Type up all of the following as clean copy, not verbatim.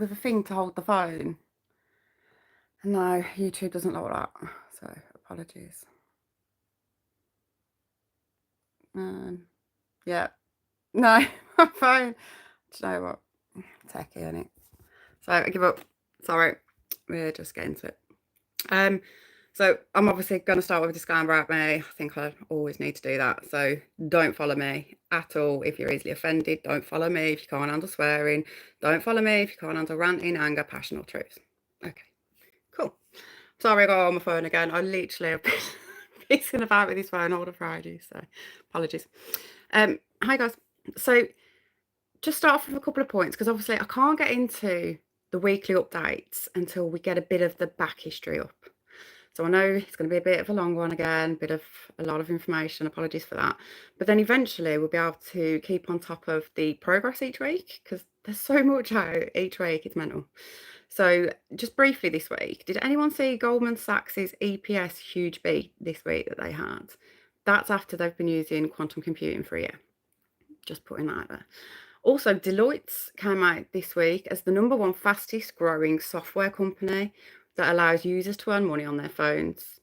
with a thing to hold the phone. No, YouTube doesn't like that, so apologies. Yeah, no, my phone. Do you know what? Techie, innit? So I give up. Sorry, we're just getting to it. So I'm obviously going to start with a disclaimer about me. I think I always need to do that. So don't follow me at all if you're easily offended. Don't follow me if you can't handle swearing. Don't follow me if you can't handle ranting, anger, passion, or truth. Okay, cool. Sorry I got on my phone again. I literally have been pissing about with this phone all the Friday, so apologies. Hi guys. So just start off with a couple of points because obviously I can't get into the weekly updates until we get a bit of the back history up. So I know it's going to be a bit of a long one again, a lot of information, apologies for that. But then eventually we'll be able to keep on top of the progress each week because there's so much out each week, it's mental. So just briefly this week, did anyone see Goldman Sachs' EPS huge beat this week that they had? That's after they've been using quantum computing for a year. Just putting that out there. Also, Deloitte came out this week as the #1 fastest growing software company that allows users to earn money on their phones.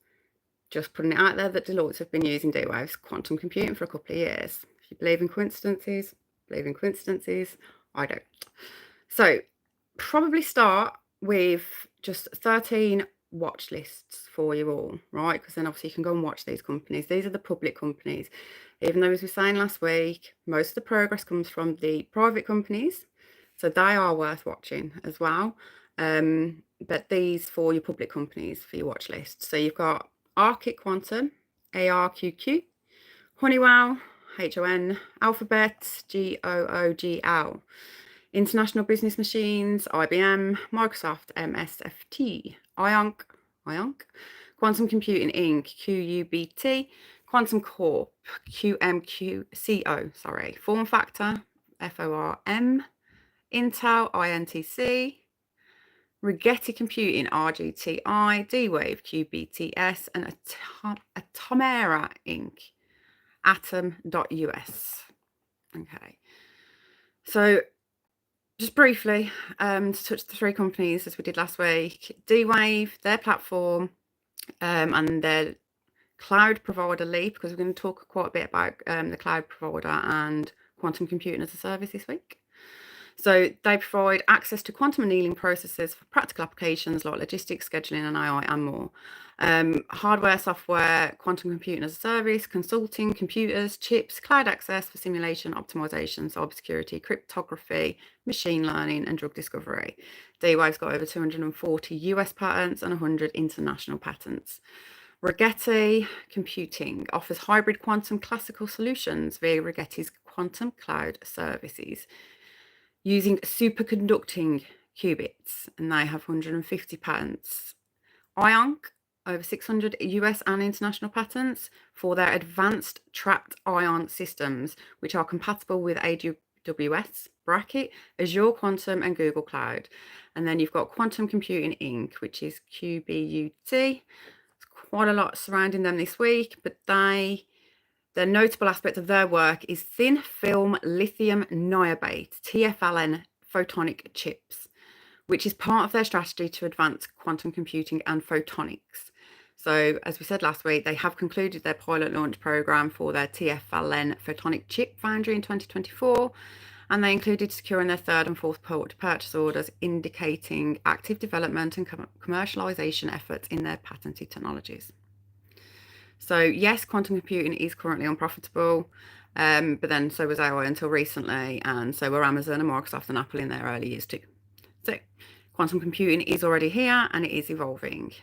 Just putting it out there that Deloitte have been using D-Wave's quantum computing for a couple of years. If you believe in coincidences, I don't. So probably start with just 13 watch lists for you all, right? Because then obviously you can go and watch these companies. These are the public companies. Even though, as we were saying last week, most of the progress comes from the private companies. So they are worth watching as well. But these for your public companies for your watch list. So you've got Arctic Quantum, ARQQ, Honeywell, HON, Alphabet, GOOGL, International Business Machines, IBM, Microsoft, MSFT, Ionq, Quantum Computing Inc., QUBT, Quantum Corp, QMQCO, Form Factor, FORM, Intel, INTC, Rigetti Computing, RGTI, D-Wave, QBTS, and Atomera Inc., Atom.us. Okay. So just briefly, to touch the three companies as we did last week, D-Wave, their platform, and their cloud provider Leap, because we're going to talk quite a bit about the cloud provider and quantum computing as a service this week. So they provide access to quantum annealing processes for practical applications like logistics, scheduling, and AI, and more. Hardware, software, quantum computing as a service, consulting, computers, chips, cloud access for simulation, optimization, cybersecurity, cryptography, machine learning, and drug discovery. D-Wave's got over 240 US patents and 100 international patents. Rigetti Computing offers hybrid quantum classical solutions via Rigetti's quantum cloud services using superconducting qubits, and they have 150 patents. Ionq, over 600 US and international patents for their advanced trapped ion systems, which are compatible with AWS, Azure Quantum, and Google Cloud. And then you've got Quantum Computing Inc., which is QBUT. There's quite a lot surrounding them this week, but the notable aspect of their work is thin film lithium niobate, TFLN photonic chips, which is part of their strategy to advance quantum computing and photonics. So as we said last week, they have concluded their pilot launch program for their TFLN photonic chip foundry in 2024, and they included securing their third and fourth purchase orders, indicating active development and commercialization efforts in their patented technologies. So yes, quantum computing is currently unprofitable, but then so was AI until recently, and so were Amazon and Microsoft and Apple in their early years too. So quantum computing is already here and it is evolving.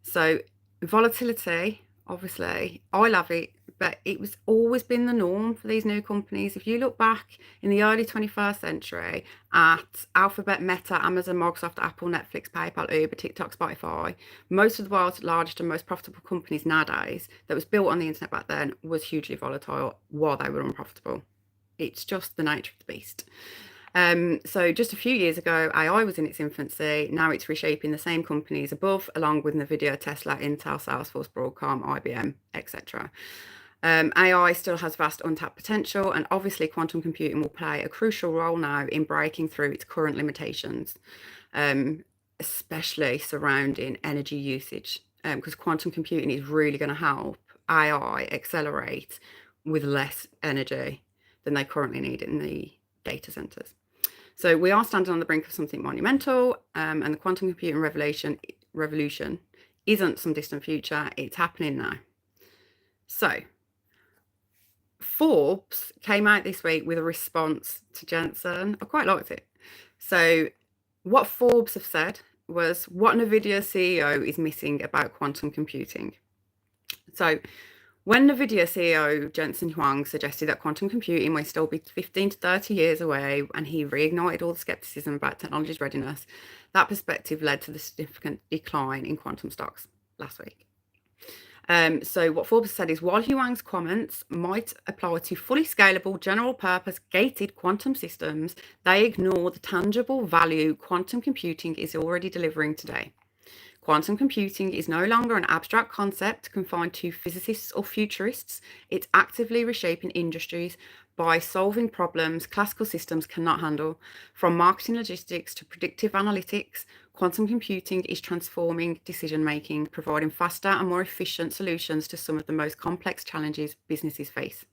So volatility, obviously, I love it, but it was always been the norm for these new companies. If you look back in the early 21st century at Alphabet, Meta, Amazon, Microsoft, Apple, Netflix, PayPal, Uber, TikTok, Spotify, most of the world's largest and most profitable companies nowadays that was built on the internet back then was hugely volatile while they were unprofitable. It's just the nature of the beast. So just a few years ago, AI was in its infancy. Now it's reshaping the same companies above, along with NVIDIA, Tesla, Intel, Salesforce, Broadcom, IBM, etc. AI still has vast untapped potential, and obviously quantum computing will play a crucial role now in breaking through its current limitations, especially surrounding energy usage, because quantum computing is really going to help AI accelerate with less energy than they currently need in the data centers. So we are standing on the brink of something monumental, and the quantum computing revolution isn't some distant future, it's happening now. So Forbes came out this week with a response to Jensen. I quite liked it. So what Forbes have said was what NVIDIA CEO is missing about quantum computing. So when NVIDIA CEO Jensen Huang suggested that quantum computing may still be 15 to 30 years away, and he reignited all the skepticism about technology's readiness, that perspective led to the significant decline in quantum stocks last week. So what Forbes said is, while Huang's comments might apply to fully scalable, general-purpose, gated quantum systems, they ignore the tangible value quantum computing is already delivering today. Quantum computing is no longer an abstract concept confined to physicists or futurists. It's actively reshaping industries by solving problems classical systems cannot handle. From marketing logistics to predictive analytics, quantum computing is transforming decision-making, providing faster and more efficient solutions to some of the most complex challenges businesses face.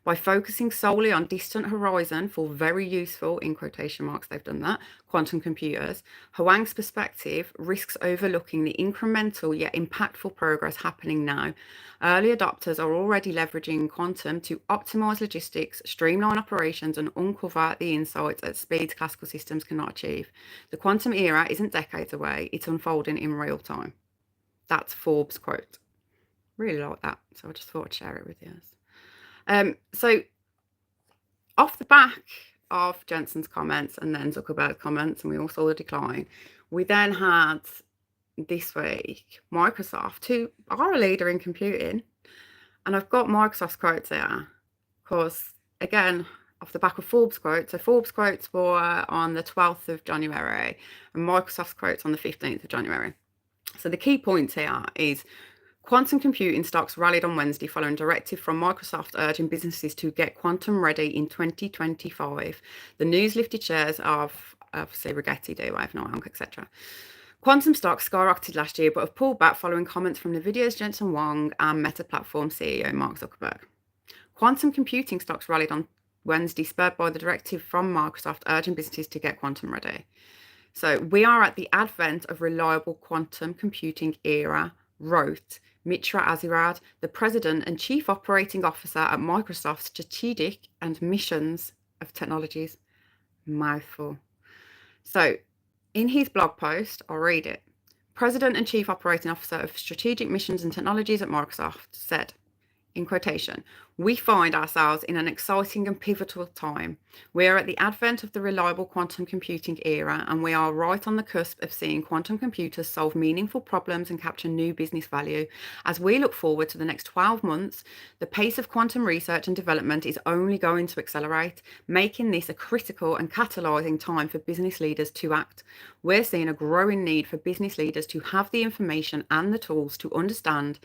By focusing solely on distant horizon for very useful, in quotation marks, they've done that, quantum computers, Huang's perspective risks overlooking the incremental yet impactful progress happening now. Early adopters are already leveraging quantum to optimize logistics, streamline operations, and uncover the insights at speeds classical systems cannot achieve. The quantum era isn't decades away, it's unfolding in real time. That's Forbes' quote. Really like that, so I just thought I'd share it with you. So off the back of Jensen's comments and then Zuckerberg's comments, and we all saw the decline, we then had this week Microsoft, who are a leader in computing, and I've got Microsoft's quotes there because, again, off the back of Forbes' quotes. So Forbes' quotes were on the 12th of January and Microsoft's quotes on the 15th of January. So the key points here is quantum computing stocks rallied on Wednesday following directive from Microsoft urging businesses to get quantum ready in 2025. The news lifted shares of, obviously, Rigetti, Dwave, Ionq, etc. Quantum stocks skyrocketed last year but have pulled back following comments from NVIDIA's Jensen Huang and Meta Platform CEO Mark Zuckerberg. Quantum computing stocks rallied on Wednesday, spurred by the directive from Microsoft urging businesses to get quantum ready. So we are at the advent of reliable quantum computing era, wrote Mitra Azirad, the president and chief operating officer at Microsoft Strategic and Missions of Technologies. Mouthful. So in his blog post, I'll read it. President and chief operating officer of Strategic Missions and Technologies at Microsoft said, in quotation, "We find ourselves in an exciting and pivotal time. We are at the advent of the reliable quantum computing era, and we are right on the cusp of seeing quantum computers solve meaningful problems and capture new business value. As we look forward to the next 12 months, the pace of quantum research and development is only going to accelerate, making this a critical and catalyzing time for business leaders to act. We're seeing a growing need for business leaders to have the information and the tools to understand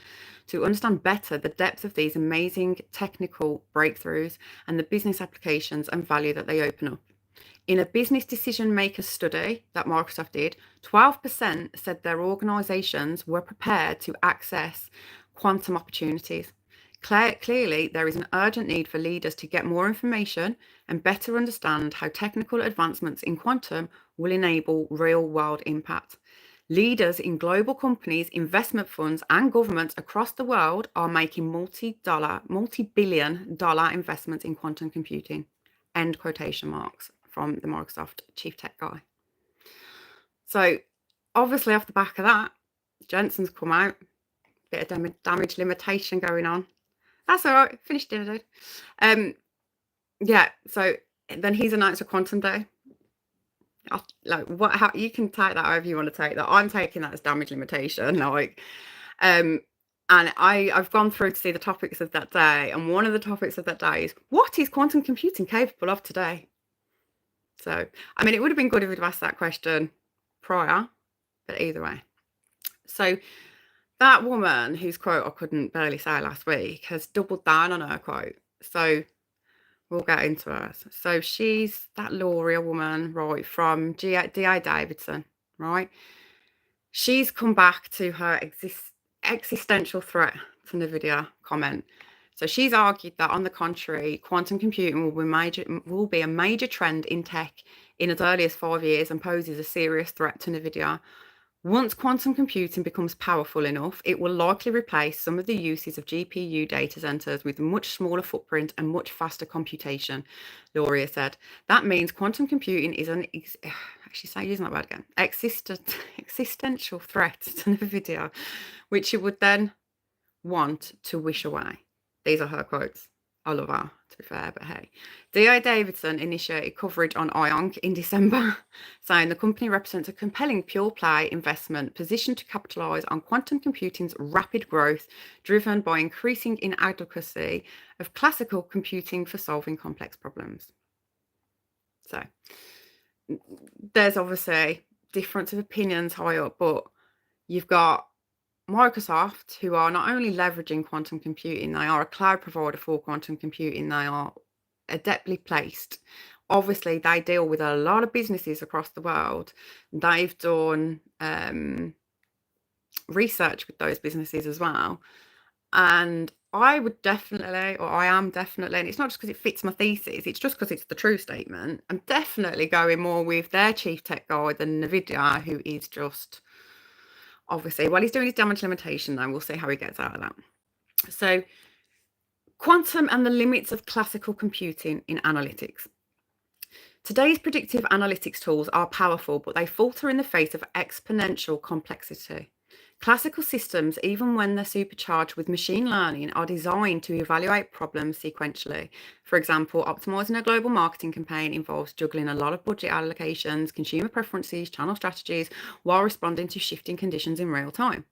better the depth of these amazing technical breakthroughs and the business applications and value that they open up. In a business decision maker study that Microsoft did, 12% said their organizations were prepared to access quantum opportunities. Clearly, there is an urgent need for leaders to get more information and better understand how technical advancements in quantum will enable real-world impact. Leaders in global companies, investment funds, and governments across the world are making multi-billion dollar investments in quantum computing." End quotation marks from the Microsoft chief tech guy. So obviously off the back of that, Jensen's come out, bit of damage limitation going on. That's all right, finished dinner, dude. Yeah, so then he's announced a quantum day. How you can take that however you want to take that. I'm taking that as damage limitation, and I've gone through to see the topics of that day, and one of the topics of that day is, what is quantum computing capable of today? So I mean, it would have been good if we'd asked that question prior, but either way. So that woman whose quote I couldn't barely say last week has doubled down on her quote. So we'll get into her. So she's that Lauria woman, right, from D.I. Davidson, right? She's come back to her existential threat to NVIDIA comment. So she's argued that, on the contrary, quantum computing will be a major trend in tech in as early as 5 years and poses a serious threat to NVIDIA. Once quantum computing becomes powerful enough, it will likely replace some of the uses of GPU data centers with much smaller footprint and much faster computation, Lauria said. That means quantum computing is using that word again, existential threat to NVIDIA, which it would then want to wish away. These are her quotes. I love her, to be fair, but hey. D.I. Davidson initiated coverage on Ionq in December, saying the company represents a compelling pure play investment positioned to capitalise on quantum computing's rapid growth, driven by increasing inadequacy of classical computing for solving complex problems. So there's obviously difference of opinions high up, but you've got Microsoft, who are not only leveraging quantum computing, they are a cloud provider for quantum computing. They are adeptly placed. Obviously, they deal with a lot of businesses across the world. They've done research with those businesses as well. And I would definitely, or I am definitely, and it's not just because it fits my thesis, it's just because it's the true statement. I'm definitely going more with their chief tech guy than NVIDIA, who is just... obviously, while he's doing his damage limitation, though, we'll see how he gets out of that. So, quantum and the limits of classical computing in analytics. Today's predictive analytics tools are powerful, but they falter in the face of exponential complexity. Classical systems, even when they're supercharged with machine learning, are designed to evaluate problems sequentially. For example, optimizing a global marketing campaign involves juggling a lot of budget allocations, consumer preferences, channel strategies, while responding to shifting conditions in real time.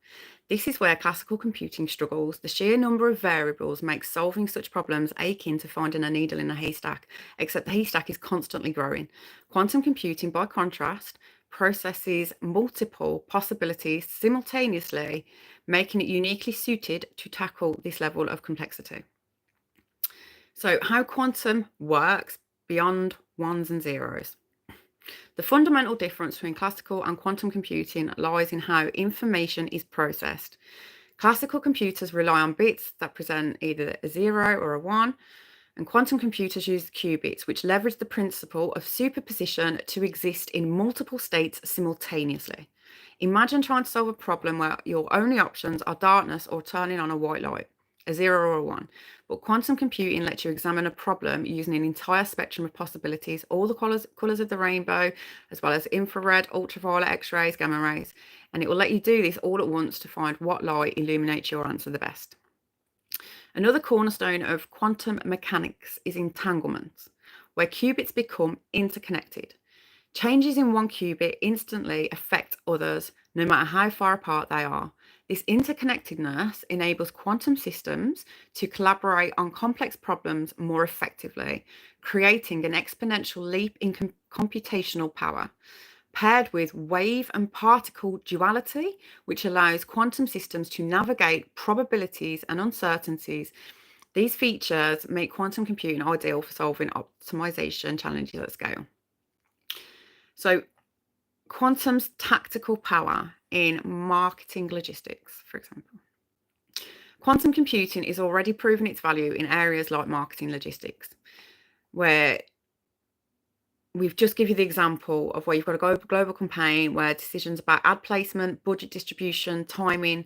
This is where classical computing struggles. The sheer number of variables makes solving such problems akin to finding a needle in a haystack, except the haystack is constantly growing. Quantum computing, by contrast, processes multiple possibilities simultaneously, making it uniquely suited to tackle this level of complexity. So, how quantum works beyond ones and zeros. The fundamental difference between classical and quantum computing lies in how information is processed. Classical computers rely on bits that present either a 0 or a 1, and quantum computers use qubits, which leverage the principle of superposition to exist in multiple states simultaneously. Imagine trying to solve a problem where your only options are darkness or turning on a white light, a 0 or a 1. But quantum computing lets you examine a problem using an entire spectrum of possibilities, all the colours of the rainbow, as well as infrared, ultraviolet, X-rays, gamma rays. And it will let you do this all at once to find what light illuminates your answer the best. Another cornerstone of quantum mechanics is entanglement, where qubits become interconnected. Changes in one qubit instantly affect others, no matter how far apart they are. This interconnectedness enables quantum systems to collaborate on complex problems more effectively, creating an exponential leap in computational power. Paired with wave and particle duality, which allows quantum systems to navigate probabilities and uncertainties. These features make quantum computing ideal for solving optimization challenges at scale. So, quantum's tactical power in marketing logistics, for example. Quantum computing is already proving its value in areas like marketing logistics, where we've just given you the example of where you've got a global campaign where decisions about ad placement, budget distribution, timing,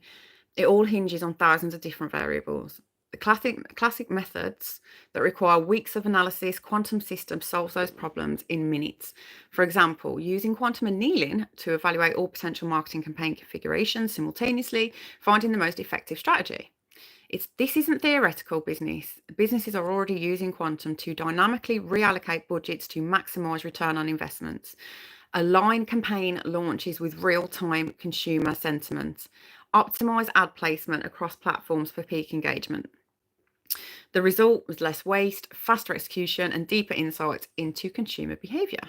it all hinges on thousands of different variables. The classic methods that require weeks of analysis, quantum systems solves those problems in minutes. For example, using quantum annealing to evaluate all potential marketing campaign configurations simultaneously, finding the most effective strategy. This isn't theoretical business. Businesses are already using quantum to dynamically reallocate budgets to maximize return on investments, align campaign launches with real-time consumer sentiment, optimize ad placement across platforms for peak engagement. The result was less waste, faster execution, and deeper insights into consumer behavior.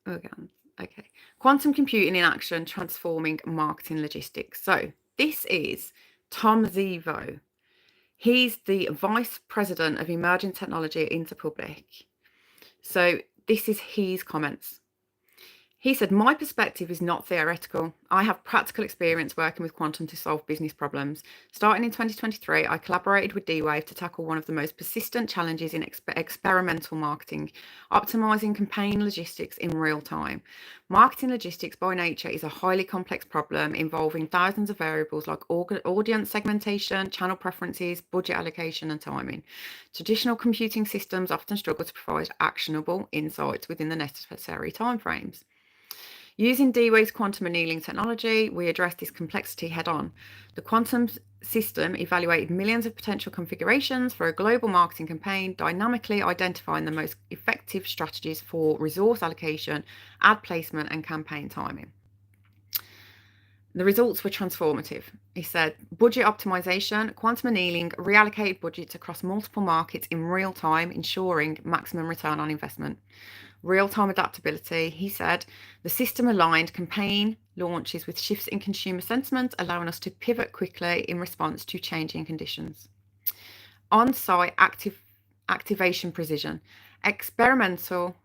Okay. Okay. Quantum computing in action, transforming marketing logistics. So this is Tom Zivo. He's the Vice President of Emerging Technology at Interpublic. So this is his comments. He said, my perspective is not theoretical. I have practical experience working with quantum to solve business problems. Starting in 2023, I collaborated with Dwave to tackle one of the most persistent challenges in experimental marketing, optimizing campaign logistics in real time. Marketing logistics by nature is a highly complex problem involving thousands of variables like audience segmentation, channel preferences, budget allocation, and timing. Traditional computing systems often struggle to provide actionable insights within the necessary timeframes. Using D-Wave's quantum annealing technology, we addressed this complexity head-on. The quantum system evaluated millions of potential configurations for a global marketing campaign, dynamically identifying the most effective strategies for resource allocation, ad placement, and campaign timing. The results were transformative. He said, budget optimization, quantum annealing reallocated budgets across multiple markets in real time, ensuring maximum return on investment. Real-time adaptability, he said, the system aligned campaign launches with shifts in consumer sentiment, allowing us to pivot quickly in response to changing conditions. On-site activation precision, experiential,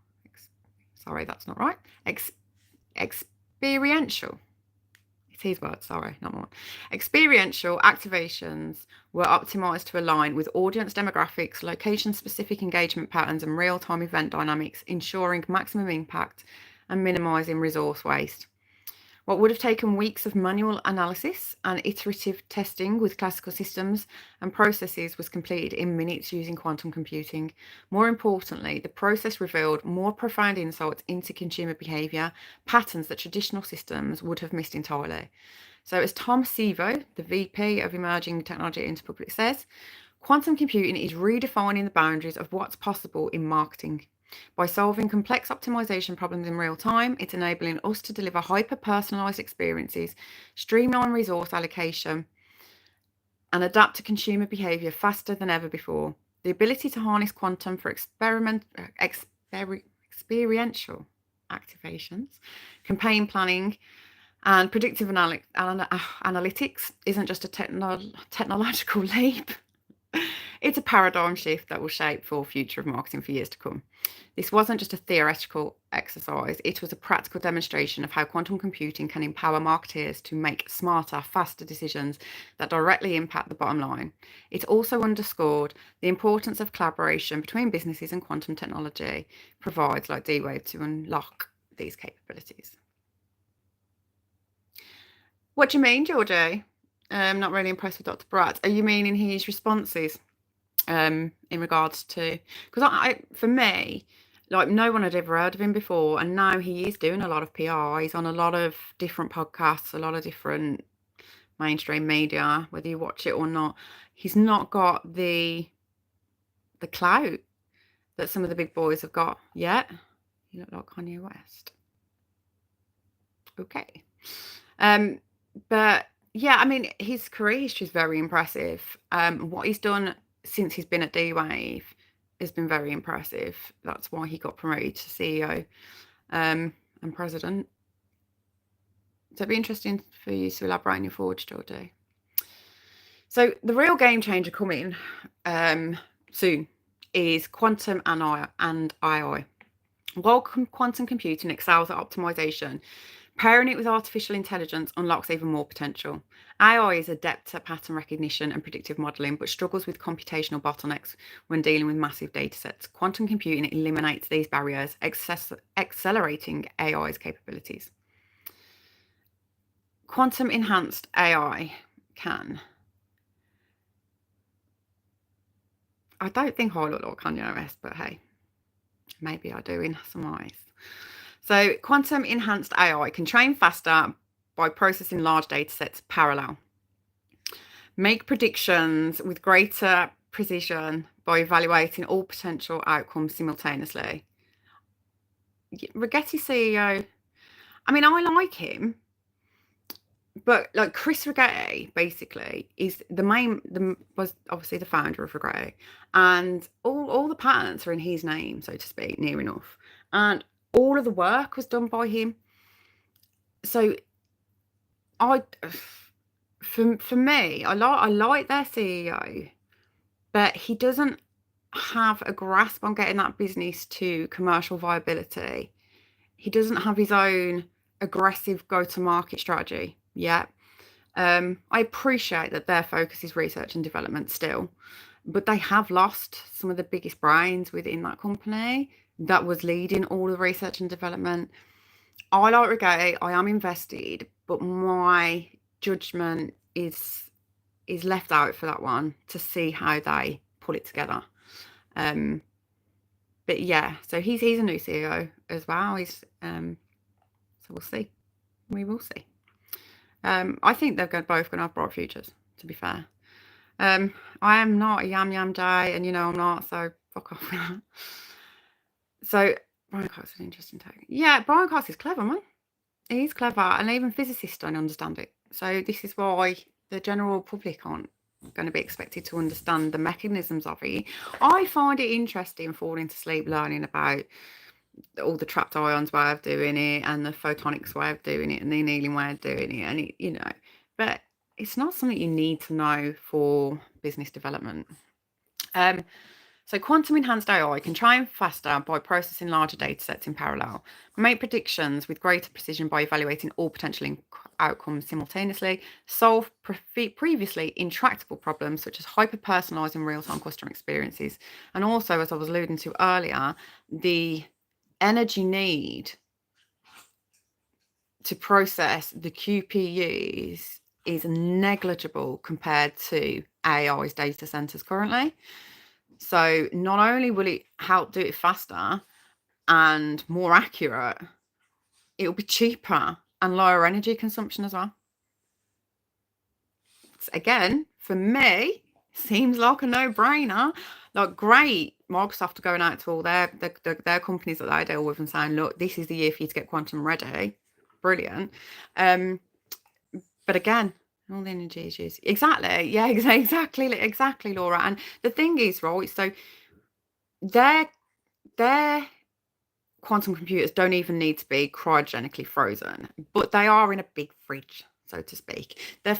it's his word, sorry, not mine. Experiential activations were optimized to align with audience demographics, location-specific engagement patterns, and real-time event dynamics, ensuring maximum impact and minimizing resource waste. What would have taken weeks of manual analysis and iterative testing with classical systems and processes was completed in minutes using quantum computing. More importantly, the process revealed more profound insights into consumer behavior, patterns that traditional systems would have missed entirely. So as Tom Zivo, the VP of Emerging Technology at Interpublic, says, quantum computing is redefining the boundaries of what's possible in marketing. By solving complex optimization problems in real time, it's enabling us to deliver hyper-personalized experiences, streamline resource allocation, and adapt to consumer behavior faster than ever before. The ability to harness quantum for experiential activations, campaign planning, and predictive analytics isn't just a technological leap. It's a paradigm shift that will shape the future of marketing for years to come. This wasn't just a theoretical exercise, it was a practical demonstration of how quantum computing can empower marketers to make smarter, faster decisions that directly impact the bottom line. It also underscored the importance of collaboration between businesses and quantum technology provides like D-Wave to unlock these capabilities. What do you mean, Georgie? I'm not really impressed with Dr. Bratt. Are you meaning his responses in regards to, because for me, like, no one had ever heard of him before, and now he is doing a lot of PR. He's on a lot of different podcasts, a lot of different mainstream media, whether you watch it or not. He's not got the clout that some of the big boys have got yet. You look like Kanye West. Okay. But yeah, I mean, his career history is very impressive. What he's done since he's been at D-Wave has been very impressive. That's why he got promoted to CEO and president. So it'd be interesting for you to elaborate on your forward, Georgie. So the real game changer coming soon is quantum and AI. While quantum computing excels at optimization, pairing it with artificial intelligence unlocks even more potential. AI is adept at pattern recognition and predictive modeling, but struggles with computational bottlenecks when dealing with massive data sets. Quantum computing eliminates these barriers, accelerating AI's capabilities. Quantum enhanced AI can. I don't think I look like Kanye West, but hey, maybe I do in some eyes. So quantum enhanced AI can train faster by processing large data sets parallel, make predictions with greater precision by evaluating all potential outcomes simultaneously. Rigetti CEO, I mean, I like him, but like Chris Rigetti basically is was obviously the founder of Rigetti, and all the patents are in his name, so to speak, near enough. And All of the work was done by him. So for me, I like their CEO, but he doesn't have a grasp on getting that business to commercial viability. He doesn't have his own aggressive go-to-market strategy yet. I appreciate that their focus is research and development still, but they have lost some of the biggest brains within that company that was leading all the research and development. I like Rigetti, I am invested, but my judgment is left out for that one to see how they pull it together. But yeah, so he's a new CEO as well. He's so we'll see. We will see. I think they're both going to have bright futures, to be fair. I am not a yam day, and I'm not, so fuck off with that. So Brian Cox is an interesting take. Yeah, Brian Cox is clever, man. He's clever, and even physicists don't understand it. So this is why the general public aren't going to be expected to understand the mechanisms of it. I find it interesting falling to sleep learning about all the trapped ions way of doing it and the photonics way of doing it and the annealing way of doing it, and it, but it's not something you need to know for business development. So quantum enhanced AI can train faster by processing larger data sets in parallel, make predictions with greater precision by evaluating all potential outcomes simultaneously, solve previously intractable problems such as hyper-personalizing real-time customer experiences, and also, as I was alluding to earlier, the energy need to process the QPUs is negligible compared to AI's data centers currently. So not only will it help do it faster and more accurate, it'll be cheaper and lower energy consumption as well. Again, for me, seems like a no-brainer. Like, great, Microsoft are going out to all their companies that they deal with and saying, look, this is the year for you to get quantum ready. Brilliant. But again, all the energy is used. Exactly. Yeah, exactly, Laura. And the thing is, right, so their quantum computers don't even need to be cryogenically frozen, but they are in a big fridge, so to speak. Their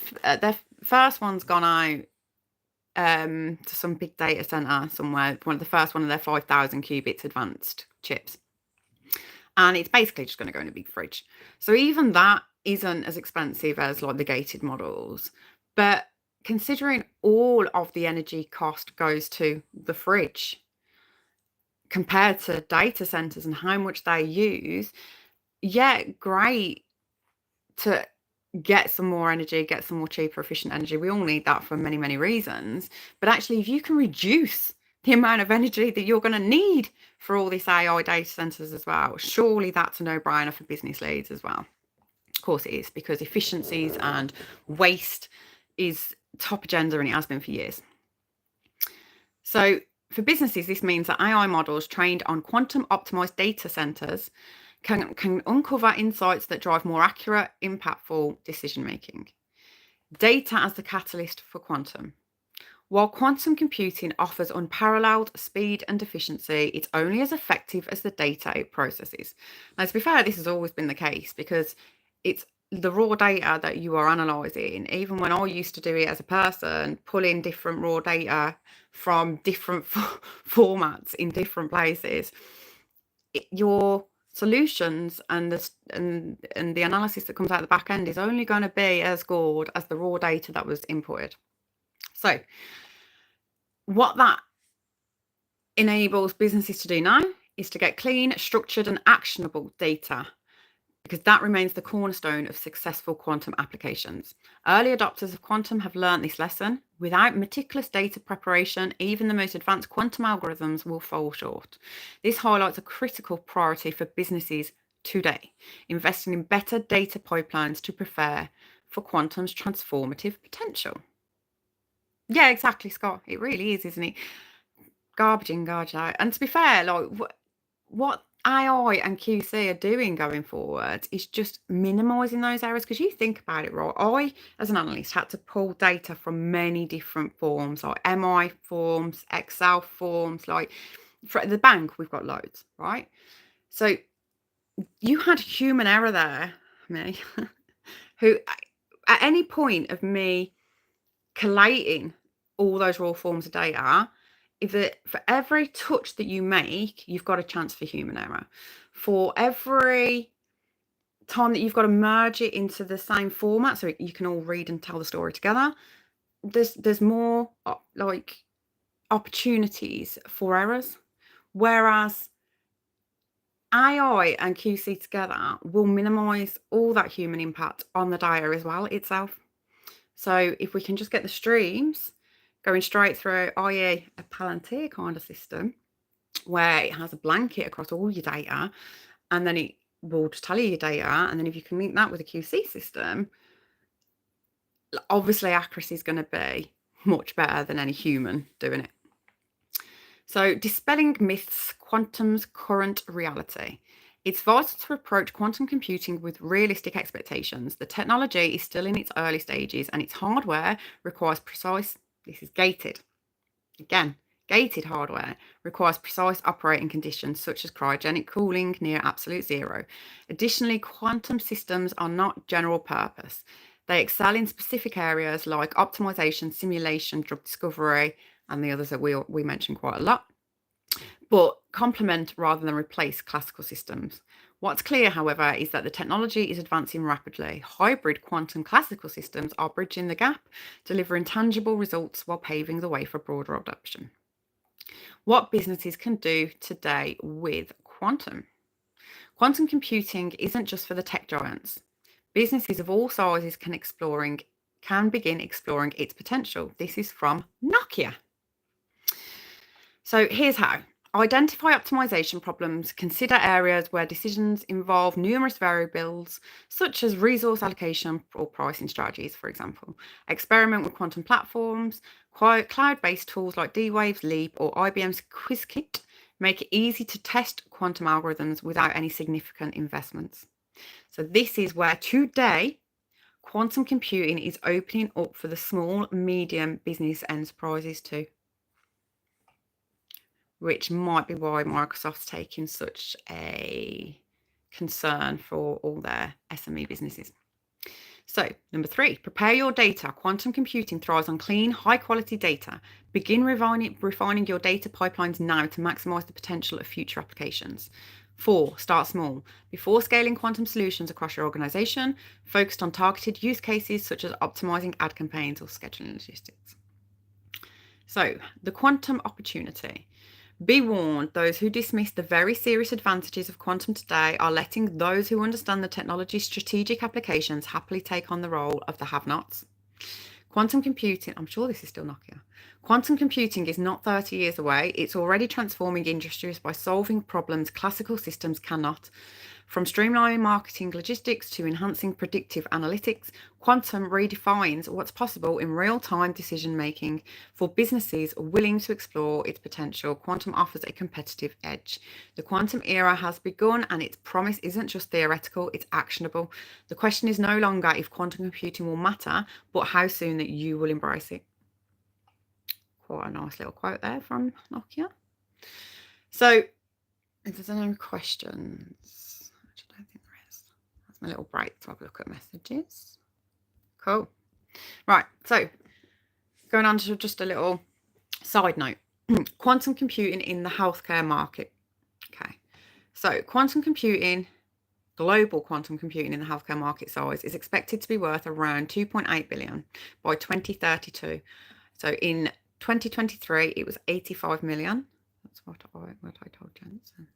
first one's gone out to some big data center somewhere, one of their 5,000 qubits advanced chips. And it's basically just going to go in a big fridge. So even that isn't as expensive as like the gated models. But considering all of the energy cost goes to the fridge compared to data centers and how much they use, yeah, great to get some more energy, get some more cheaper, efficient energy. We all need that for many, many reasons. But actually, if you can reduce the amount of energy that you're going to need for all this AI data centers as well, surely that's a no-brainer for business leads as well. Of course it is, because efficiencies and waste is top agenda, and it has been for years. So for businesses, this means that AI models trained on quantum optimized data centers can uncover insights that drive more accurate, impactful decision making. Data as the catalyst for quantum. While quantum computing offers unparalleled speed and efficiency, it's only as effective as the data it processes. Now, to be fair, this has always been the case, because it's the raw data that you are analysing. Even when I used to do it as a person, pulling different raw data from different formats in different places, your solutions and the analysis that comes out the back end is only going to be as good as the raw data that was inputted. So what that enables businesses to do now is to get clean, structured and actionable data, because that remains the cornerstone of successful quantum applications. Early adopters of quantum have learned this lesson. Without meticulous data preparation, even the most advanced quantum algorithms will fall short. This highlights a critical priority for businesses today, investing in better data pipelines to prepare for quantum's transformative potential. Yeah, exactly, Scott. It really is, isn't it? Garbage in, garbage out. And to be fair, like what AI and QC are doing going forward is just minimizing those errors. Because you think about it, right? I, as an analyst, had to pull data from many different forms, like MI forms, Excel forms. Like for the bank, we've got loads, right? So you had human error there, me, who at any point of me collating all those raw forms of data, for every touch that you make, you've got a chance for human error. For every time that you've got to merge it into the same format so you can all read and tell the story together, there's more like opportunities for errors. Whereas AI and QC together will minimize all that human impact on the data as well itself. So if we can just get the streams going straight through, i.e. a Palantir kind of system, where it has a blanket across all your data, and then it will just tell you your data, and then if you can link that with a QC system, obviously accuracy is going to be much better than any human doing it. So dispelling myths, quantum's current reality. It's vital to approach quantum computing with realistic expectations. The technology is still in its early stages and its hardware requires this is gated. Again, gated hardware requires precise operating conditions such as cryogenic cooling near absolute zero. Additionally, quantum systems are not general purpose. They excel in specific areas like optimization, simulation, drug discovery, and the others that we mentioned quite a lot, but complement rather than replace classical systems. What's clear, however, is that the technology is advancing rapidly. Hybrid quantum classical systems are bridging the gap, delivering tangible results while paving the way for broader adoption. What businesses can do today with quantum? Quantum computing isn't just for the tech giants. Businesses of all sizes can begin exploring its potential. This is from Nokia. So here's how. Identify optimization problems. Consider areas where decisions involve numerous variables, such as resource allocation or pricing strategies, for example. Experiment with quantum platforms. Cloud-based tools like Dwave, Leap, or IBM's QuizKit make it easy to test quantum algorithms without any significant investments. So this is where today quantum computing is opening up for the small, medium business enterprises too, which might be why Microsoft's taking such a concern for all their SME businesses. So, number 3, prepare your data. Quantum computing thrives on clean, high-quality data. Begin refining your data pipelines now to maximize the potential of future applications. 4, start small. Before scaling quantum solutions across your organization, focused on targeted use cases such as optimizing ad campaigns or scheduling logistics. So, the quantum opportunity. Be warned, those who dismiss the very serious advantages of quantum today are letting those who understand the technology's strategic applications happily take on the role of the have-nots. Quantum computing, I'm sure this is still Nokia. Quantum computing is not 30 years away. It's already transforming industries by solving problems classical systems cannot. From streamlining marketing logistics to enhancing predictive analytics, quantum redefines what's possible in real-time decision-making. For businesses willing to explore its potential, quantum offers a competitive edge. The quantum era has begun, and its promise isn't just theoretical, it's actionable. The question is no longer if quantum computing will matter, but how soon that you will embrace it. Quite a nice little quote there from Nokia. So, if there's any questions... I don't think there is. That's my little break to have a look at messages. Cool. Right, so going on to just a little side note. Quantum computing in the healthcare market. Okay, so quantum computing, global quantum computing in the healthcare market size is expected to be worth around 2.8 billion by 2032. So in 2023, it was 85 million. That's what I told Jensen.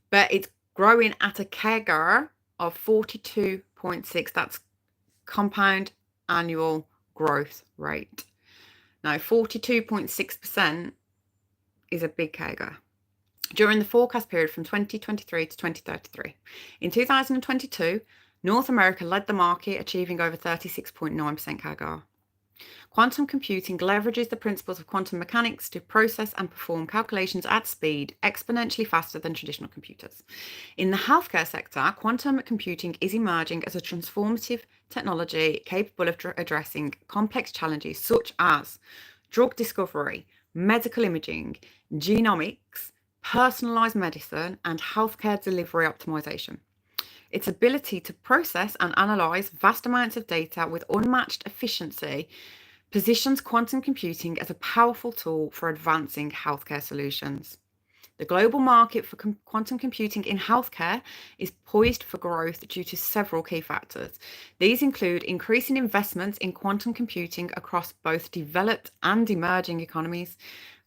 But it's growing at a CAGR of 42.6. That's compound annual growth rate. Now, 42.6% is a big CAGR. During the forecast period from 2023 to 2033. In 2022, North America led the market, achieving over 36.9% CAGR. Quantum computing leverages the principles of quantum mechanics to process and perform calculations at speed exponentially faster than traditional computers. In the healthcare sector, quantum computing is emerging as a transformative technology capable of addressing complex challenges such as drug discovery, medical imaging, genomics, personalized medicine, and healthcare delivery optimization. Its ability to process and analyze vast amounts of data with unmatched efficiency positions quantum computing as a powerful tool for advancing healthcare solutions. The global market for quantum computing in healthcare is poised for growth due to several key factors. These include increasing investments in quantum computing across both developed and emerging economies,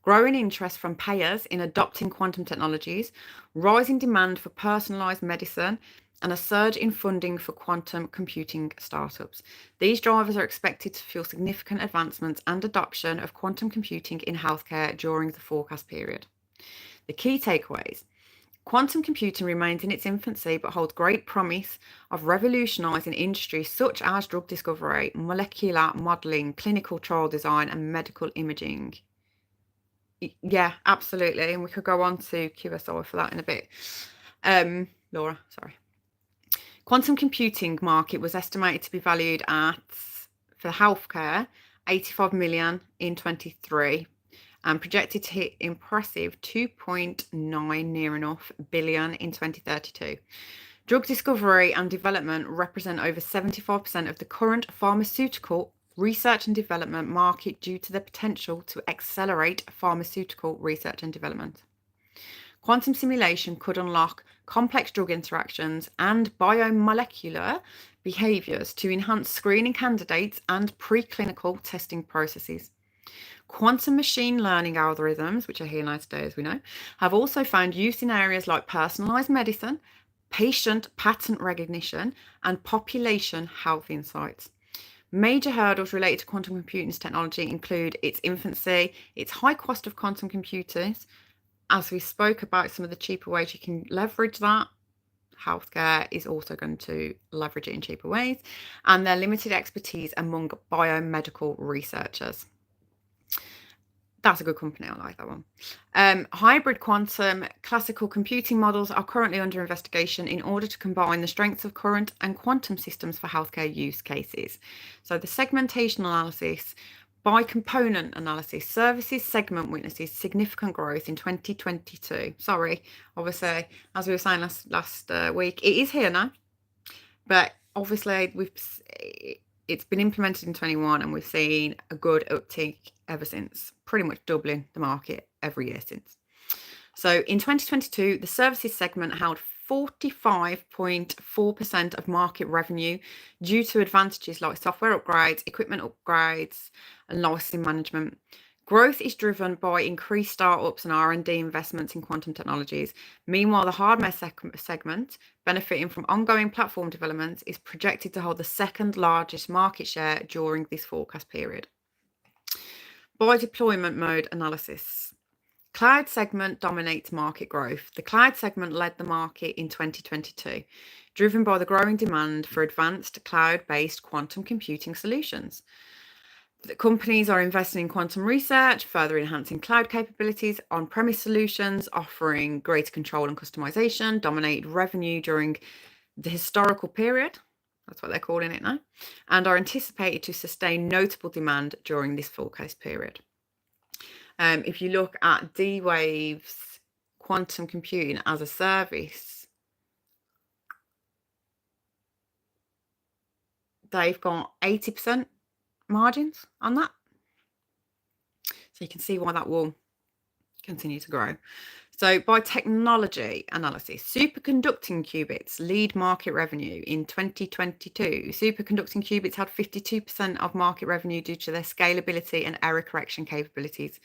growing interest from payers in adopting quantum technologies, rising demand for personalized medicine, and a surge in funding for quantum computing startups. These drivers are expected to fuel significant advancements and adoption of quantum computing in healthcare during the forecast period. The key takeaways: quantum computing remains in its infancy but holds great promise of revolutionizing industries such as drug discovery, molecular modeling, clinical trial design, and medical imaging. Yeah, absolutely. And we could go on to QSI for that in a bit. Laura, sorry. Quantum computing market was estimated to be valued at, for healthcare, 85 million in 23 and projected to hit impressive 2.9 near enough billion in 2032. Drug discovery and development represent over 75% of the current pharmaceutical research and development market due to the potential to accelerate pharmaceutical research and development. Quantum simulation could unlock complex drug interactions and biomolecular behaviors to enhance screening candidates and preclinical testing processes. Quantum machine learning algorithms, which are here now today, as we know, have also found use in areas like personalized medicine, patient pattern recognition, and population health insights. Major hurdles related to quantum computing's technology include its infancy, its high cost of quantum computers. As we spoke about some of the cheaper ways you can leverage that, healthcare is also going to leverage it in cheaper ways, and their limited expertise among biomedical researchers. That's a good company. I like that one. Hybrid quantum classical computing models are currently under investigation in order to combine the strengths of current and quantum systems for healthcare use cases. So the segmentation analysis by component analysis services segment witnesses significant growth in 2022. Sorry, obviously, as we were saying last week, it is here now, but obviously it's been implemented in 21 and we've seen a good uptick ever since, pretty much doubling the market every year since. So in 2022, the services segment held 45.4% of market revenue due to advantages like software upgrades, equipment upgrades, and licensing management. Growth is driven by increased startups and R&D investments in quantum technologies. Meanwhile, the hardware segment, benefiting from ongoing platform development, is projected to hold the second largest market share during this forecast period. By deployment mode analysis. Cloud segment dominates market growth. The cloud segment led the market in 2022, driven by the growing demand for advanced cloud-based quantum computing solutions. The companies are investing in quantum research, further enhancing cloud capabilities. On-premise solutions offering greater control and customization dominated revenue during the historical period. That's what they're calling it now, and are anticipated to sustain notable demand during this forecast period. If you look at D-Wave's quantum computing as a service, they've got 80% margins on that. So you can see why that will continue to grow. So by technology analysis, superconducting qubits lead market revenue in 2022. Superconducting qubits had 52% of market revenue due to their scalability and error correction capabilities.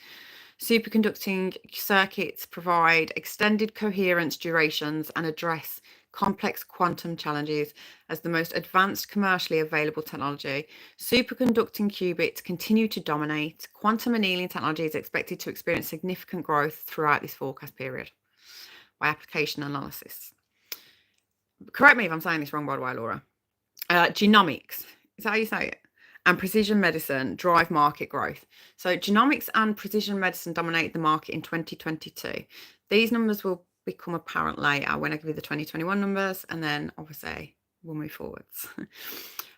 Superconducting circuits provide extended coherence durations and address complex quantum challenges as the most advanced commercially available technology. Superconducting qubits continue to dominate. Quantum annealing technology is expected to experience significant growth throughout this forecast period. By application analysis. Correct me if I'm saying this wrong, by the way, Laura. Genomics, is that how you say it? And precision medicine drive market growth. So genomics and precision medicine dominate the market in 2022. These numbers will become apparent later when I give you the 2021 numbers, and then obviously we'll move forwards.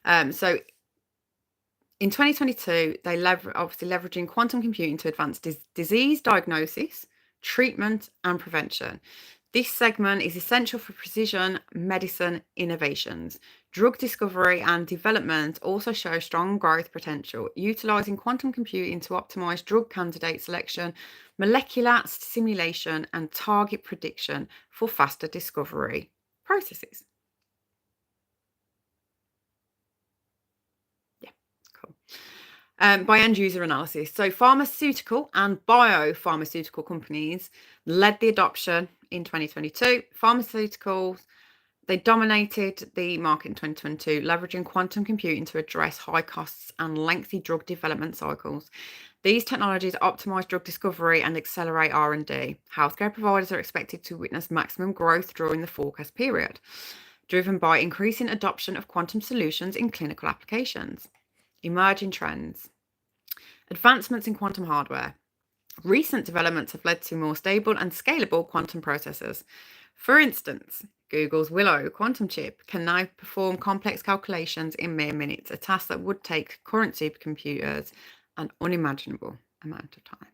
So in 2022, they obviously leveraging quantum computing to advance disease diagnosis, treatment and prevention. This segment is essential for precision medicine innovations. Drug discovery and development also show strong growth potential, utilizing quantum computing to optimize drug candidate selection, molecular simulation, and target prediction for faster discovery processes. Yeah, cool. By end user analysis. So pharmaceutical and biopharmaceutical companies led the adoption in 2022. Pharmaceuticals, they dominated the market in 2022, leveraging quantum computing to address high costs and lengthy drug development cycles. These technologies optimize drug discovery and accelerate R&D. Healthcare providers are expected to witness maximum growth during the forecast period, driven by increasing adoption of quantum solutions in clinical applications. Emerging trends. Advancements in quantum hardware. Recent developments have led to more stable and scalable quantum processors. For instance, Google's Willow quantum chip can now perform complex calculations in mere minutes, a task that would take current supercomputers an unimaginable amount of time.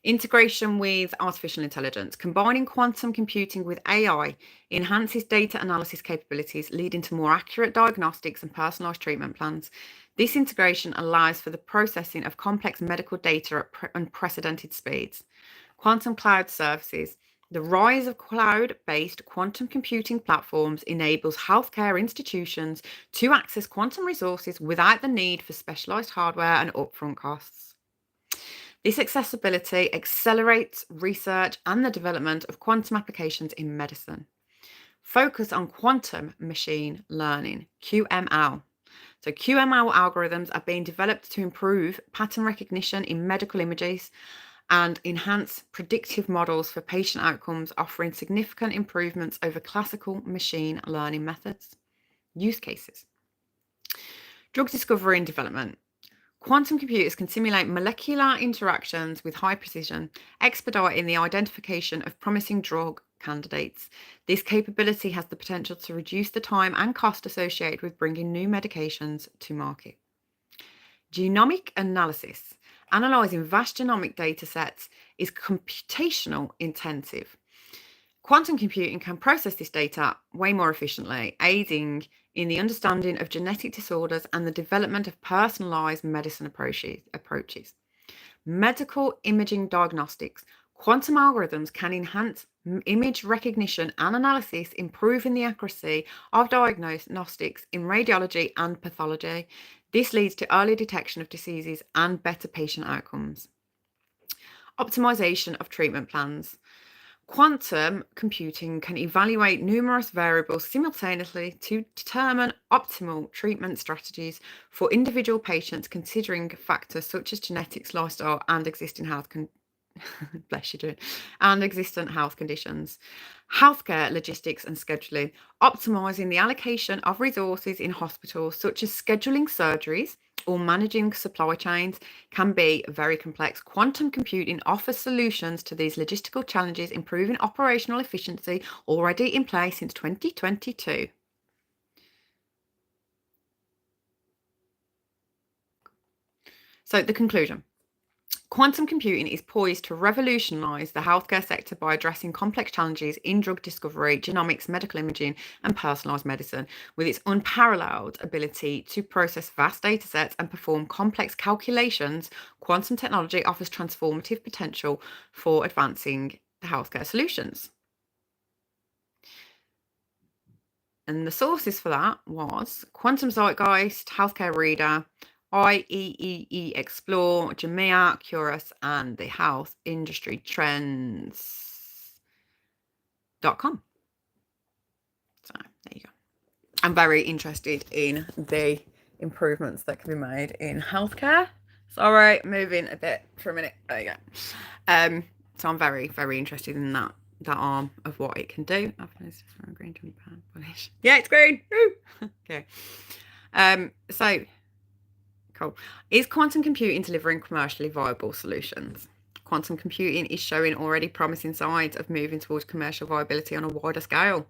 Integration with artificial intelligence. Combining quantum computing with AI enhances data analysis capabilities, leading to more accurate diagnostics and personalized treatment plans. This integration allows for the processing of complex medical data at unprecedented speeds. Quantum cloud services. The rise of cloud-based quantum computing platforms enables healthcare institutions to access quantum resources without the need for specialized hardware and upfront costs. This accessibility accelerates research and the development of quantum applications in medicine. Focus on quantum machine learning, QML. So QML algorithms are being developed to improve pattern recognition in medical images and enhance predictive models for patient outcomes, offering significant improvements over classical machine learning methods. Use cases. Drug discovery and development. Quantum computers can simulate molecular interactions with high precision, expediting the identification of promising drug candidates. This capability has the potential to reduce the time and cost associated with bringing new medications to market. Genomic analysis. Analyzing vast genomic data sets is computational intensive. Quantum computing can process this data way more efficiently, aiding in the understanding of genetic disorders and the development of personalized medicine approaches. Medical imaging diagnostics. Quantum algorithms can enhance image recognition and analysis, improving the accuracy of diagnostics in radiology and pathology. This leads to early detection of diseases and better patient outcomes. Optimization of treatment plans. Quantum computing can evaluate numerous variables simultaneously to determine optimal treatment strategies for individual patients, considering factors such as genetics, lifestyle, and existing health existing health conditions. Healthcare logistics and scheduling. Optimizing the allocation of resources in hospitals, such as scheduling surgeries or managing supply chains, can be very complex. Quantum computing offers solutions to these logistical challenges, improving operational efficiency, already in place since 2022. So the conclusion. Quantum computing is poised to revolutionize the healthcare sector by addressing complex challenges in drug discovery, genomics, medical imaging, and personalized medicine. With its unparalleled ability to process vast data sets and perform complex calculations, quantum technology offers transformative potential for advancing the healthcare solutions. And the sources for that was Quantum Zeitgeist, Healthcare Reader, IEEE Explore, Jamea, Curious, and the Health Industry Trends.com. So there you go. I'm very interested in the improvements that can be made in healthcare. Sorry, moving a bit for a minute. There you go. So I'm very, very interested in that arm of what it can do. Green to polish. Yeah, it's green. Okay. So cool. Is quantum computing delivering commercially viable solutions? Quantum computing is showing already promising signs of moving towards commercial viability on a wider scale.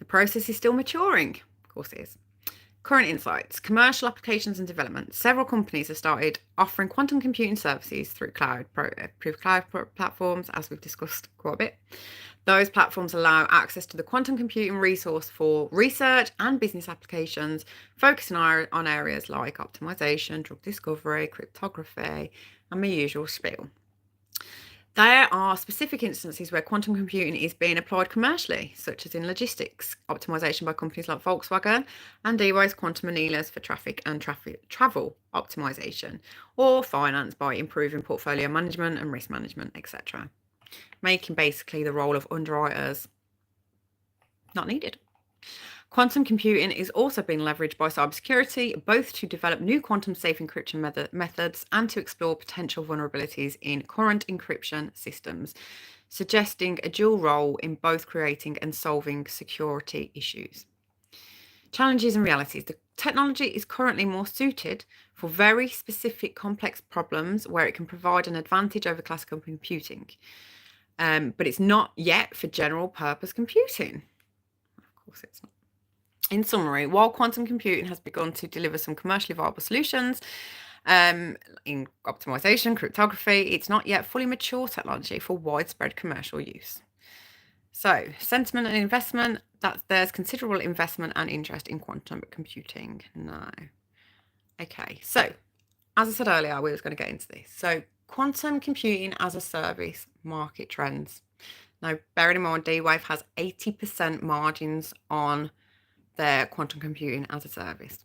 The process is still maturing. Of course it is. Current insights, commercial applications and development. Several companies have started offering quantum computing services through cloud platforms, as we've discussed quite a bit. Those platforms allow access to the quantum computing resource for research and business applications, focusing on areas like optimization, drug discovery, cryptography, and the usual spiel. There are specific instances where quantum computing is being applied commercially, such as in logistics, optimization by companies like Volkswagen, and Dwave's quantum annealers for traffic and travel optimization, or finance by improving portfolio management and risk management, etc., making basically the role of underwriters not needed. Quantum computing is also being leveraged by cybersecurity, both to develop new quantum-safe encryption methods and to explore potential vulnerabilities in current encryption systems, suggesting a dual role in both creating and solving security issues. Challenges and realities. The technology is currently more suited for very specific complex problems where it can provide an advantage over classical computing, but it's not yet for general purpose computing. Of course it's not. In summary, while quantum computing has begun to deliver some commercially viable solutions in optimization, cryptography, it's not yet fully mature technology for widespread commercial use. So, sentiment and investment, there's considerable investment and interest in quantum computing now. Okay, so as I said earlier, we were going to get into this. So, quantum computing as a service market trends. Now, bearing in mind, Dwave has 80% margins on their quantum computing as a service.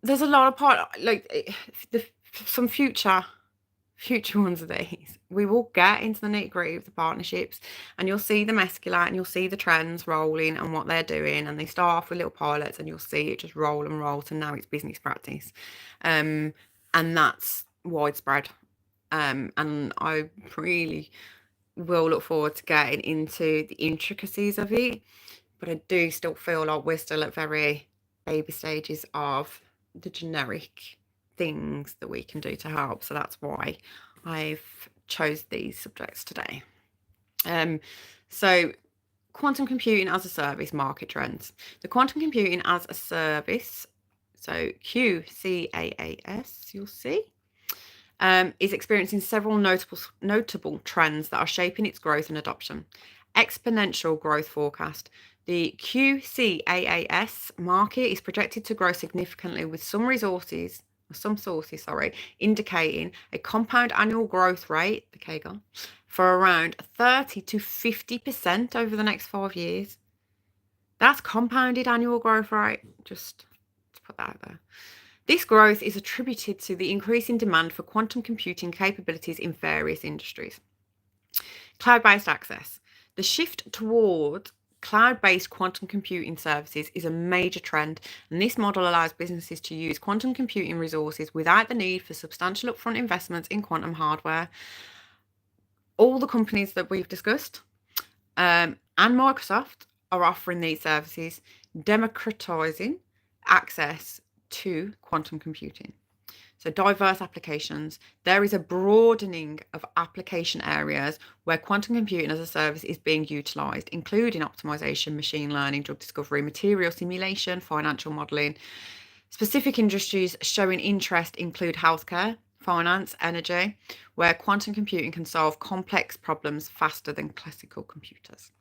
There's a lot of some future ones of these. We will get into the nitty-gritty of the partnerships, and you'll see them escalate, and you'll see the trends rolling and what they're doing, and they start off with little pilots, and you'll see it just roll and roll, and now it's business practice, and that's widespread. And I really will look forward to getting into the intricacies of it. But I do still feel like we're still at very baby stages of the generic things that we can do to help. So that's why I've chose these subjects today. So quantum computing as a service market trends. The quantum computing as a service, so QCAAS, you'll see, is experiencing several notable trends that are shaping its growth and adoption. Exponential growth forecast. The QCAAS market is projected to grow significantly, with some sources, indicating a compound annual growth rate, the CAGR, for around 30 to 50% over the next 5 years. That's compounded annual growth rate, just to put that out there. This growth is attributed to the increasing demand for quantum computing capabilities in various industries. Cloud-based access. The shift toward cloud-based quantum computing services is a major trend, and this model allows businesses to use quantum computing resources without the need for substantial upfront investments in quantum hardware. All the companies that we've discussed and Microsoft are offering these services, democratizing access to quantum computing. So diverse applications. There is a broadening of application areas where quantum computing as a service is being utilized, including optimization, machine learning, drug discovery, material simulation, financial modeling. Specific industries showing interest include healthcare, finance, energy, where quantum computing can solve complex problems faster than classical computers.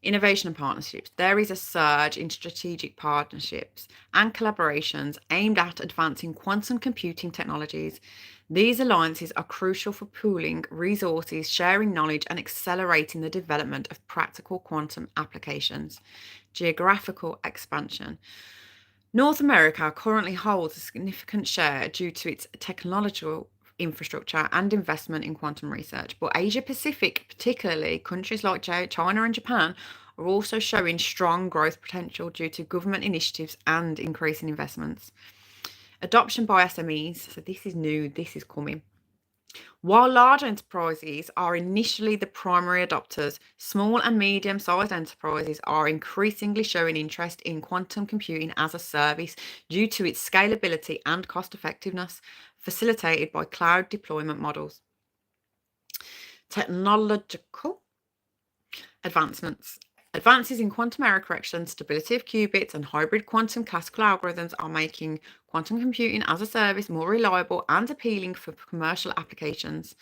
Innovation and partnerships. There is a surge in strategic partnerships and collaborations aimed at advancing quantum computing technologies. These alliances are crucial for pooling resources, sharing knowledge, and accelerating the development of practical quantum applications. Geographical expansion. North America currently holds a significant share due to its technological infrastructure and investment in quantum research, but Asia Pacific, particularly countries like China and Japan, are also showing strong growth potential due to government initiatives and increasing investments. Adoption by SMEs, so this is new, this is coming. While large enterprises are initially the primary adopters, small and medium-sized enterprises are increasingly showing interest in quantum computing as a service due to its scalability and cost-effectiveness, facilitated by cloud deployment models. Technological advancements. Advances in quantum error correction, stability of qubits, and hybrid quantum classical algorithms are making quantum computing as a service more reliable and appealing for commercial applications.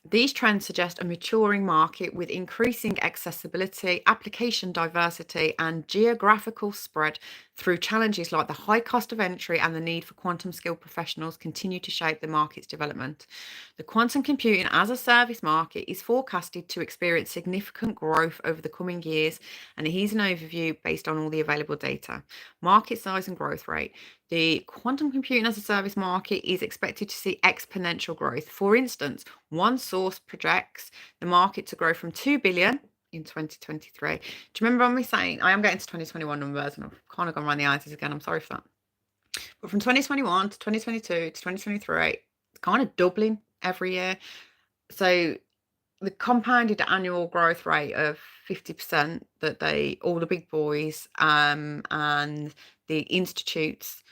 These trends suggest a maturing market with increasing accessibility, application diversity, and geographical spread through challenges like the high cost of entry and the need for quantum skilled professionals continue to shape the market's development. The quantum computing as a service market is forecasted to experience significant growth over the coming years, and here's an overview based on all the available data. Market size and growth rate. The quantum computing as a service market is expected to see exponential growth. For instance, one source projects the market to grow from 2 billion in 2023. Do you remember me saying, I am getting to 2021 numbers and I've kind of gone around the eyes again, I'm sorry for that. But from 2021 to 2022 to 2023, it's kind of doubling every year. So the compounded annual growth rate of 50% that all the big boys and the institutes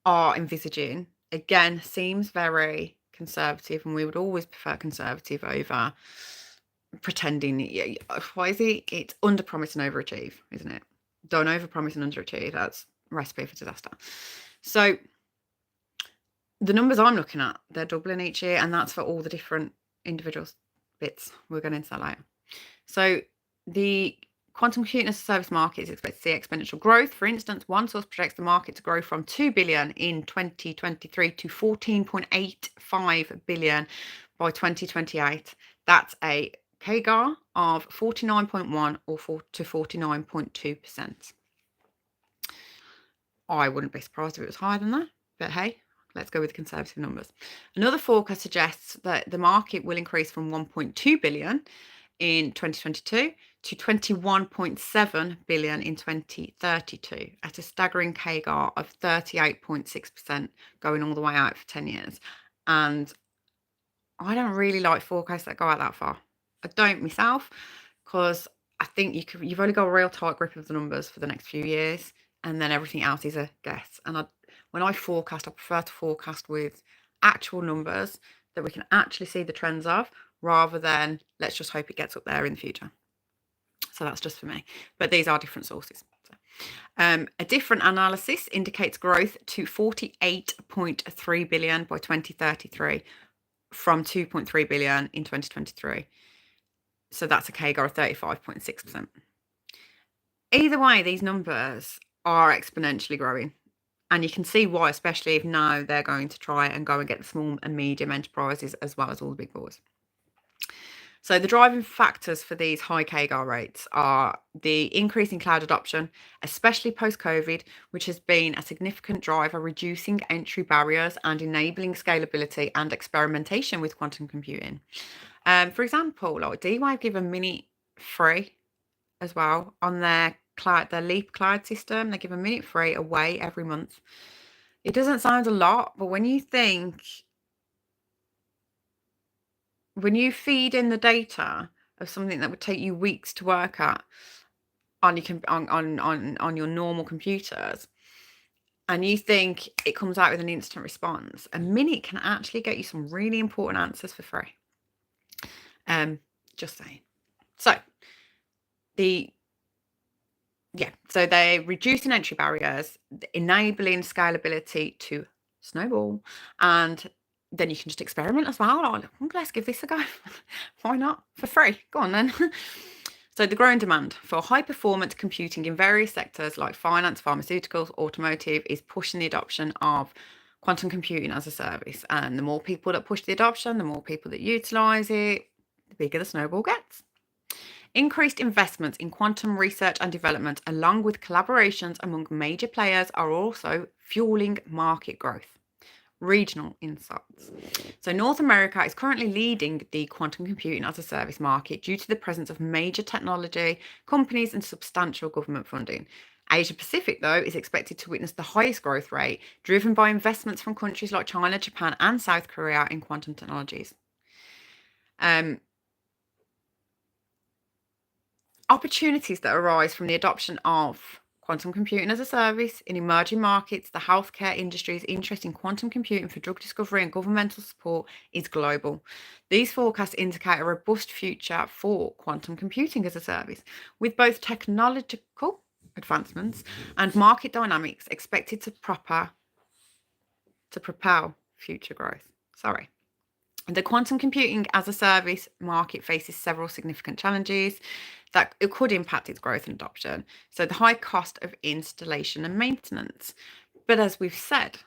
are envisaging, again, seems very conservative, and we would always prefer conservative over pretending. Why is it? It's under promise and overachieve, isn't it? Don't over promise and underachieve. That's a recipe for disaster. So the numbers I'm looking at, they're doubling each year, and that's for all the different individual bits. We're going into that later. So the quantum computing as a service market is expected to see exponential growth. For instance, one source projects the market to grow from 2 billion in 2023 to 14.85 billion by 2028. That's a CAGR of 49.1 to 49.2%. I wouldn't be surprised if it was higher than that, but hey, let's go with conservative numbers. Another forecast suggests that the market will increase from 1.2 billion in 2022 to 21.7 billion in 2032 at a staggering CAGR of 38.6% going all the way out for 10 years. And I don't really like forecasts that go out that far. I don't myself, because I think you've only got a real tight grip of the numbers for the next few years, and then everything else is a guess. And when I forecast, I prefer to forecast with actual numbers that we can actually see the trends of, rather than let's just hope it gets up there in the future. So that's just for me. But these are different sources. A different analysis indicates growth to 48.3 billion by 2033 from 2.3 billion in 2023. So that's a CAGR of 35.6%. Either way, these numbers are exponentially growing. And you can see why, especially if now they're going to try and go and get the small and medium enterprises as well as all the big boys. So the driving factors for these high CAGR rates are the increase in cloud adoption, especially post-COVID, which has been a significant driver, reducing entry barriers and enabling scalability and experimentation with quantum computing. For example, like Dwave give a minute free as well on their cloud, their Leap cloud system. They give a minute free away every month. It doesn't sound a lot, but when you feed in the data of something that would take you weeks to work at on your normal computers, and you think it comes out with an instant response, a minute can actually get you some really important answers for free. Just saying. So they're reducing entry barriers, enabling scalability to snowball, and then you can just experiment as well. Like, let's give this a go. Why not? For free. Go on then. So the growing demand for high performance computing in various sectors like finance, pharmaceuticals, automotive is pushing the adoption of quantum computing as a service. And the more people that push the adoption, the more people that utilize it, the bigger the snowball gets. Increased investments in quantum research and development, along with collaborations among major players, are also fueling market growth. Regional insights. So North America is currently leading the quantum computing as a service market due to the presence of major technology companies and substantial government funding. Asia Pacific, though, is expected to witness the highest growth rate, driven by investments from countries like China, Japan, and South Korea in quantum technologies. Opportunities that arise from the adoption of quantum computing as a service in emerging markets. The healthcare industry's interest in quantum computing for drug discovery and governmental support is global. These forecasts indicate a robust future for quantum computing as a service, with both technological advancements and market dynamics expected to propel future growth. The quantum computing as a service market faces several significant challenges that it could impact its growth and adoption. So the high cost of installation and maintenance. But as we've said,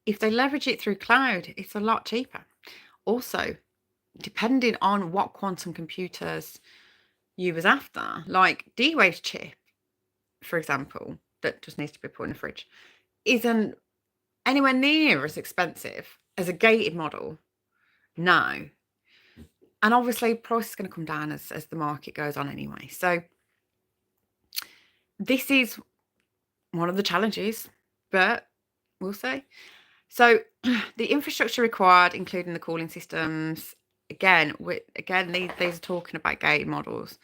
if they leverage it through cloud, it's a lot cheaper. Also, depending on what quantum computers you was after, like D-Wave's chip, for example, that just needs to be put in the fridge, isn't anywhere near as expensive as a gated model. No. And obviously price is going to come down as the market goes on anyway. So this is one of the challenges, but we'll see. So the infrastructure required, including the cooling systems, again, these are talking about gated models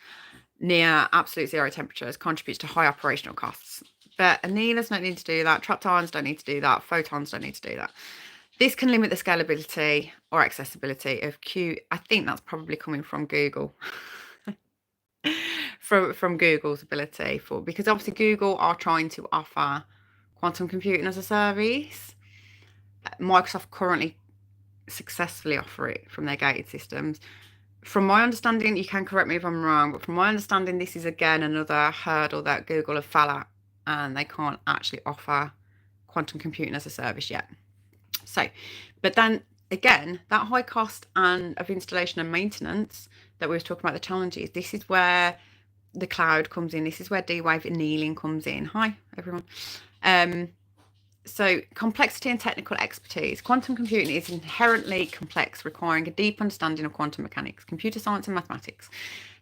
near absolute zero temperatures, contributes to high operational costs. But annealers don't need to do that. Trapped ions don't need to do that. Photons don't need to do that. This can limit the scalability or accessibility of I think that's probably coming from Google. from Google's ability because obviously Google are trying to offer quantum computing as a service. Microsoft currently successfully offer it from their gated systems. From my understanding, you can correct me if I'm wrong, but from my understanding, this is again another hurdle that Google have fell at, and they can't actually offer quantum computing as a service yet. So, but then again, that high cost of installation and maintenance that we were talking about, the challenges, this is where the cloud comes in. This is where D-Wave annealing comes in. Hi, everyone. So complexity and technical expertise. Quantum computing is inherently complex, requiring a deep understanding of quantum mechanics, computer science and mathematics.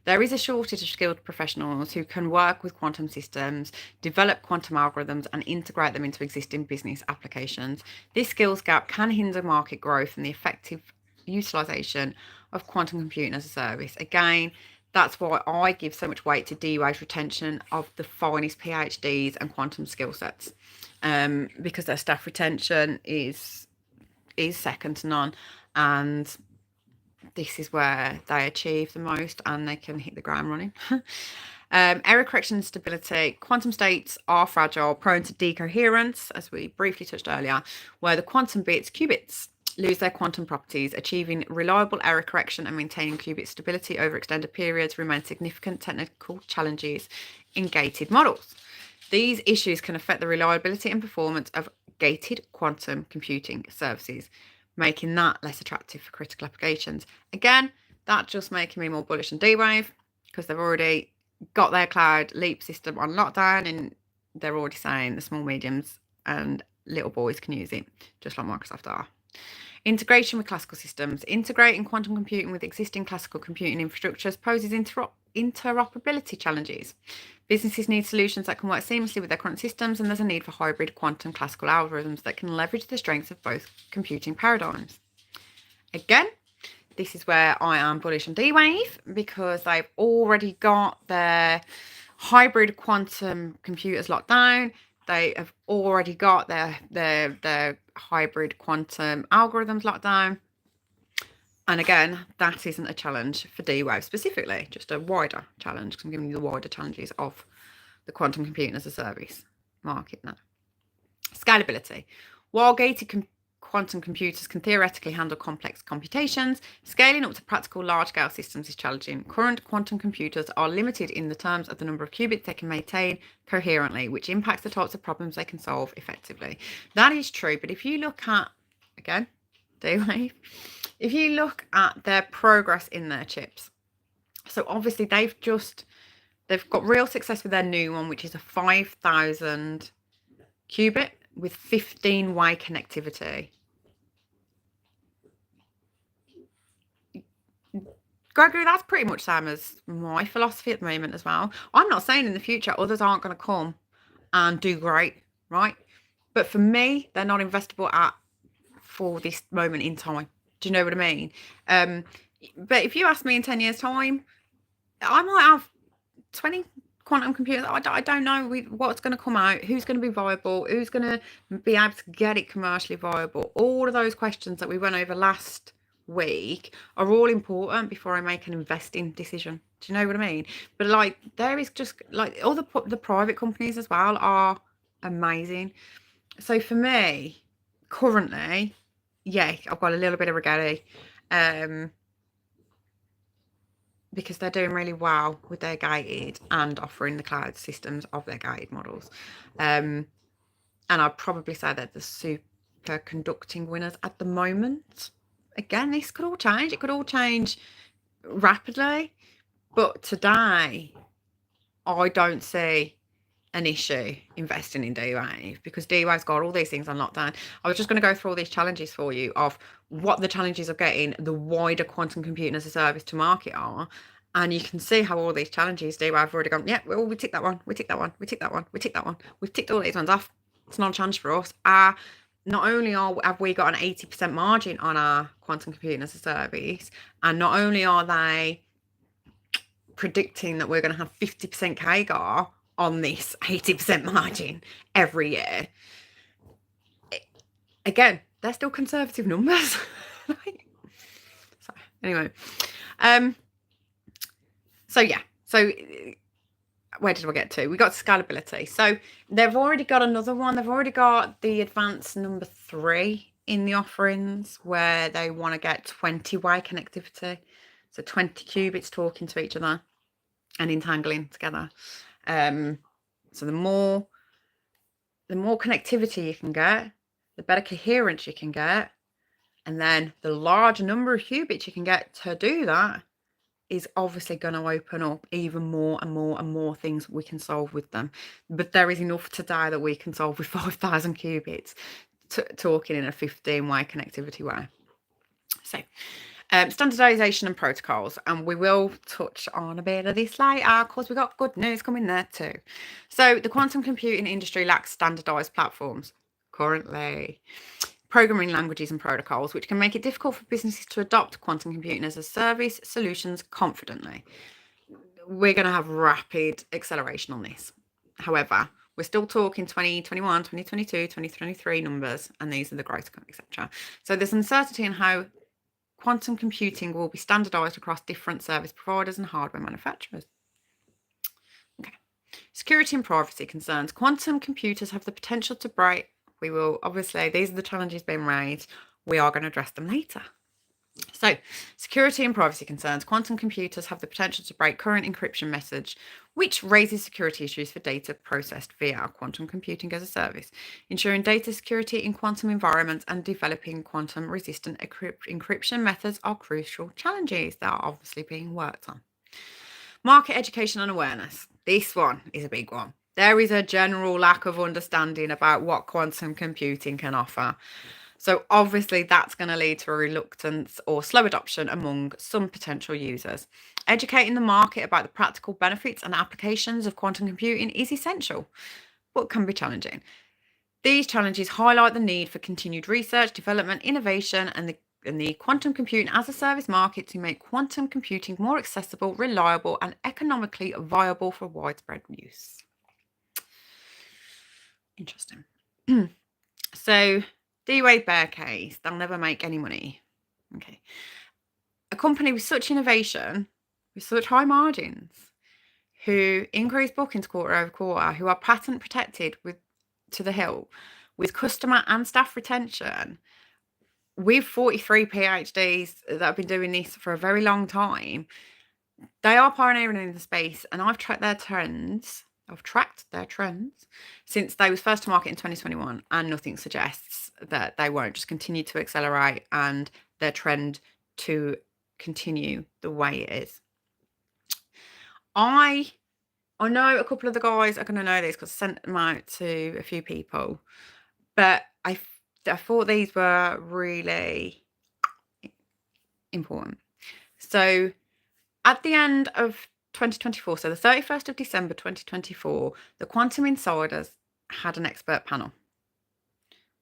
There is a shortage of skilled professionals who can work with quantum systems, develop quantum algorithms, and integrate them into existing business applications. This skills gap can hinder market growth and the effective utilization of quantum computing as a service. Again, that's why I give so much weight to D-Wave's retention of the finest PhDs and quantum skill sets, because their staff retention is second to none, and this is where they achieve the most and they can hit the ground running. Error correction and stability. Quantum states are fragile, prone to decoherence, as we briefly touched earlier, where the quantum bits, qubits, lose their quantum properties. Achieving reliable error correction and maintaining qubit stability over extended periods remain significant technical challenges in gated models. These issues can affect the reliability and performance of gated quantum computing services, making that less attractive for critical applications. Again, that's just making me more bullish on D-Wave because they've already got their cloud leap system on lockdown, and they're already saying the small, mediums and little boys can use it, just like Microsoft are. Integration with classical systems. Integrating quantum computing with existing classical computing infrastructures poses interoperability challenges. Businesses need solutions that can work seamlessly with their current systems, and there's a need for hybrid quantum classical algorithms that can leverage the strengths of both computing paradigms. Again, this is where I am bullish on D-Wave because they've already got their hybrid quantum computers locked down. They have already got their hybrid quantum algorithms locked down. And again, that isn't a challenge for D-Wave specifically, just a wider challenge, because I'm giving you the wider challenges of the quantum computing as a service market now. Scalability. While gated quantum computers can theoretically handle complex computations, scaling up to practical large-scale systems is challenging. Current quantum computers are limited in the terms of the number of qubits they can maintain coherently, which impacts the types of problems they can solve effectively. That is true, but if you look at, again, D-Wave, if you look at their progress in their chips, so obviously they've got real success with their new one, which is a 5,000 qubit with 15-way connectivity. Gregory, that's pretty much same as my philosophy at the moment as well. I'm not saying in the future others aren't going to come and do great, right? But for me, they're not investable for this moment in time. Do you know what I mean? But if you ask me in 10 years' time, I might have 20 quantum computers. I don't know what's going to come out, who's going to be viable, who's going to be able to get it commercially viable. All of those questions that we went over last week are all important before I make an investing decision. Do you know what I mean? But like, there is just like all the private companies as well are amazing. So for me, currently, yeah, I've got a little bit of Rigetti, because they're doing really well with their gated and offering the cloud systems of their gated models. And I'd probably say that the superconducting winners at the moment. Again, this could all change. It could all change rapidly. But today, I don't see an issue investing in Dwave, because Dwave's got all these things on lockdown. I was just going to go through all these challenges for you of what the challenges of getting the wider quantum computing as a service to market are. And you can see how all these challenges, Dwave have already gone, yeah, well, we tick that one, we tick that one, we tick that one, we tick that one. We've ticked all these ones off. It's not a challenge for us. Not only have we got an 80% margin on our quantum computing as a service, and not only are they predicting that we're going to have 50% CAGR on this 80% margin every year. Again, they're still conservative numbers. So anyway, so yeah, so where did we get to? We got scalability. So they've already got another one. They've already got the advanced number 3 in the offerings, where they want to get 20-way connectivity. So 20 qubits talking to each other and entangling together. So the more connectivity you can get, the better coherence you can get, and then the larger number of qubits you can get to do that is obviously going to open up even more and more and more things we can solve with them. But there is enough today that we can solve with 5,000 qubits, talking in a 15-way connectivity way. So standardization and protocols, and we will touch on a bit of this later because we got good news coming there too. So the quantum computing industry lacks standardized platforms currently, programming languages and protocols, which can make it difficult for businesses to adopt quantum computing as a service solutions confidently. We're going to have rapid acceleration on this. However, we're still talking 2021, 2022, 2023 numbers, and these are the growth, etc. So there's uncertainty in how quantum computing will be standardized across different service providers and hardware manufacturers. Okay. Security and privacy concerns. Quantum computers have the potential to break. We will, obviously, these are the challenges being raised. We are going to address them later. So, security and privacy concerns. Quantum computers have the potential to break current encryption methods, which raises security issues for data processed via quantum computing as a service. Ensuring data security in quantum environments and developing quantum-resistant encryption methods are crucial challenges that are obviously being worked on. Market education and awareness. This one is a big one. There is a general lack of understanding about what quantum computing can offer. So obviously that's going to lead to a reluctance or slow adoption among some potential users. Educating the market about the practical benefits and applications of quantum computing is essential, but can be challenging. These challenges highlight the need for continued research, development, innovation, and the quantum computing as a service market to make quantum computing more accessible, reliable, and economically viable for widespread use. Interesting. So, Dwave bear case, they'll never make any money. Okay. A company with such innovation, with such high margins, who increase bookings quarter over quarter, who are patent protected to the hilt, with customer and staff retention, with 43 PhDs that have been doing this for a very long time, they are pioneering in the space, and I've tracked their trends. Since they was first to market in 2021, and nothing suggests that they won't just continue to accelerate and their trend to continue the way it is. I know a couple of the guys are going to know this because I sent them out to a few people, but I thought these were really important. So at the end of 2024, so the 31st of December 2024, the Quantum Insiders had an expert panel,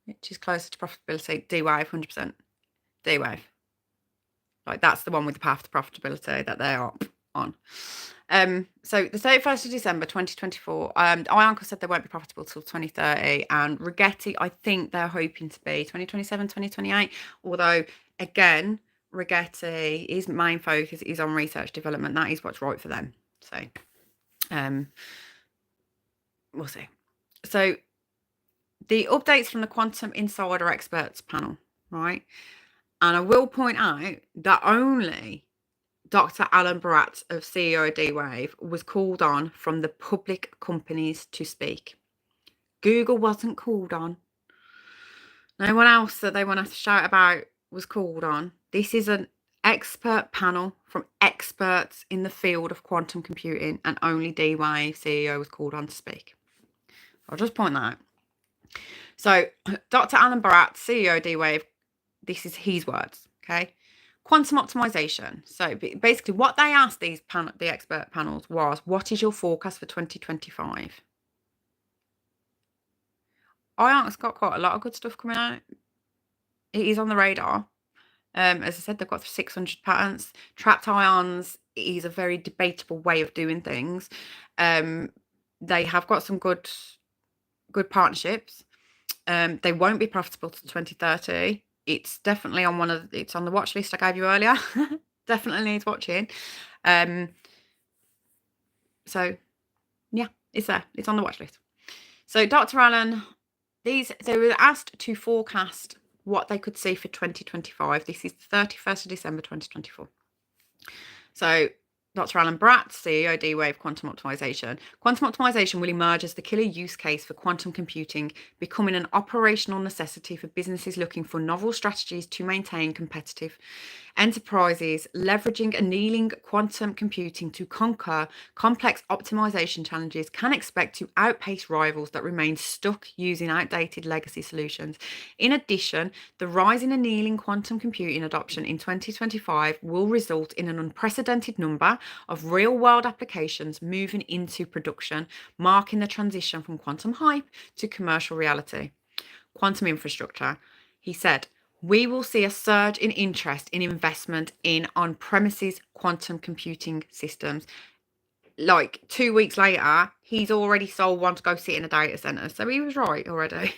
which is closer to profitability. Dwave, 100%. Dwave. Like, that's the one with the path to profitability that they are on. So the 31st of December 2024, Ionq said they won't be profitable till 2030, and Rigetti, I think they're hoping to be 2027, 2028. Although, again, Rigetti, his main focus is on research development. That is what's right for them. So, we'll see. So, the updates from the Quantum Insider Experts panel, right? And I will point out that only Dr. Alan Baratz of CEO of Dwave was called on from the public companies to speak. Google wasn't called on. No one else that they want to shout about was called on. This is an expert panel from experts in the field of quantum computing, and only Dwave CEO was called on to speak. I'll just point that out. So Dr. Alan Baratz, CEO of Dwave, this is his words, okay? Quantum optimization. So basically what they asked the expert panels was, what is your forecast for 2025? Ionq's got quite a lot of good stuff coming out. It is on the radar. As I said, they've got 600 patents. Trapped ions is a very debatable way of doing things. They have got some good partnerships. They won't be profitable till 2030. It's definitely on it's on the watch list I gave you earlier. Definitely needs watching. So yeah, it's there. It's on the watch list. So Dr. Allen, they were asked to forecast what they could see for 2025. This is the 31st of December 2024. So Dr. Alan Baratz, CEO of Dwave Quantum Optimization. Quantum optimization will emerge as the killer use case for quantum computing, becoming an operational necessity for businesses looking for novel strategies to maintain competitive. Enterprises leveraging annealing quantum computing to conquer complex optimization challenges can expect to outpace rivals that remain stuck using outdated legacy solutions. In addition, the rise in annealing quantum computing adoption in 2025 will result in an unprecedented number of real-world applications moving into production, marking the transition from quantum hype to commercial reality. Quantum infrastructure. He said, we will see a surge in interest in investment in on-premises quantum computing systems. Like 2 weeks later, he's already sold one to go sit in a data center. So he was right already.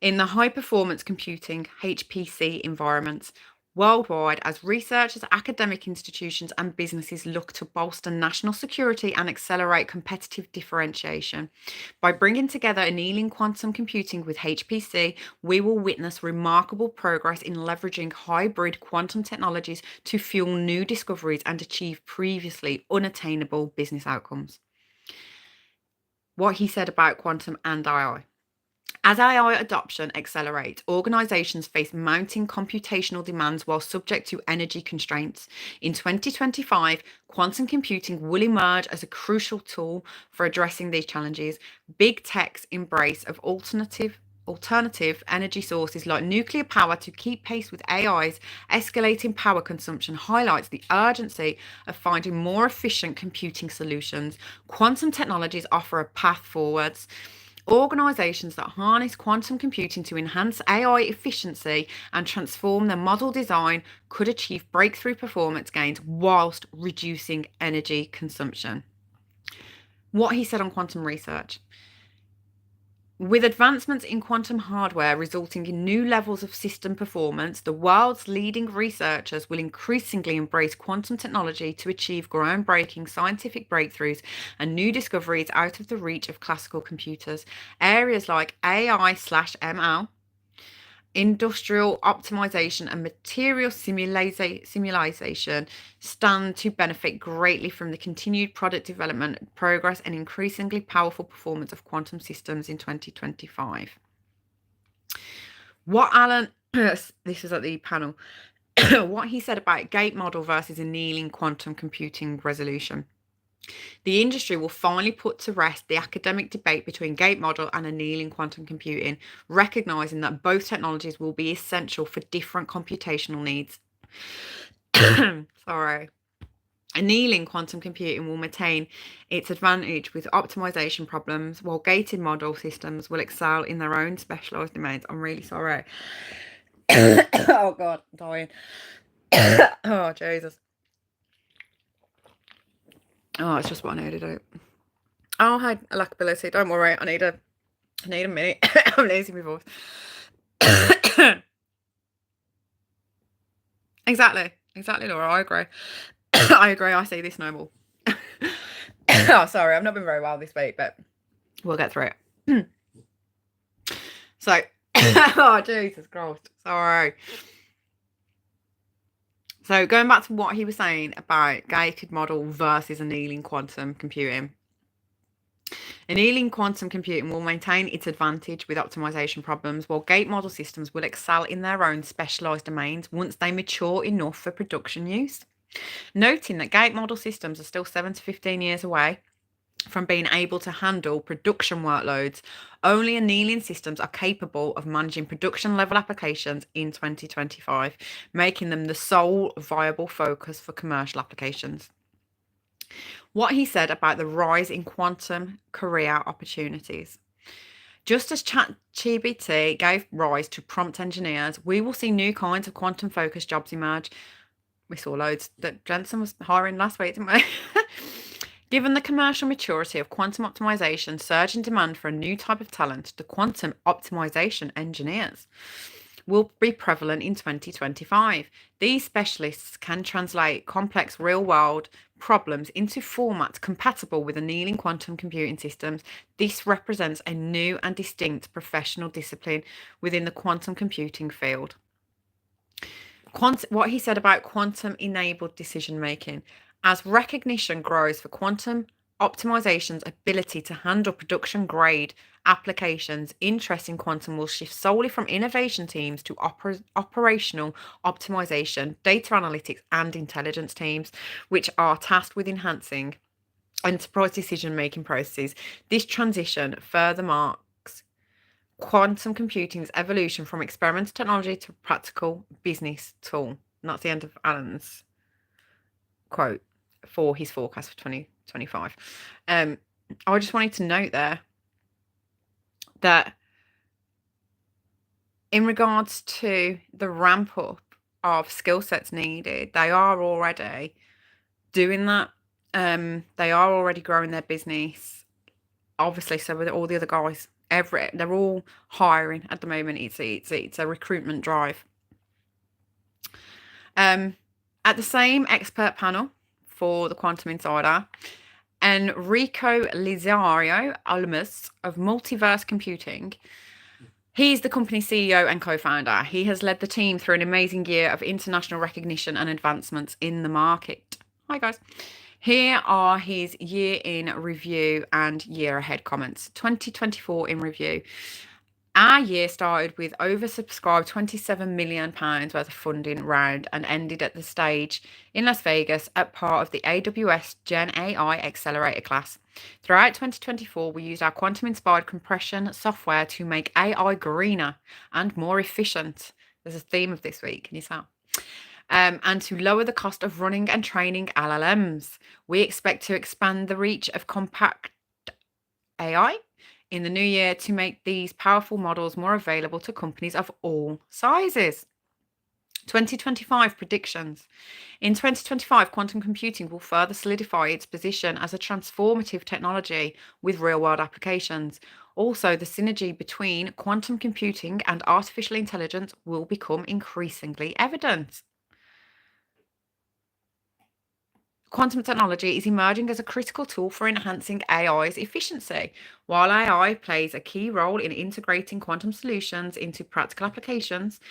In the high-performance computing, HPC environments, worldwide, as researchers, academic institutions and businesses look to bolster national security and accelerate competitive differentiation. By bringing together annealing quantum computing with HPC, we will witness remarkable progress in leveraging hybrid quantum technologies to fuel new discoveries and achieve previously unattainable business outcomes. What he said about quantum and AI. As AI adoption accelerates, organizations face mounting computational demands while subject to energy constraints. In 2025, quantum computing will emerge as a crucial tool for addressing these challenges. Big tech's embrace of alternative energy sources like nuclear power to keep pace with AI's escalating power consumption highlights the urgency of finding more efficient computing solutions. Quantum technologies offer a path forwards. Organizations that harness quantum computing to enhance AI efficiency and transform their model design could achieve breakthrough performance gains whilst reducing energy consumption. What he said on quantum research. With advancements in quantum hardware resulting in new levels of system performance, the world's leading researchers will increasingly embrace quantum technology to achieve groundbreaking scientific breakthroughs and new discoveries out of the reach of classical computers. Areas like AI/ML, industrial optimization and material simulation stand to benefit greatly from the continued product development, progress, and increasingly powerful performance of quantum systems in 2025. What Alan, this was at the panel, what he said about gate model versus annealing quantum computing resolution. The industry will finally put to rest the academic debate between gate model and annealing quantum computing, recognizing that both technologies will be essential for different computational needs. Sorry. Annealing quantum computing will maintain its advantage with optimization problems, while gated model systems will excel in their own specialized domains. I'm really sorry. Oh God, I'm dying. Oh Jesus. Oh, it's just what I needed. Oh, hi, lackability. Don't worry. I need a minute. I'm losing my voice. Exactly, Laura. I agree. I agree. I see this no more. Oh, sorry. I've not been very well this week, but we'll get through it. So, oh, Jesus Christ. Sorry. So, going back to what he was saying about gated model versus annealing quantum computing. Annealing quantum computing will maintain its advantage with optimization problems, while gate model systems will excel in their own specialized domains once they mature enough for production use. Noting that gate model systems are still 7 to 15 years away from being able to handle production workloads, only annealing systems are capable of managing production level applications in 2025, making them the sole viable focus for commercial applications. What he said about the rise in quantum career opportunities. Just as ChatGPT gave rise to prompt engineers, we will see new kinds of quantum focused jobs emerge. We saw loads that Jensen was hiring last week, didn't we? Given the commercial maturity of quantum optimization, surge in demand for a new type of talent, the quantum optimization engineers will be prevalent in 2025. These specialists can translate complex real-world problems into formats compatible with annealing quantum computing systems. This represents a new and distinct professional discipline within the quantum computing field. What he said about quantum-enabled decision-making. As recognition grows for quantum optimization's ability to handle production-grade applications, interest in quantum will shift solely from innovation teams to operational optimization, data analytics, and intelligence teams, which are tasked with enhancing enterprise decision-making processes. This transition further marks quantum computing's evolution from experimental technology to practical business tool. And that's the end of Alan's quote for his forecast for 2025. I just wanted to note there that in regards to the ramp up of skill sets needed, they are already doing that. They are already growing their business, obviously. So with all the other guys, they're all hiring at the moment. It's a recruitment drive. At the same expert panel for the Quantum Insider, Enrico Lizario Almus of Multiverse Computing. He's the company's CEO and co-founder. He has led the team through an amazing year of international recognition and advancements in the market. Hi, guys. Here are his year in review and year ahead comments. 2024 in review. Our year started with oversubscribed £27 million worth of funding round and ended at the stage in Las Vegas at part of the AWS Gen AI Accelerator class. Throughout 2024, we used our quantum-inspired compression software to make AI greener and more efficient. There's a theme of this week, can you tell? And to lower the cost of running and training LLMs. We expect to expand the reach of compact AI in the new year to make these powerful models more available to companies of all sizes. 2025 predictions. In 2025, quantum computing will further solidify its position as a transformative technology with real-world applications. Also, the synergy between quantum computing and artificial intelligence will become increasingly evident. Quantum technology is emerging as a critical tool for enhancing AI's efficiency. While AI plays a key role in integrating quantum solutions into practical applications,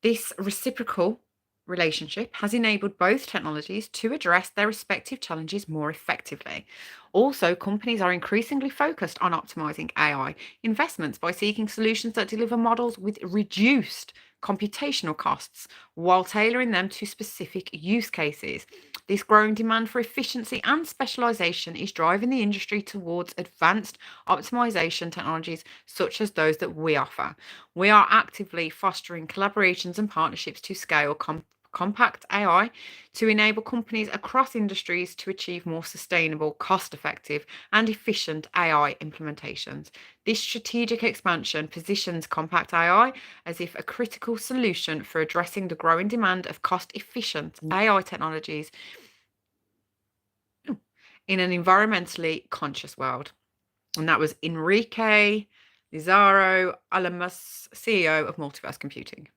this reciprocal relationship has enabled both technologies to address their respective challenges more effectively. Also, companies are increasingly focused on optimizing AI investments by seeking solutions that deliver models with reduced computational costs while tailoring them to specific use cases. This growing demand for efficiency and specialization is driving the industry towards advanced optimization technologies such as those that we offer. We are actively fostering collaborations and partnerships to scale compact AI to enable companies across industries to achieve more sustainable, cost-effective, and efficient AI implementations. This strategic expansion positions compact AI as if a critical solution for addressing the growing demand of cost-efficient AI technologies in an environmentally conscious world. And that was Enrique Lizardo Alamus, CEO of Multiverse Computing.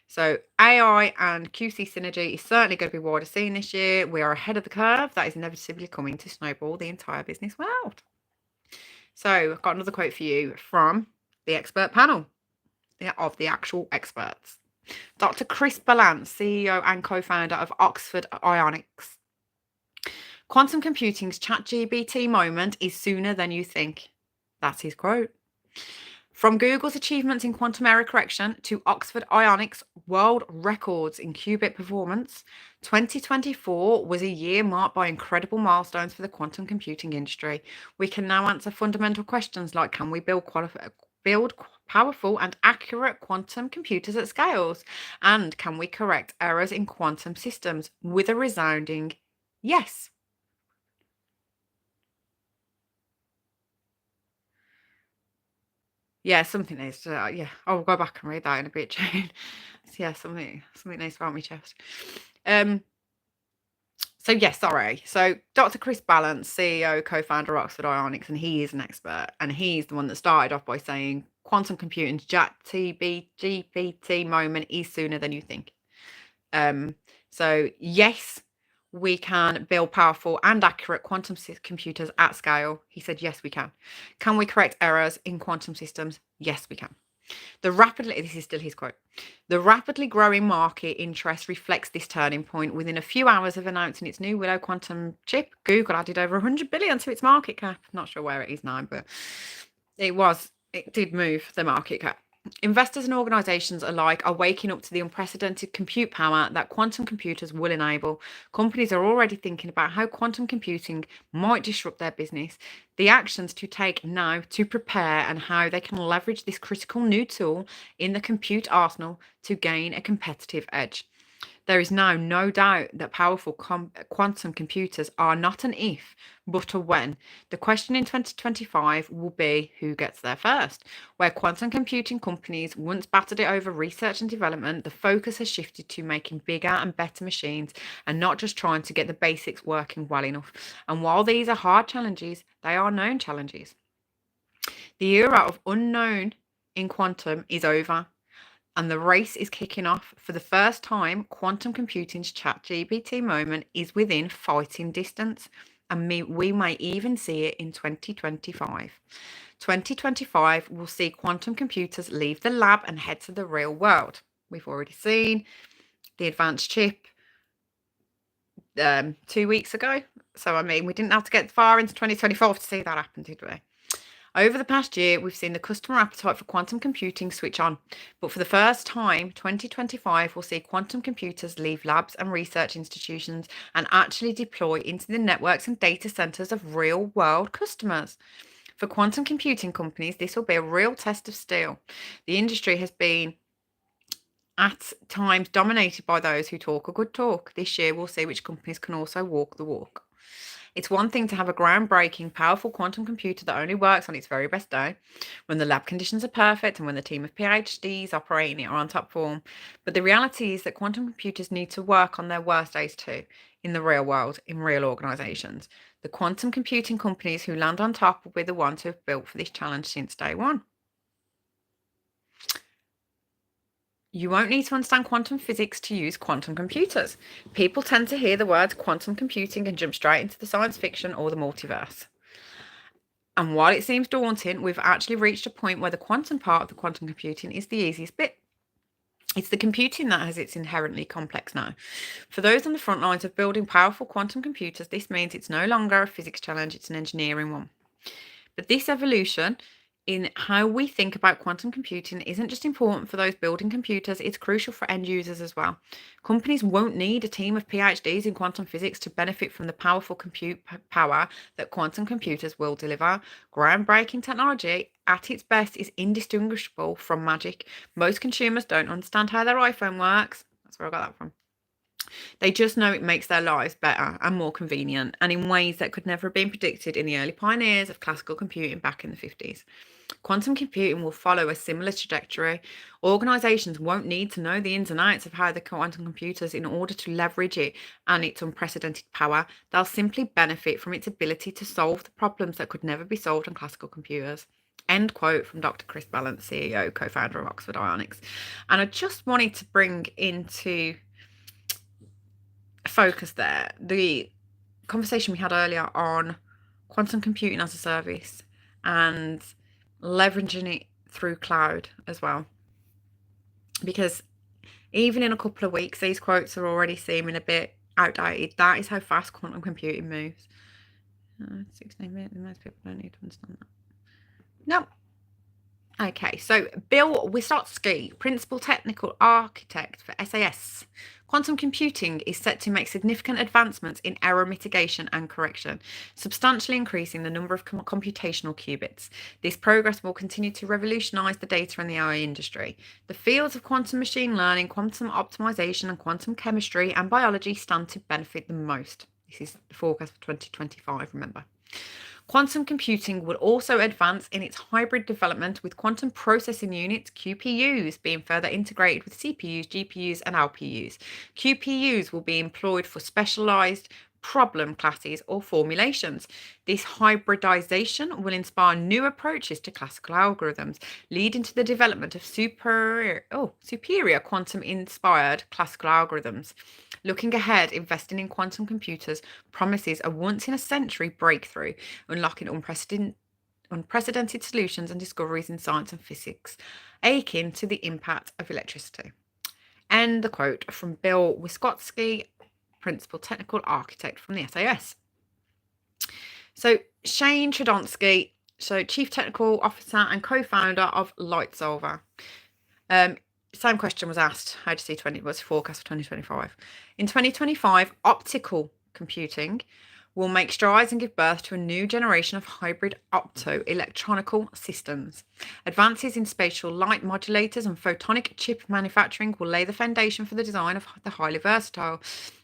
So AI and QC synergy is certainly going to be wider seen this year. We are ahead of the curve. That is inevitably coming to snowball the entire business world. So I've got another quote for you from the expert panel of the actual experts. Dr. Chris Balance, CEO and co-founder of Oxford Ionq. Quantum computing's ChatGPT moment is sooner than you think. That's his quote. From Google's achievements in quantum error correction to Oxford Ionq's world records in qubit performance, 2024 was a year marked by incredible milestones for the quantum computing industry. We can now answer fundamental questions like, can we build powerful and accurate quantum computers at scales? And can we correct errors in quantum systems? With a resounding yes. Yeah, something needs to, yeah, I'll go back and read that in a bit, Jane. Yeah, something needs to out my chest. So yes, sorry. So Dr. Chris Balance, CEO, co-founder of Oxford Ionq, and he is an expert, and he's the one that started off by saying quantum computing's GPT moment is sooner than you think. So yes, we can build powerful and accurate quantum computers at scale. He said, yes, we can. Can we correct errors in quantum systems? Yes, we can. This is still his quote, the rapidly growing market interest reflects this turning point. Within a few hours of announcing its new Willow quantum chip, Google added over 100 billion to its market cap. Not sure where it is now, but it did move the market cap. Investors and organizations alike are waking up to the unprecedented compute power that quantum computers will enable. Companies are already thinking about how quantum computing might disrupt their business, the actions to take now to prepare, and how they can leverage this critical new tool in the compute arsenal to gain a competitive edge. There is now no doubt that powerful quantum computers are not an if, but a when. The question in 2025 will be who gets there first. Where quantum computing companies once battered it over research and development, the focus has shifted to making bigger and better machines and not just trying to get the basics working well enough. And while these are hard challenges, they are known challenges. The era of unknown in quantum is over. And the race is kicking off. For the first time, quantum computing's ChatGPT moment is within fighting distance, and we may even see it in 2025. 2025 will see quantum computers leave the lab and head to the real world. We've already seen the advanced chip 2 weeks ago. So, I mean, we didn't have to get far into 2024 to see that happen, did we? Over the past year, we've seen the customer appetite for quantum computing switch on. But for the first time, 2025 will see quantum computers leave labs and research institutions and actually deploy into the networks and data centers of real-world customers. For quantum computing companies, this will be a real test of steel. The industry has been at times dominated by those who talk a good talk. This year, we'll see which companies can also walk the walk. It's one thing to have a groundbreaking, powerful quantum computer that only works on its very best day, when the lab conditions are perfect and when the team of PhDs operating it are on top form. But the reality is that quantum computers need to work on their worst days too, in the real world, in real organizations. The quantum computing companies who land on top will be the ones who have built for this challenge since day one. You won't need to understand quantum physics to use quantum computers. People tend to hear the words quantum computing and jump straight into the science fiction or the multiverse. And while it seems daunting, we've actually reached a point where the quantum part of the quantum computing is the easiest bit. It's the computing that has its inherently complex now. For those on the front lines of building powerful quantum computers, this means it's no longer a physics challenge, it's an engineering one. But this evolution in how we think about quantum computing isn't just important for those building computers, it's crucial for end users as well. Companies won't need a team of PhDs in quantum physics to benefit from the powerful compute power that quantum computers will deliver. Groundbreaking technology at its best is indistinguishable from magic. Most consumers don't understand how their iPhone works. That's where I got that from. They just know it makes their lives better and more convenient, and in ways that could never have been predicted in the early pioneers of classical computing back in the 50s. Quantum computing will follow a similar trajectory. Organizations won't need to know the ins and outs of how the quantum computers in order to leverage it and its unprecedented power. They'll simply benefit from its ability to solve the problems that could never be solved on classical computers. End quote from Dr. Chris Balance, CEO, co-founder of Oxford Ionics. And I just wanted to bring into focus there the conversation we had earlier on quantum computing as a service and leveraging it through cloud as well. Because even in a couple of weeks, these quotes are already seeming a bit outdated. That is how fast quantum computing moves. 16 minutes, most people don't need to understand that. No. Okay, so Bill Wysotsky, Principal Technical Architect for SAS. Quantum computing is set to make significant advancements in error mitigation and correction, substantially increasing the number of computational qubits. This progress will continue to revolutionize the data and the AI industry. The fields of quantum machine learning, quantum optimization, and quantum chemistry and biology stand to benefit the most. This is the forecast for 2025, remember. Quantum computing will also advance in its hybrid development, with quantum processing units, QPUs, being further integrated with CPUs, GPUs, and LPUs. QPUs will be employed for specialized problem classes or formulations. This hybridization will inspire new approaches to classical algorithms, leading to the development of superior quantum-inspired classical algorithms. Looking ahead, investing in quantum computers promises a once-in-a-century breakthrough, unlocking unprecedented solutions and discoveries in science and physics, akin to the impact of electricity. End the quote from Bill Wysotsky, Principal Technical Architect from the SAS. So Shane Chodonsky, Chief Technical Officer and co-founder of LightSolver. Same question was asked. How do you see what's forecast for 2025? In 2025, optical computing will make strides and give birth to a new generation of hybrid optoelectronic systems. Advances in spatial light modulators and photonic chip manufacturing will lay the foundation for the design of the highly versatile,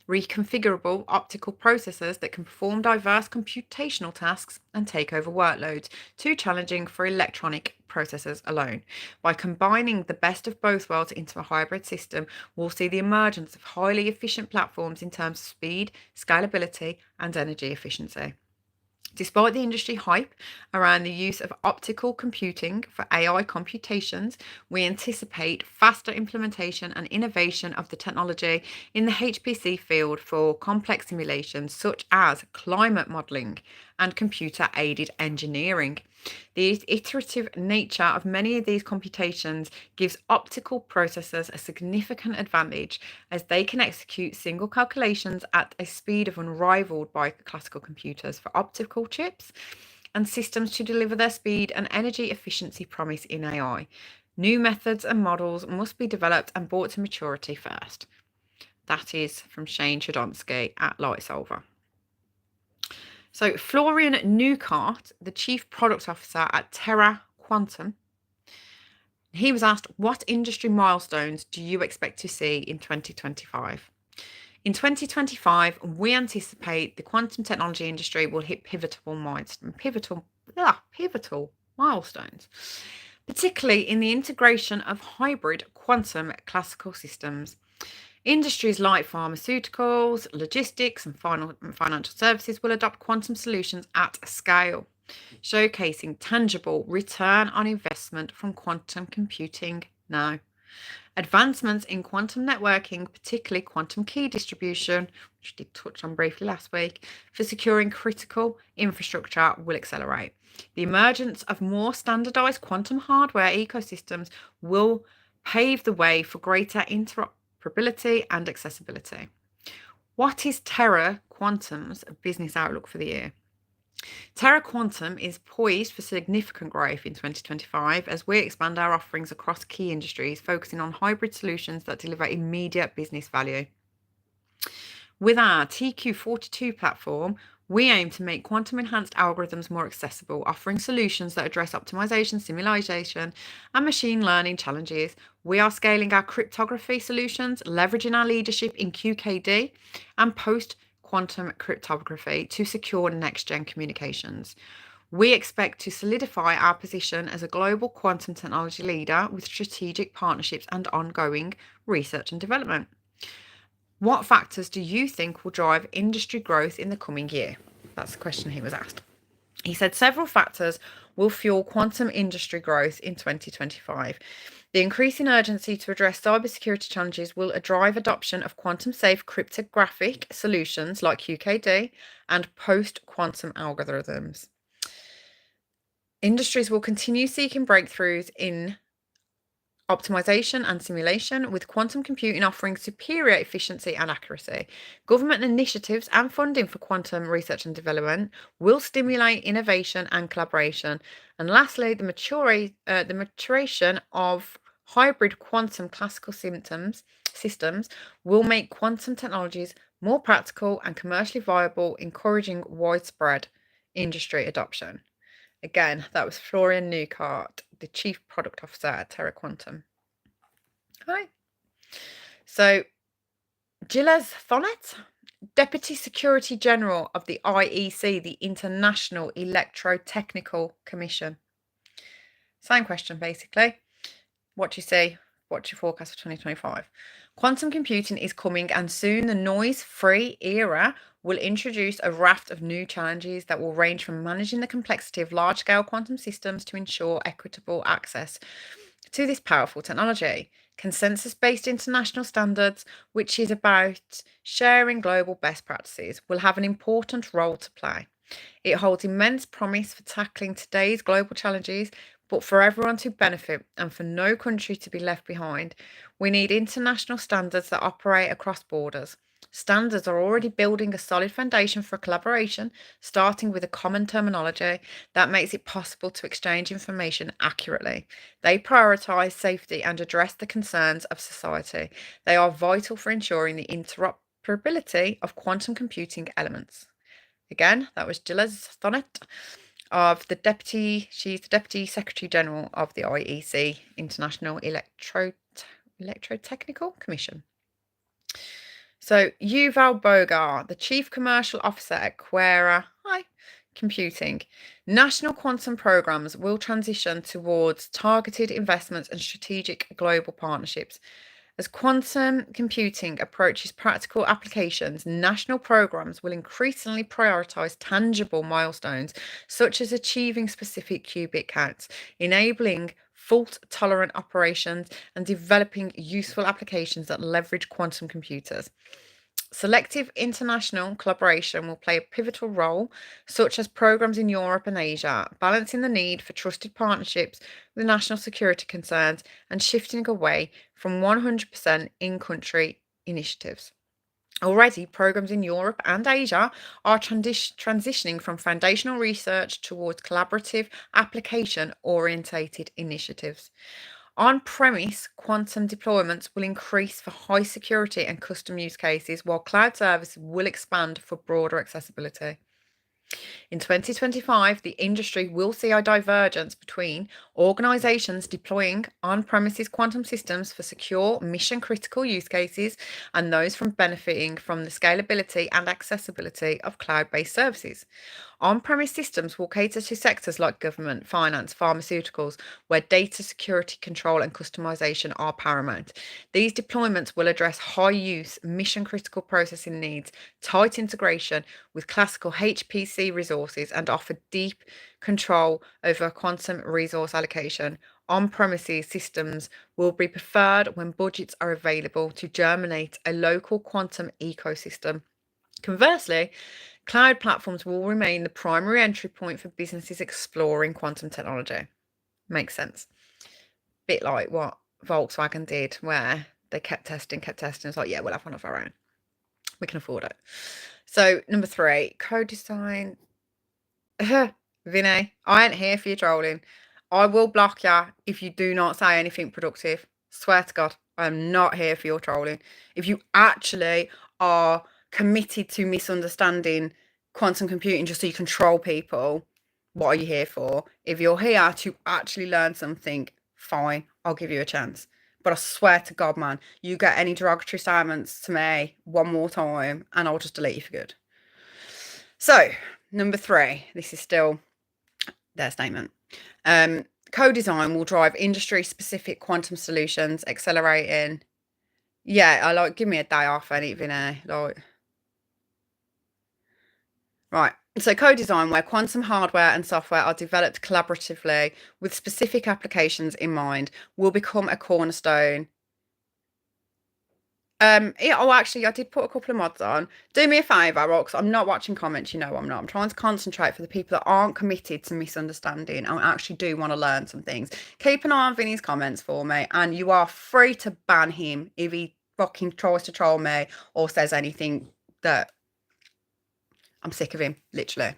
reconfigurable optical processors that can perform diverse computational tasks and take over workloads too challenging for electronic processors alone. By combining the best of both worlds into a hybrid system, we'll see the emergence of highly efficient platforms in terms of speed, scalability, and energy efficiency. Despite the industry hype around the use of optical computing for AI computations, we anticipate faster implementation and innovation of the technology in the HPC field for complex simulations such as climate modeling and computer-aided engineering. The iterative nature of many of these computations gives optical processors a significant advantage, as they can execute single calculations at a speed unrivaled by classical computers for optical chips and systems to deliver their speed and energy efficiency promise in AI. New methods and models must be developed and brought to maturity first. That is from Shane Chodonsky at LightSolver. So Florian Newcart, the Chief Product Officer at Terra Quantum, he was asked, what industry milestones do you expect to see in 2025? In 2025, we anticipate the quantum technology industry will hit pivotal milestones, particularly in the integration of hybrid quantum classical systems. Industries like pharmaceuticals, logistics, and financial services will adopt quantum solutions at scale, showcasing tangible return on investment from quantum computing now. Advancements in quantum networking, particularly quantum key distribution, which I did touch on briefly last week, for securing critical infrastructure will accelerate. The emergence of more standardized quantum hardware ecosystems will pave the way for greater interoperability and accessibility. What is Terra Quantum's business outlook for the year? Terra Quantum is poised for significant growth in 2025 as we expand our offerings across key industries, focusing on hybrid solutions that deliver immediate business value. With our TQ42 platform, we aim to make quantum-enhanced algorithms more accessible, offering solutions that address optimization, simulation, and machine learning challenges We are scaling our cryptography solutions, leveraging our leadership in QKD and post-quantum cryptography to secure next-gen communications. We expect to solidify our position as a global quantum technology leader with strategic partnerships and ongoing research and development. What factors do you think will drive industry growth in the coming year? That's the question he was asked. He said several factors will fuel quantum industry growth in 2025. The increasing urgency to address cybersecurity challenges will drive adoption of quantum-safe cryptographic solutions like QKD and post-quantum algorithms. Industries will continue seeking breakthroughs in optimization and simulation, with quantum computing offering superior efficiency and accuracy. Government initiatives and funding for quantum research and development will stimulate innovation and collaboration. And lastly, the maturation of hybrid quantum classical systems will make quantum technologies more practical and commercially viable, encouraging widespread industry adoption. Again, that was Florian Newcart, the Chief Product Officer at Terra Quantum. Hi. So, Gilles Thonet, Deputy Secretary General of the IEC, the International Electrotechnical Commission. Same question, basically. What do you see? What's your forecast for 2025? Quantum computing is coming, and soon the noise-free era will introduce a raft of new challenges that will range from managing the complexity of large-scale quantum systems to ensure equitable access to this powerful technology. Consensus-based international standards, which is about sharing global best practices, will have an important role to play. It holds immense promise for tackling today's global challenges, but for everyone to benefit and for no country to be left behind, we need international standards that operate across borders. Standards are already building a solid foundation for collaboration, starting with a common terminology that makes it possible to exchange information accurately. They prioritize safety and address the concerns of society. They are vital for ensuring the interoperability of quantum computing elements. Again, that was Gilles Thonet, she's the Deputy Secretary General of the IEC, International Electrotechnical Commission. So, Yuval Bogar, the Chief Commercial Officer at Quera Computing. National quantum programs will transition towards targeted investments and strategic global partnerships. As quantum computing approaches practical applications, national programs will increasingly prioritize tangible milestones, such as achieving specific qubit counts, enabling fault-tolerant operations, and developing useful applications that leverage quantum computers. Selective international collaboration will play a pivotal role, such as programs in Europe and Asia, balancing the need for trusted partnerships with national security concerns and shifting away from 100% in-country initiatives. Already, programs in Europe and Asia are transitioning from foundational research towards collaborative application-orientated initiatives. On-premise quantum deployments will increase for high security and custom use cases, while cloud services will expand for broader accessibility. In 2025, the industry will see a divergence between organizations deploying on-premises quantum systems for secure, mission-critical use cases and those from benefiting from the scalability and accessibility of cloud-based services. On-premise systems will cater to sectors like government, finance, pharmaceuticals, where data security control and customization are paramount. These deployments will address high-use, mission-critical processing needs, tight integration with classical HPC resources, and offer deep control over quantum resource allocation. On-premises systems will be preferred when budgets are available to germinate a local quantum ecosystem. Conversely, cloud platforms will remain the primary entry point for businesses exploring quantum technology. Makes sense. Bit like what Volkswagen did, where they kept testing. It's like, yeah, we'll have one of our own. We can afford it. So, number 3, code design. Vinay, I ain't here for your trolling. I will block you if you do not say anything productive. Swear to God, I am not here for your trolling. If you actually are committed to misunderstanding quantum computing just so you control people, what are you here for? If you're here to actually learn something, fine, I'll give you a chance. But I swear to God, man, you get any derogatory statements to me one more time and I'll just delete you for good. So, number 3, this is still their statement. Co-design will drive industry-specific quantum solutions, accelerating. Yeah, I like, give me a day off anything, like. Right. So co-design, where quantum hardware and software are developed collaboratively with specific applications in mind, will become a cornerstone. Yeah, oh, actually, I did put a couple of mods on. Do me a favour, Rox. I'm not watching comments. You know I'm not. I'm trying to concentrate for the people that aren't committed to misunderstanding and actually do want to learn some things. Keep an eye on Vinny's comments for me, and you are free to ban him if he fucking tries to troll me or says anything that I'm sick of him, literally.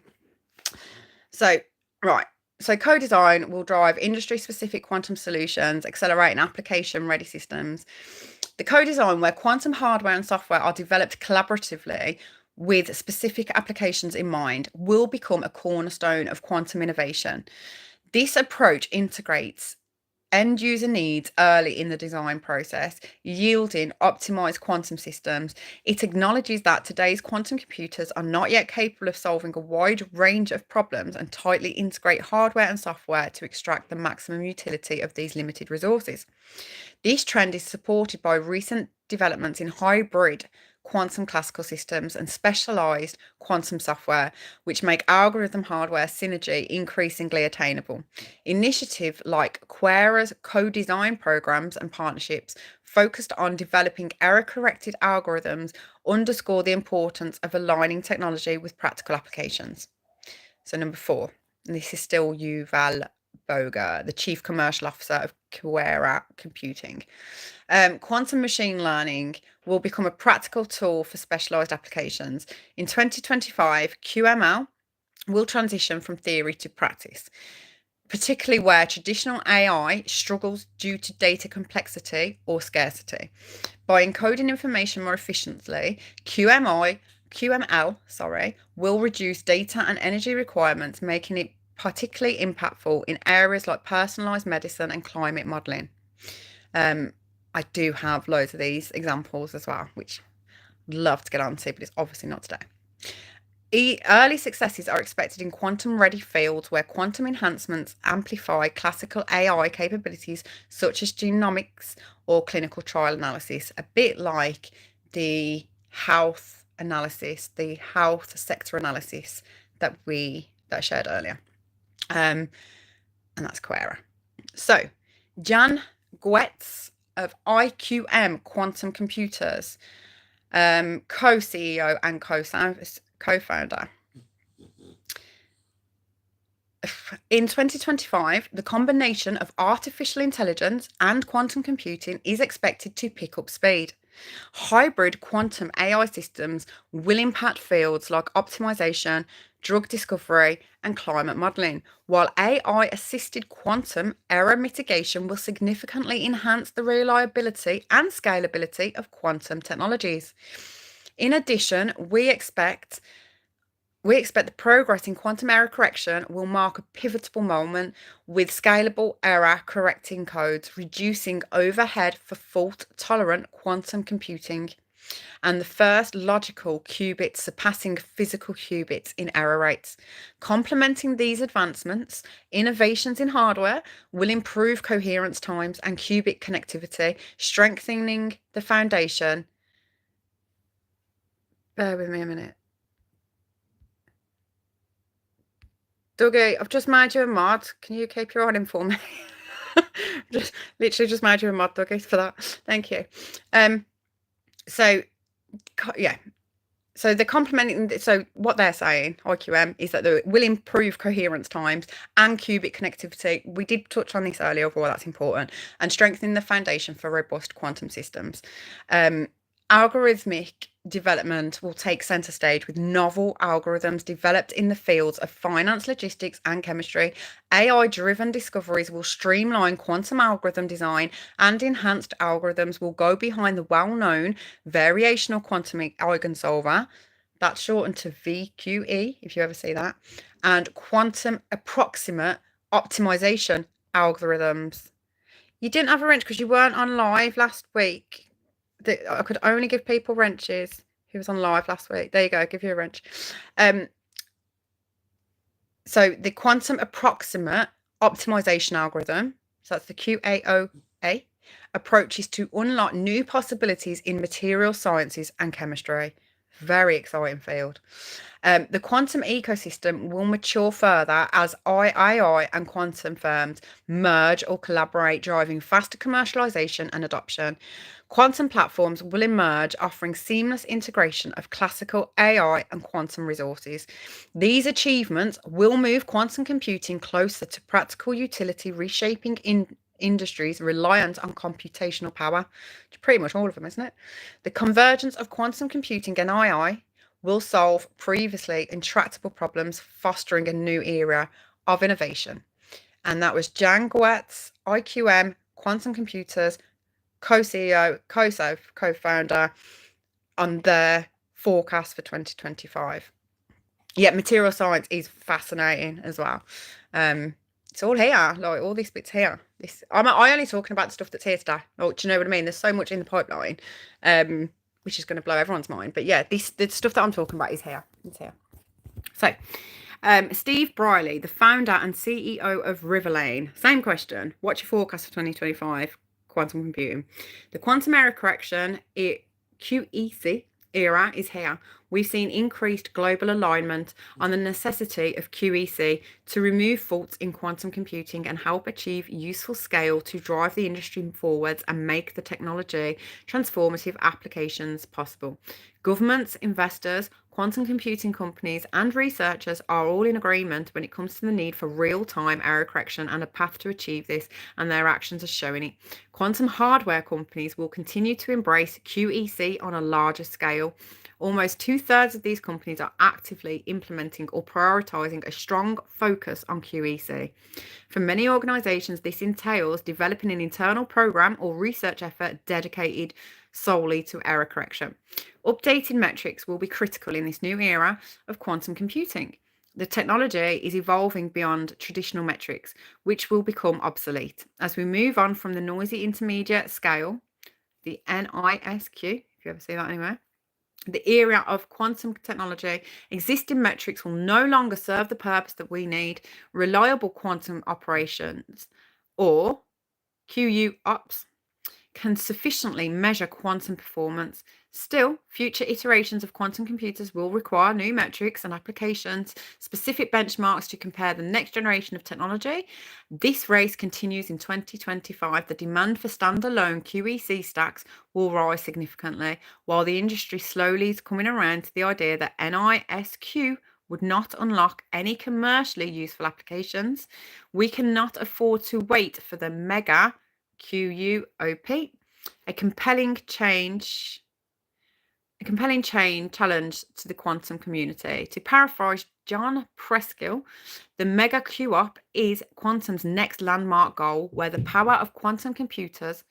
So, right. So co-design will drive industry-specific quantum solutions, accelerating application-ready systems. The co-design, where quantum hardware and software are developed collaboratively with specific applications in mind, will become a cornerstone of quantum innovation. This approach integrates end user needs early in the design process, yielding optimized quantum systems. It acknowledges that today's quantum computers are not yet capable of solving a wide range of problems and tightly integrate hardware and software to extract the maximum utility of these limited resources. This trend is supported by recent developments in hybrid quantum classical systems and specialized quantum software, which make algorithm hardware synergy increasingly attainable. Initiatives like Quera's co-design programs and partnerships focused on developing error-corrected algorithms underscore the importance of aligning technology with practical applications. So number 4, and this is still Yuval Boga, the Chief Commercial Officer of Quera Computing. Quantum machine learning will become a practical tool for specialized applications. In 2025, QML will transition from theory to practice, particularly where traditional AI struggles due to data complexity or scarcity. By encoding information more efficiently, QML will reduce data and energy requirements, making it particularly impactful in areas like personalized medicine and climate modeling. I do have loads of these examples as well, which I'd love to get onto, but it's obviously not today. Early successes are expected in quantum-ready fields where quantum enhancements amplify classical AI capabilities such as genomics or clinical trial analysis, a bit like the health analysis, the health sector analysis that I shared earlier. And that's Quera. So, Jan Goetz of IQM Quantum Computers, co-CEO and co-founder. In 2025, the combination of artificial intelligence and quantum computing is expected to pick up speed. Hybrid quantum AI systems will impact fields like optimization, drug discovery, and climate modeling, while AI-assisted quantum error mitigation will significantly enhance the reliability and scalability of quantum technologies. In addition, we expect the progress in quantum error correction will mark a pivotal moment, with scalable error correcting codes reducing overhead for fault-tolerant quantum computing, and the first logical qubits surpassing physical qubits in error rates. Complementing these advancements, innovations in hardware will improve coherence times and qubit connectivity, strengthening the foundation. Bear with me a minute. Dougie, I've just made you a mod. Can you keep your eye on him for me? Literally just made you a mod, Dougie, for that. Thank you. So yeah. So the complementing, so what they're saying, IQM, is that it will improve coherence times and qubit connectivity. We did touch on this earlier, why that's important, and strengthen the foundation for robust quantum systems. Algorithmic development will take center stage with novel algorithms developed in the fields of finance, logistics, and chemistry. AI-driven discoveries will streamline quantum algorithm design, and enhanced algorithms will go behind the well-known variational quantum eigensolver, that's shortened to VQE, if you ever see that, and quantum approximate optimization algorithms. You didn't have a wrench because you weren't on live last week. I could only give people wrenches who was on live last week. There you go, give you a wrench. So the quantum approximate optimization algorithm, so that's the QAOA, approaches to unlock new possibilities in material sciences and chemistry. Very exciting field. The quantum ecosystem will mature further as AI and quantum firms merge or collaborate, driving faster commercialization and adoption. Quantum platforms will emerge, offering seamless integration of classical AI and quantum resources. These achievements will move quantum computing closer to practical utility, reshaping industries reliant on computational power. Pretty much all of them, isn't it? The convergence of quantum computing and AI will solve previously intractable problems, fostering a new era of innovation. And that was Jan Goetz, IQM, Quantum Computers, co-CEO, co-founder, on their forecast for 2025. Yeah, material science is fascinating as well. It's all here, like all these bits here. I'm only talking about the stuff that's here today. Oh, do you know what I mean? There's so much in the pipeline, which is going to blow everyone's mind. But yeah, the stuff that I'm talking about is here. It's here. So, Steve Briley, the founder and CEO of Riverlane. Same question. What's your forecast for 2025? Quantum computing. The quantum error correction, QEC era is here. We've seen increased global alignment on the necessity of QEC to remove faults in quantum computing and help achieve useful scale to drive the industry forwards and make the technology transformative applications possible. Governments, investors, quantum computing companies, and researchers are all in agreement when it comes to the need for real-time error correction and a path to achieve this, and their actions are showing it. Quantum hardware companies will continue to embrace QEC on a larger scale. Almost 2/3 of these companies are actively implementing or prioritizing a strong focus on QEC. For many organizations, this entails developing an internal program or research effort dedicated solely to error correction. Updating metrics will be critical in this new era of quantum computing. The technology is evolving beyond traditional metrics, which will become obsolete. As we move on from the noisy intermediate scale, the NISQ, if you ever see that anywhere, the era of quantum technology, existing metrics will no longer serve the purpose that we need. Reliable quantum operations, or QUOPS, can sufficiently measure quantum performance. Still, future iterations of quantum computers will require new metrics and applications, specific benchmarks to compare the next generation of technology. This race continues in 2025. The demand for standalone QEC stacks will rise significantly, while the industry slowly is coming around to the idea that NISQ would not unlock any commercially useful applications. We cannot afford to wait for the mega QUOP, a compelling challenge to the quantum community. To paraphrase John Preskill, the mega QOP is quantum's next landmark goal, where the power of quantum computers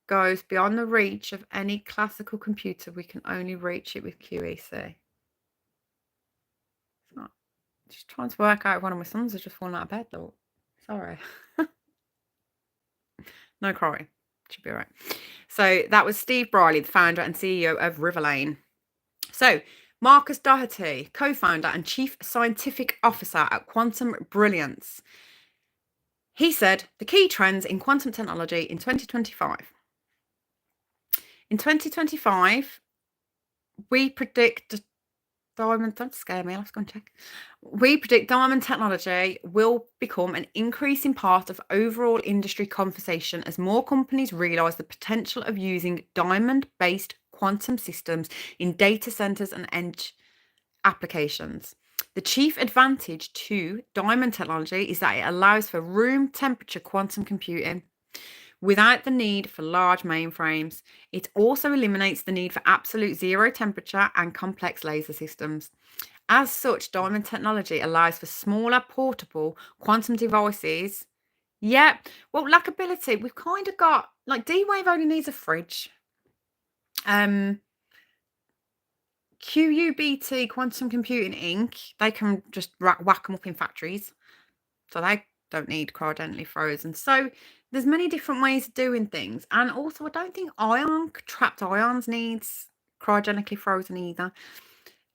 goes beyond the reach of any classical computer. We can only reach it with QEC. It's not just trying to work out if one of my sons has just fallen out of bed, though. Sorry. No crying. Should be all right. So that was Steve Briley, the founder and CEO of Riverlane. So Marcus Doherty, co-founder and chief scientific officer at Quantum Brilliance. He said the key trends in quantum technology in 2025. In 2025, we predict diamond, don't scare me, let's go and check. We predict diamond technology will become an increasing part of overall industry conversation as more companies realize the potential of using diamond-based quantum systems in data centers and edge applications. The chief advantage to diamond technology is that it allows for room temperature quantum computing without the need for large mainframes. It also eliminates the need for absolute zero temperature and complex laser systems. As such, diamond technology allows for smaller, portable quantum devices. Yeah, well, lackability, we've kind of got, like, D-Wave only needs a fridge. QUBT Quantum Computing Inc., they can just whack them up in factories. So don't need cryogenically frozen. So there's many different ways of doing things. And also, I don't think Ionq trapped ions needs cryogenically frozen either.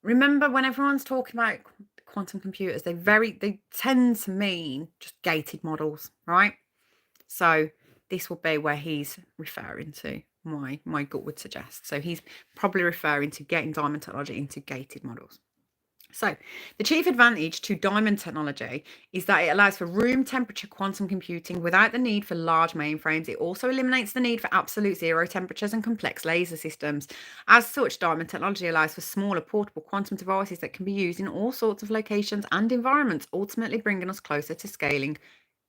Remember, when everyone's talking about quantum computers, they tend to mean just gated models, right? So this will be where he's referring to, my gut would suggest. So he's probably referring to getting diamond technology into gated models. So the chief advantage to diamond technology is that it allows for room temperature quantum computing without the need for large mainframes. It also eliminates the need for absolute zero temperatures and complex laser systems. As such, diamond technology allows for smaller portable quantum devices that can be used in all sorts of locations and environments, ultimately bringing us closer to scaling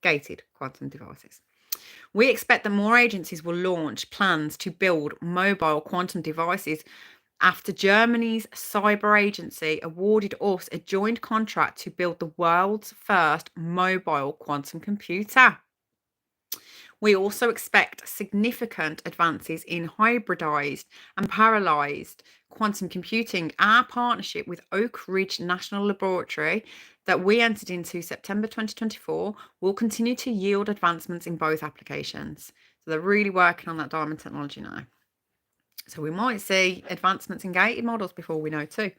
gated quantum devices. We expect that more agencies will launch plans to build mobile quantum devices after Germany's cyber agency awarded us a joint contract to build the world's first mobile quantum computer. We also expect significant advances in hybridized and parallelized quantum computing. Our partnership with Oak Ridge National Laboratory that we entered into September 2024 will continue to yield advancements in both applications. So they're really working on that diamond technology now. So we might see advancements in gated models before we know too.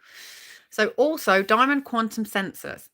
So also diamond quantum sensors.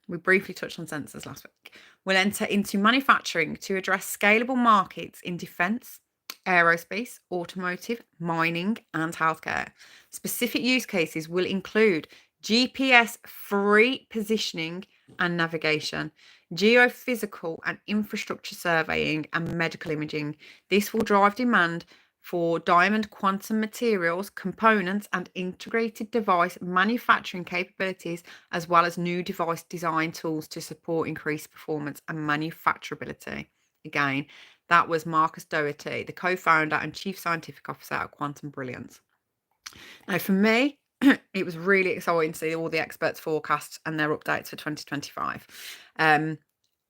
We briefly touched on sensors last week. Will enter into manufacturing to address scalable markets in defense, aerospace, automotive, mining, and healthcare. Specific use cases will include GPS-free positioning and navigation, geophysical and infrastructure surveying, and medical imaging. This will drive demand for diamond quantum materials, components, and integrated device manufacturing capabilities, as well as new device design tools to support increased performance and manufacturability. Again, that was Marcus Doherty, the co-founder and chief scientific officer at Quantum Brilliance. Now, for me, it was really exciting to see all the experts' forecasts and their updates for 2025.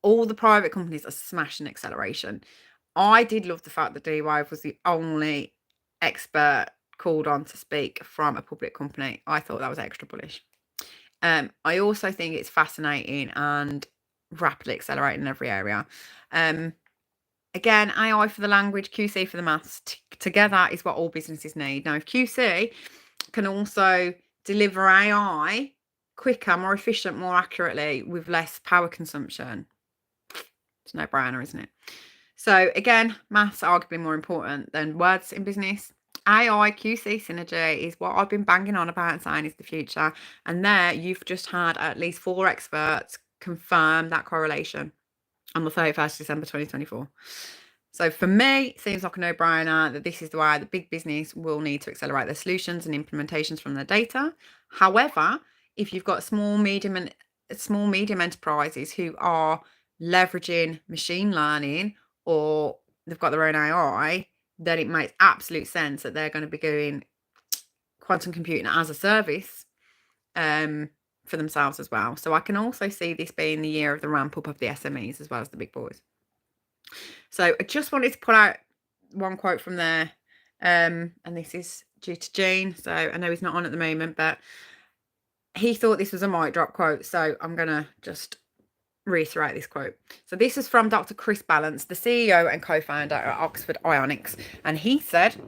All the private companies are smashing acceleration. I did love the fact that Dwave was the only expert called on to speak from a public company. I thought that was extra bullish. I also think it's fascinating and rapidly accelerating in every area. Again, AI for the language, QC for the maths, together is what all businesses need. Now, if QC can also deliver AI quicker, more efficient, more accurately, with less power consumption, it's a no-brainer, isn't it? So again, maths are arguably more important than words in business. AI QC synergy is what I've been banging on about and saying is the future. And there you've just had at least 4 experts confirm that correlation on the 31st December 2024. So for me, it seems like a no-brainer that this is the way the big business will need to accelerate their solutions and implementations from their data. However, if you've got small, medium enterprises who are leveraging machine learning, or they've got their own AI, then it makes absolute sense that they're going to be doing quantum computing as a service for themselves as well. So I can also see this being the year of the ramp up of the SMEs as well as the big boys. So I just wanted to pull out one quote from there, and this is due to Gene. So I know he's not on at the moment, but he thought this was a mic drop quote. So I'm going to just reiterate this quote. So this is from Dr. Chris Balance, the CEO and co-founder at Oxford Ionics. And he said,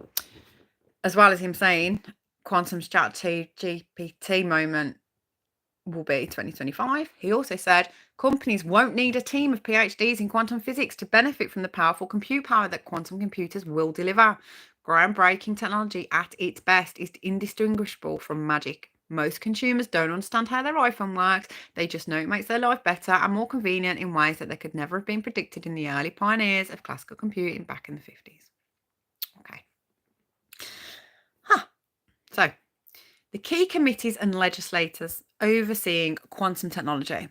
as well as him saying, quantum's ChatGPT moment will be 2025. He also said, companies won't need a team of PhDs in quantum physics to benefit from the powerful compute power that quantum computers will deliver. Groundbreaking technology at its best is indistinguishable from magic. Most consumers don't understand how their iPhone works. They just know it makes their life better and more convenient in ways that they could never have been predicted in the early pioneers of classical computing back in the 50s. Okay. So, the key committees and legislators overseeing quantum technology.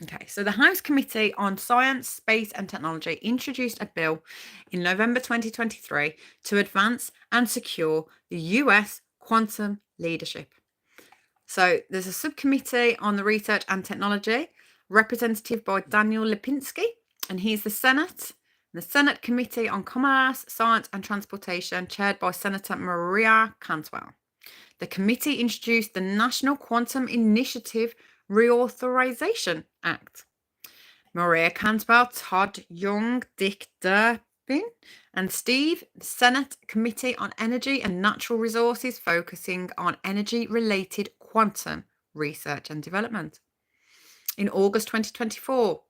Okay, so the House Committee on Science, Space and Technology introduced a bill in November 2023 to advance and secure the US quantum leadership. So there's a subcommittee on the research and technology, representative by Daniel Lipinski, and he's the Senate. The Senate Committee on Commerce, Science and Transportation, chaired by Senator Maria Cantwell. The committee introduced the National Quantum Initiative Reauthorization Act. Maria Campbell, Todd Young, Dick Durbin, and Steve, the Senate Committee on Energy and Natural Resources, focusing on energy-related quantum research and development. In August 2024,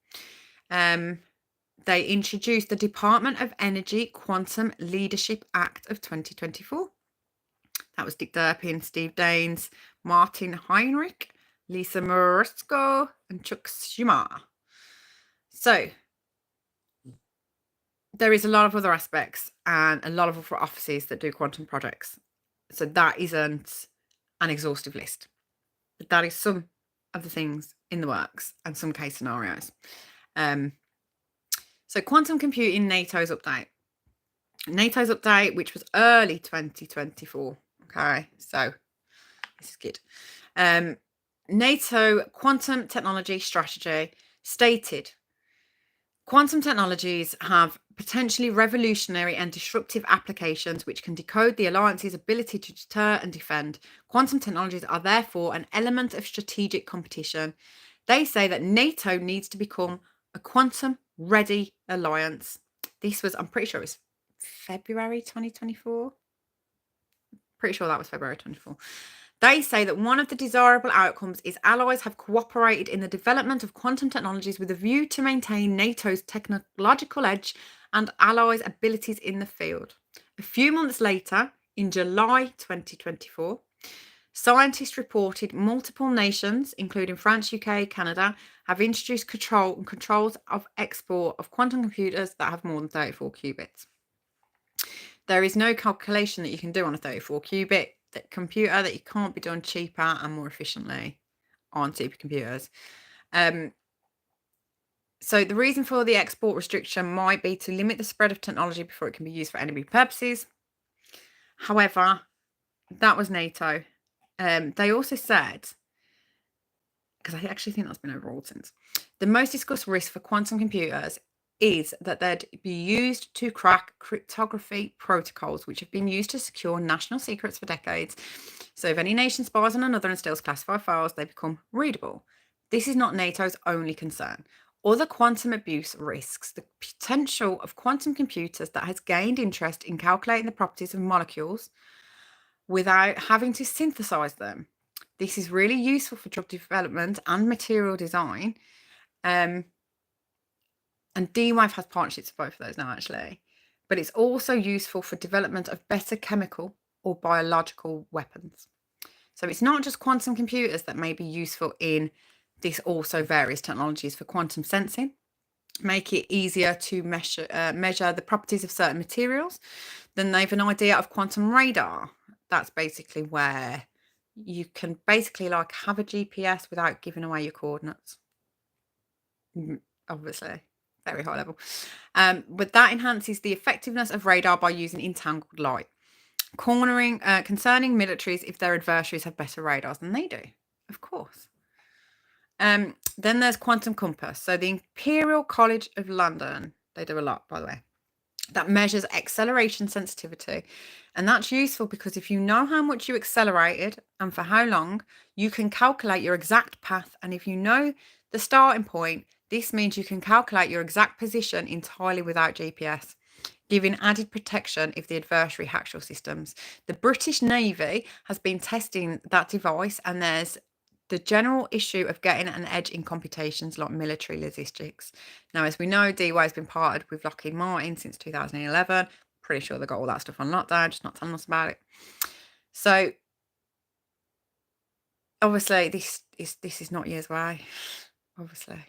they introduced the Department of Energy Quantum Leadership Act of 2024. That was Dick Durpin, Steve Daines, Martin Heinrich, Lisa Morisco, and Chuck Schumacher. So there is a lot of other aspects and a lot of other offices that do quantum projects. So that isn't an exhaustive list. But that is some of the things in the works and some case scenarios. So quantum computing, NATO's update. NATO's update, which was early 2024. Okay, so this is good. NATO quantum technology strategy stated, quantum technologies have potentially revolutionary and disruptive applications which can decode the alliance's ability to deter and defend. Quantum technologies are therefore an element of strategic competition. They say that NATO needs to become a quantum-ready alliance. This was, I'm pretty sure it was February 2024. Pretty sure that was February 24. They say that one of the desirable outcomes is allies have cooperated in the development of quantum technologies with a view to maintain NATO's technological edge and allies' abilities in the field. A few months later, in July 2024, scientists reported multiple nations, including France, UK, Canada, have introduced controls of export of quantum computers that have more than 34 qubits. There is no calculation that you can do on a 34-qubit computer that you can't be done cheaper and more efficiently on supercomputers. So the reason for the export restriction might be to limit the spread of technology before it can be used for enemy purposes. However, that was NATO. They also said, because I actually think that's been overruled since, the most discussed risk for quantum computers is that they'd be used to crack cryptography protocols, which have been used to secure national secrets for decades. So if any nation spies on another and steals classified files, they become readable. This is not NATO's only concern. Other quantum abuse risks the potential of quantum computers that has gained interest in calculating the properties of molecules without having to synthesize them. This is really useful for drug development and material design. And Dwave has partnerships for both of those now, actually. But it's also useful for development of better chemical or biological weapons. So it's not just quantum computers that may be useful in this, also various technologies for quantum sensing, make it easier to measure the properties of certain materials. Then they have an idea of quantum radar. That's basically where you can basically like have a GPS without giving away your coordinates. Obviously, very high level. But that enhances the effectiveness of radar by using entangled light. Concerning militaries if their adversaries have better radars than they do, of course. Then there's quantum compass. So the Imperial College of London, they do a lot, by the way, that measures acceleration sensitivity. And that's useful because if you know how much you accelerated and for how long, you can calculate your exact path. And if you know the starting point, this means you can calculate your exact position entirely without GPS, giving added protection if the adversary hacks your systems. The British Navy has been testing that device, and there's the general issue of getting an edge in computations like military logistics. Now, as we know, Dwave has been partnered with Lockheed Martin since 2011. Pretty sure they got all that stuff on lockdown, just not telling us about it. So, obviously, this is not years away. Obviously,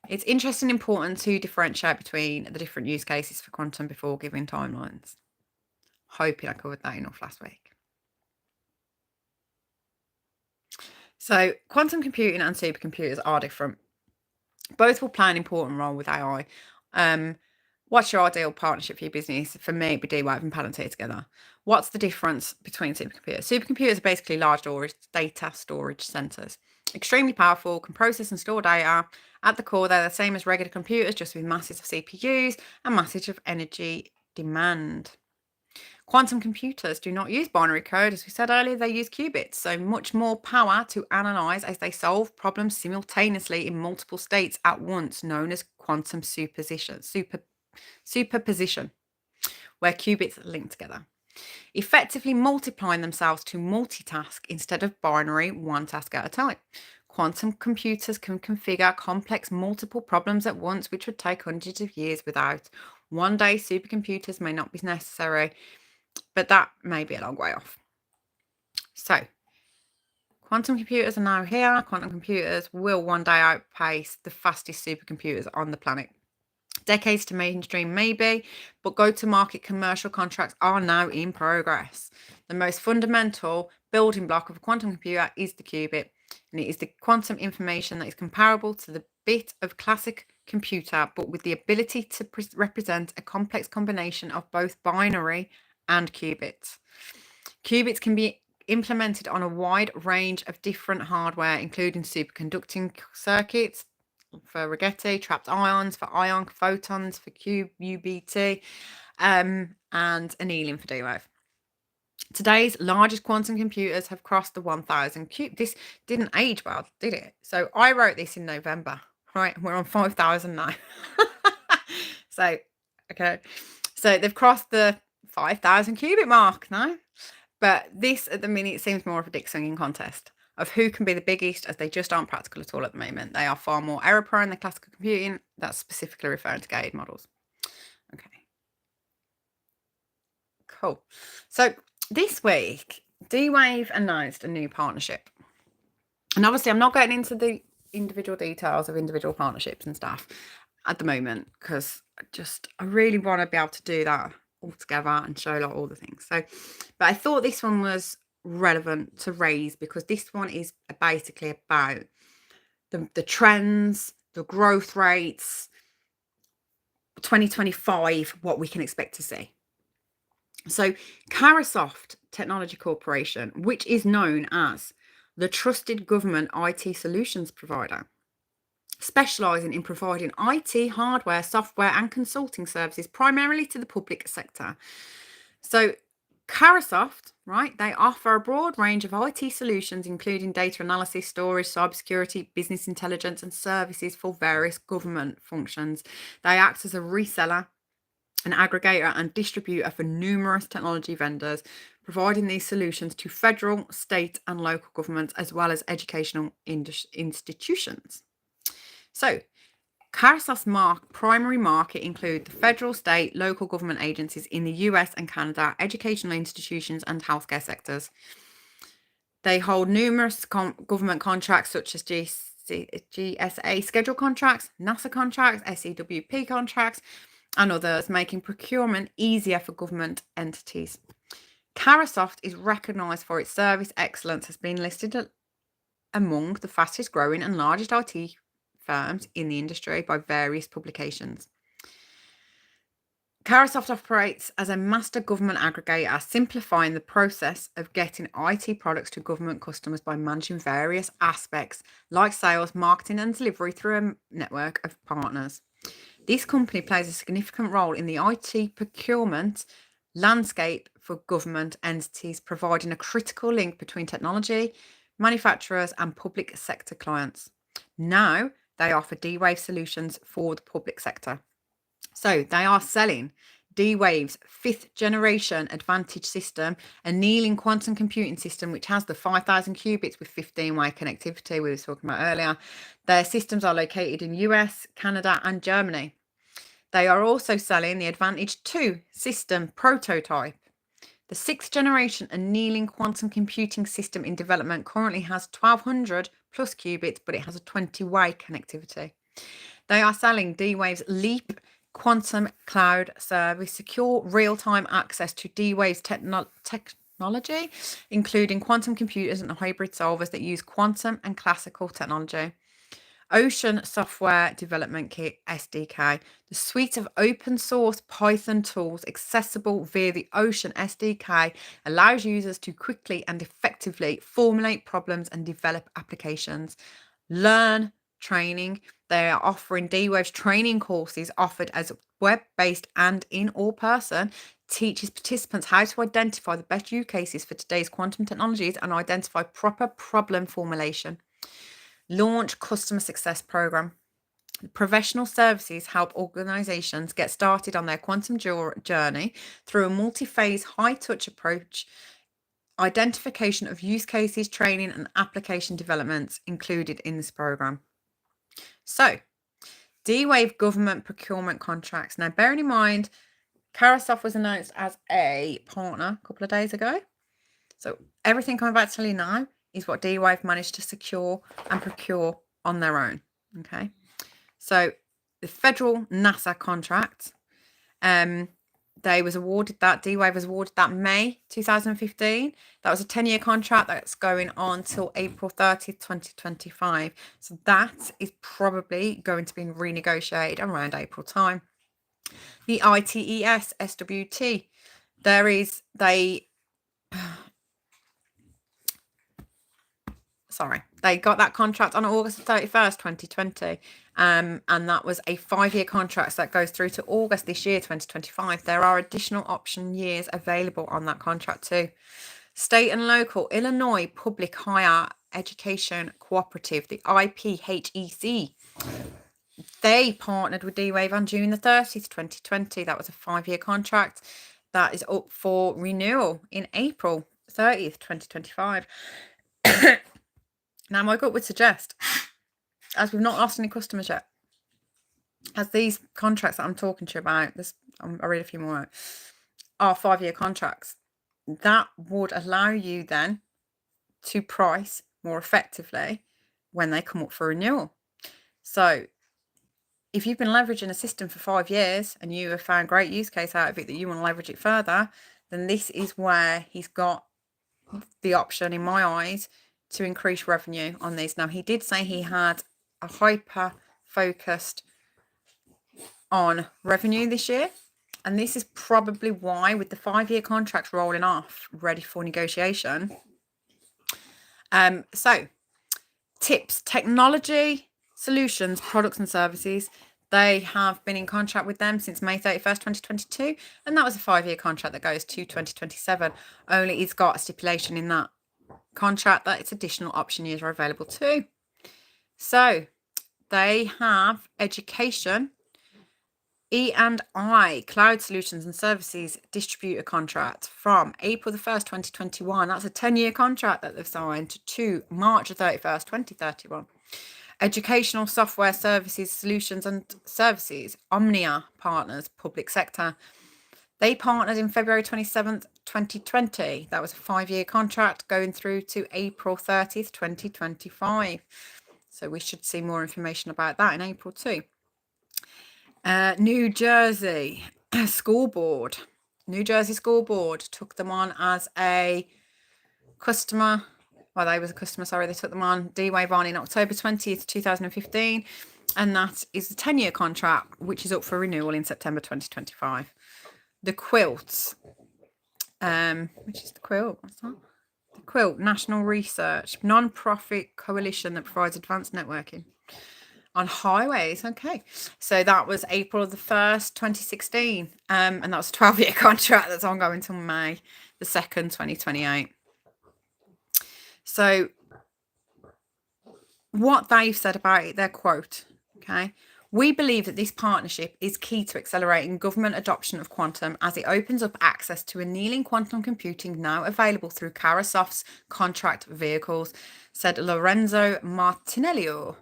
it's interesting and important to differentiate between the different use cases for quantum before giving timelines. Hoping I covered that enough last week. So quantum computing and supercomputers are different. Both will play an important role with AI. What's your ideal partnership for your business? For me, it'd be Dwave and Palantir together. What's the difference between supercomputers? Supercomputers are basically large data storage centers. Extremely powerful, can process and store data. At the core, they're the same as regular computers, just with masses of CPUs and masses of energy demand. Quantum computers do not use binary code. As we said earlier, they use qubits, so much more power to analyze as they solve problems simultaneously in multiple states at once, known as quantum superposition, where qubits are linked together, effectively multiplying themselves to multitask instead of binary one task at a time. Quantum computers can configure complex multiple problems at once, which would take hundreds of years without. One day, supercomputers may not be necessary, but that may be a long way off. So, quantum computers are now here. Quantum computers will one day outpace the fastest supercomputers on the planet. Decades to mainstream, maybe, but go-to-market commercial contracts are now in progress. The most fundamental building block of a quantum computer is the qubit, and it is the quantum information that is comparable to the bit of classic computer, but with the ability to represent a complex combination of both binary and qubits. Qubits can be implemented on a wide range of different hardware, including superconducting circuits for Rigetti, trapped ions for Ionq, photons for QBTS, and annealing for Dwave. Today's largest quantum computers have crossed the 1,000 qubit. This didn't age well, did it? So I wrote this in November, right? We're on 5,000 now. So, okay. So they've crossed the 5,000 qubit mark now. But this, at the minute, seems more of a dick swinging contest of who can be the biggest, as they just aren't practical at all at the moment. They are far more error prone than classical computing. That's specifically referring to gated models. Okay. Cool. So this week, Dwave announced a new partnership. And obviously, I'm not getting into the individual details of individual partnerships and stuff at the moment, because I really want to be able to do that all together and show like all the things. So, but I thought this one was relevant to raise because this one is basically about the trends, the growth rates, 2025, what we can expect to see. So Carasoft Technology Corporation, which is known as the trusted government IT solutions provider, specialising in providing IT, hardware, software and consulting services primarily to the public sector. So Carasoft, right, they offer a broad range of IT solutions, including data analysis, storage, cybersecurity, business intelligence and services for various government functions. They act as a reseller, an aggregator and distributor for numerous technology vendors, providing these solutions to federal, state and local governments, as well as educational institutions. So Carasoft's primary market include the federal, state, local government agencies in the US and Canada, educational institutions and healthcare sectors. They hold numerous government contracts such as GSA schedule contracts, NASA contracts, SEWP contracts, and others, making procurement easier for government entities. Carasoft is recognised for its service excellence, has been listed among the fastest growing and largest IT firms in the industry by various publications. Carasoft operates as a master government aggregator, simplifying the process of getting IT products to government customers by managing various aspects like sales, marketing and delivery through a network of partners. This company plays a significant role in the IT procurement landscape for government entities, providing a critical link between technology, manufacturers and public sector clients. Now, they offer D-Wave solutions for the public sector. So they are selling D-Wave's 5th generation advantage system, annealing quantum computing system, which has the 5,000 qubits with 15-way connectivity we were talking about earlier. Their systems are located in US, Canada and Germany. They are also selling the Advantage 2 system prototype. The 6th generation annealing quantum computing system in development currently has 1,200 plus qubits, but it has a 20-way connectivity. They are selling D-Wave's Leap quantum cloud service, secure real-time access to D-Wave's technology, including quantum computers and hybrid solvers that use quantum and classical technology. Ocean Software Development Kit, SDK, the suite of open source Python tools accessible via the Ocean SDK, allows users to quickly and effectively formulate problems and develop applications. Learn training. They are offering D-Wave's training courses offered as web-based and in all person, teaches participants how to identify the best use cases for today's quantum technologies and identify proper problem formulation. Launch customer success program. Professional services help organizations get started on their quantum journey through a multi-phase, high-touch approach, identification of use cases, training, and application developments included in this program. So, D-Wave government procurement contracts. Now, bearing in mind, Carasoft was announced as a partner a couple of days ago. So everything I'm about to tell you now is what D-Wave managed to secure and procure on their own. Okay. So the federal NASA contract, they was awarded that, D-Wave was awarded that May 2015. That was a 10-year contract that's going on till April 30th, 2025. So that is probably going to be renegotiated around April time. The ITES SWT, they got that contract on August 31st, 2020. And that was a 5-year contract that goes through to August this year, 2025. There are additional option years available on that contract too. State and local Illinois Public Higher Education Cooperative, the IPHEC. They partnered with D-Wave on June the 30th, 2020. That was a 5-year contract that is up for renewal in April 30th, 2025. Now, my gut would suggest, as we've not lost any customers yet, as these contracts that I'm talking to you about, I'll read a few more out, are 5-year contracts, that would allow you then to price more effectively when they come up for renewal. So if you've been leveraging a system for 5 years and you have found great use case out of it that you want to leverage it further, then this is where he's got the option, in my eyes, to increase revenue on these. Now, he did say he had a hyper focused on revenue this year. And this is probably why, with the 5-year contracts rolling off, ready for negotiation. So, tips, technology, solutions, products and services. They have been in contract with them since May 31st, 2022. And that was a 5-year contract that goes to 2027. Only it's got a stipulation in that contract that its additional option years are available too. So they have education, E&I, Cloud Solutions and Services Distributor contract from April the 1st, 2021. That's a 10-year contract that they've signed to March the 31st, 2031. Educational Software Services, Solutions and Services, Omnia Partners, Public Sector. They partnered in February 27th, 2020. That was a 5-year contract going through to April 30th, 2025. So we should see more information about that in April too. New Jersey School Board. New Jersey School Board took them on as a customer. Well, they was a customer, sorry. They took them on, D-Wave on in October 20th, 2015. And that is a 10-year contract, which is up for renewal in September 2025. The Quilt, which is the Quilt, what's that? The Quilt, National Research, non-profit coalition that provides advanced networking on highways. Okay, so that was April the 1st, 2016, and that was a 12-year contract that's ongoing until May the 2nd, 2028. So what they've said about it, their quote, okay, we believe that this partnership is key to accelerating government adoption of quantum as it opens up access to annealing quantum computing now available through Carasoft's contract vehicles, said Lorenzo Martinello,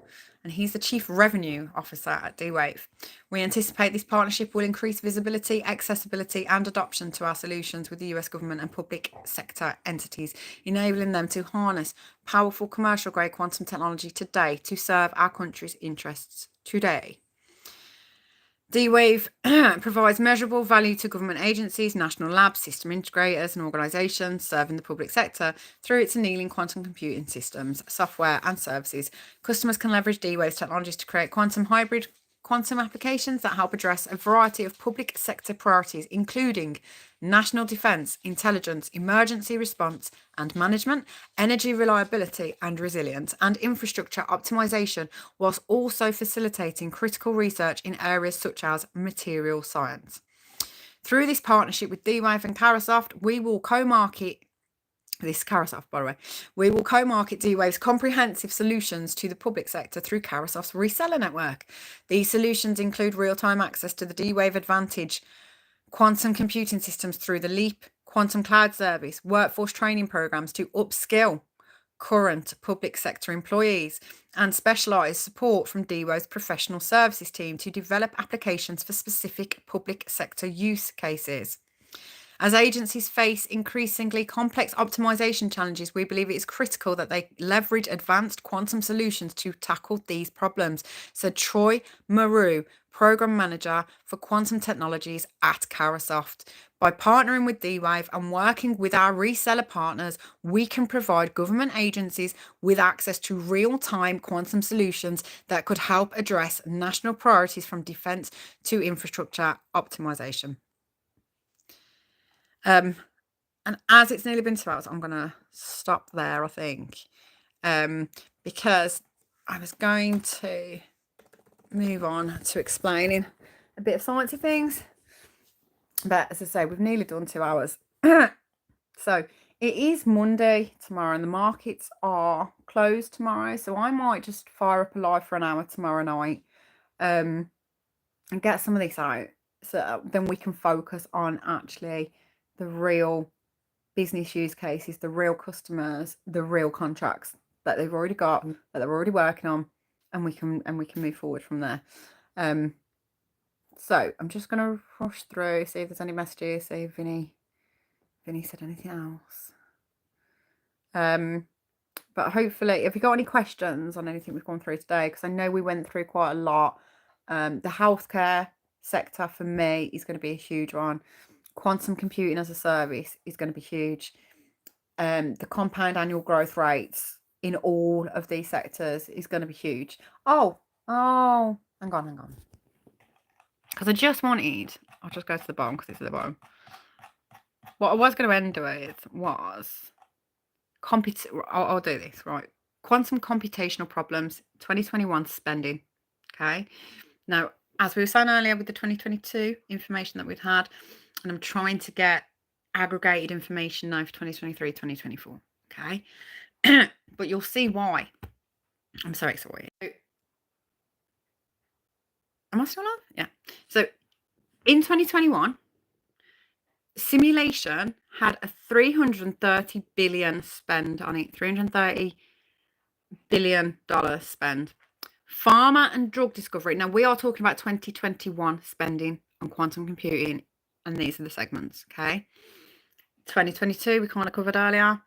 and he's the Chief Revenue Officer at D-Wave. We anticipate this partnership will increase visibility, accessibility and adoption to our solutions with the US government and public sector entities, enabling them to harness powerful commercial-grade quantum technology today to serve our country's interests today. D-Wave provides measurable value to government agencies, national labs, system integrators and organisations serving the public sector through its annealing quantum computing systems, software and services. Customers can leverage D-Wave's technologies to create hybrid quantum applications that help address a variety of public sector priorities, including national defence, intelligence, emergency response and management, energy reliability and resilience, and infrastructure optimization, whilst also facilitating critical research in areas such as material science. Through this partnership with Dwave and Carasoft, we will co-market this Carasoft, by the way. We will co-market D-Wave's comprehensive solutions to the public sector through Carasoft's reseller network. These solutions include real-time access to the D-Wave Advantage quantum computing systems through the LEAP quantum cloud service, workforce training programs to upskill current public sector employees, and specialised support from D-Wave's professional services team to develop applications for specific public sector use cases. As agencies face increasingly complex optimization challenges, we believe it is critical that they leverage advanced quantum solutions to tackle these problems, said Troy Maru, Program Manager for Quantum Technologies at Carasoft. By partnering with D-Wave and working with our reseller partners, we can provide government agencies with access to real-time quantum solutions that could help address national priorities from defence to infrastructure optimization. And as it's nearly been 2 hours, I'm going to stop there, I think, because I was going to move on to explaining a bit of sciencey things. But as I say, we've nearly done 2 hours. So it is Monday tomorrow and the markets are closed tomorrow. So I might just fire up a live for an hour tomorrow night and get some of this out. So then we can focus on actually the real business use cases, the real customers, the real contracts that they've already got, that they're already working on, and we can move forward from there. So I'm just going to rush through, see if there's any messages, see if Vinny said anything else. But hopefully, if you got any questions on anything we've gone through today, because I know we went through quite a lot. The healthcare sector for me is going to be a huge one. Quantum computing as a service is going to be huge. The compound annual growth rates in all of these sectors is going to be huge. Oh, hang on. Because I just wanted, I'll just go to the bottom because it's at the bottom. What I was going to end with was, I'll do this, right? Quantum computational problems, 2021 spending, okay? Now, as we were saying earlier with the 2022 information that we'd had, and I'm trying to get aggregated information now for 2023, 2024, okay? But you'll see why. I'm so excited. Am I still on? Yeah. So in 2021, simulation had a 330 billion spend on it. $330 billion spend. Pharma and drug discovery. Now we are talking about 2021 spending on quantum computing, and these are the segments. Okay. 2022 we kind of covered earlier,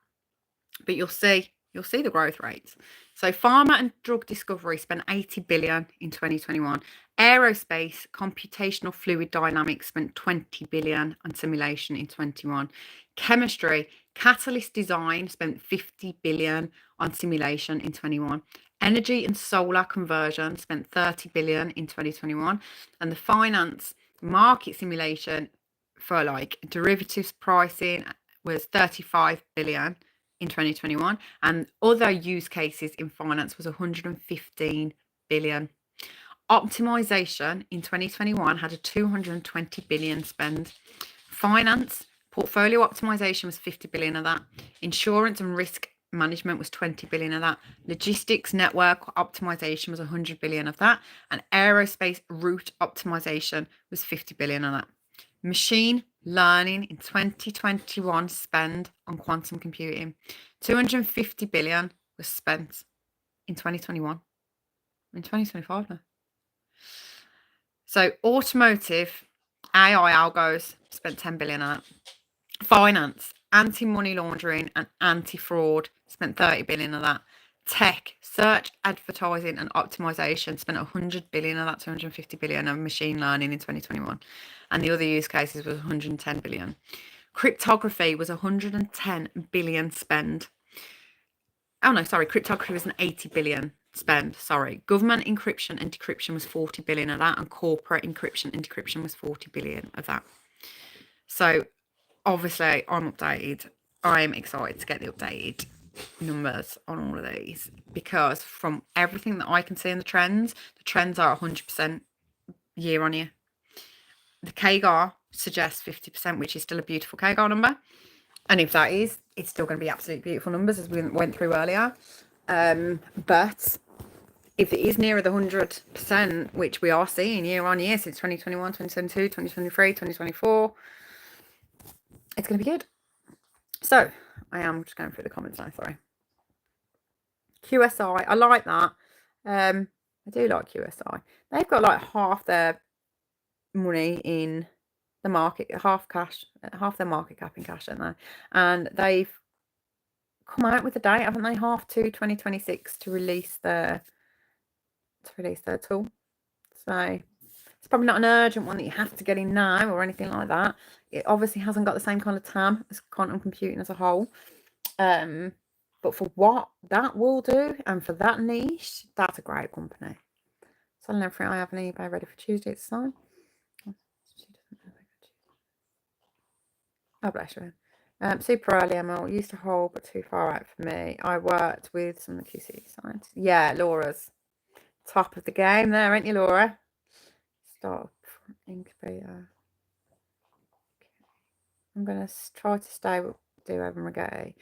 but you'll see the growth rates. So pharma and drug discovery spent 80 billion in 2021. Aerospace, computational fluid dynamics spent 20 billion on simulation in 21. Chemistry, catalyst design spent 50 billion on simulation in 21. Energy and solar conversion spent 30 billion in 2021. And the finance market simulation for like derivatives pricing was 35 billion in 2021, and other use cases in finance was 115 billion. Optimization in 2021 had a 220 billion spend. Finance portfolio optimization was 50 billion of that. Insurance and risk management was 20 billion of that. Logistics network optimization was 100 billion of that, and aerospace route optimization was 50 billion of that. Machine learning in 2021 spend on quantum computing, 250 billion was spent in 2021. In 2025 now. So automotive AI algos spent 10 billion on that. Finance, anti-money laundering and anti-fraud spent 30 billion of that. Tech, search, advertising and optimization spent 100 billion of that, 250 billion of machine learning in 2021. And the other use cases was 110 billion. Cryptography was 110 billion spend. Oh no, sorry, cryptography was an 80 billion spend, sorry. Government encryption and decryption was 40 billion of that, and corporate encryption and decryption was 40 billion of that. So obviously I'm updated. I'm excited to get the updated numbers on all of these, because from everything that I can see in the trends are 100% year on year. The CAGR suggests 50%, which is still a beautiful KGAR number. And if that is, it's still going to be absolutely beautiful numbers, as we went through earlier. But if it is nearer the 100%, which we are seeing year on year since 2021, 2022, 2023, 2024, it's going to be good. So I am just going through the comments now, sorry. QSI, I like that. I do like QSI. They've got like half their money in the market, half their market cap in cash, don't they? And they've come out with a date, haven't they? Half to 2026 to release their tool. So it's probably not an urgent one that you have to get in now or anything like that. It obviously hasn't got the same kind of TAM as quantum computing as a whole. But for what that will do and for that niche, that's a great company. Selling everything I have on eBay ready for Tuesday. It's fine. Oh, bless you. Super early, ML. Used to hold, but too far out for me. I worked with some of the QC scientists. Yeah, Laura's top of the game there, ain't you, Laura? Stop. Incubator. Okay. I'm going to try to stay with Dwave and Rigetti.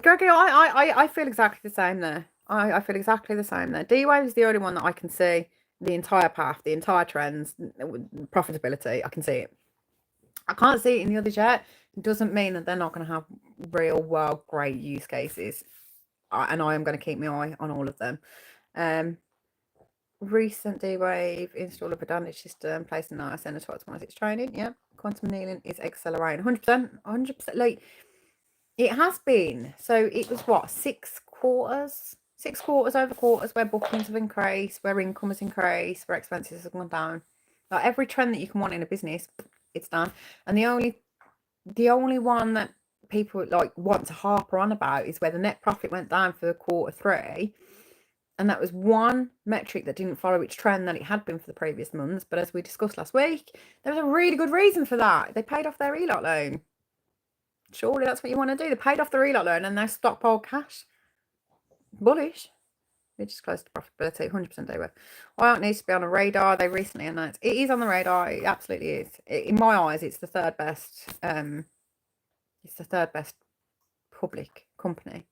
Gregory, I feel exactly the same there. I feel exactly the same there. Dwave is the only one that I can see the entire path, the entire trends, profitability. I can see it. I can't see it in the others yet. It doesn't mean that they're not going to have real world great use cases. And I am going to keep my eye on all of them. Recent D-Wave install of a damaged system, placing an ISN to optimize its training. Yeah. Quantum annealing is accelerating 100%. Like it has been. So it was what, 6 quarters? 6 quarters over quarters where bookings have increased, where income has increased, where expenses have gone down. Like every trend that you can want in a business, it's done. And the only one that people like want to harper on about is where the net profit went down for quarter 3, and that was one metric that didn't follow its trend that it had been for the previous months. But as we discussed last week, there was a really good reason for that. They paid off their ELOT loan. Surely that's what you want to do. They paid off their ELOT loan and they stockpiled cash. Bullish. Which is close to profitability, 100% they were. Ionq needs to be on a radar. They recently announced it is on the radar. It absolutely is. In my eyes, it's the third best. It's the third best public company.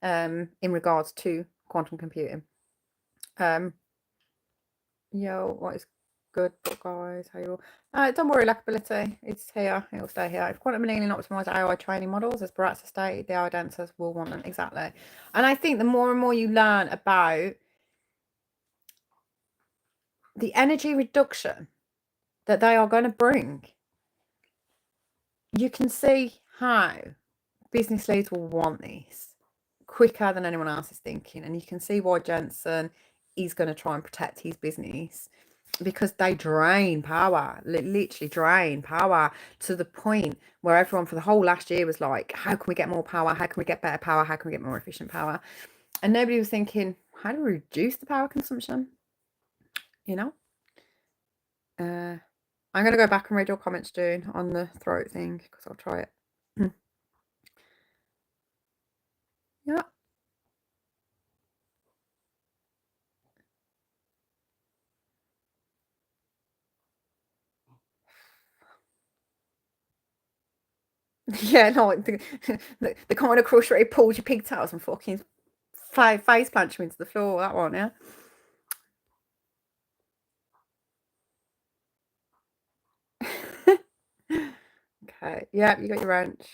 In regards to quantum computing. Yo, what is good, guys? How you all? Don't worry, lackability. It's here. It'll stay here. If quantum annealing optimized AI training models, as Baratza has stated, the AI dancers will want them. Exactly. And I think the more and more you learn about the energy reduction that they are going to bring, you can see how business leaders will want this quicker than anyone else is thinking. And you can see why Jensen is going to try and protect his business, because they drain power, literally drain power to the point where everyone for the whole last year was like, how can we get more power? How can we get better power? How can we get more efficient power? And nobody was thinking, how do we reduce the power consumption? You know? I'm going to go back and read your comments, June, on the throat thing, because I'll try it. Yeah. Yeah, no, the kind of crush where it pulls your pigtails and fucking face plants you into the floor, that one, yeah. Okay, yeah, you got your wrench.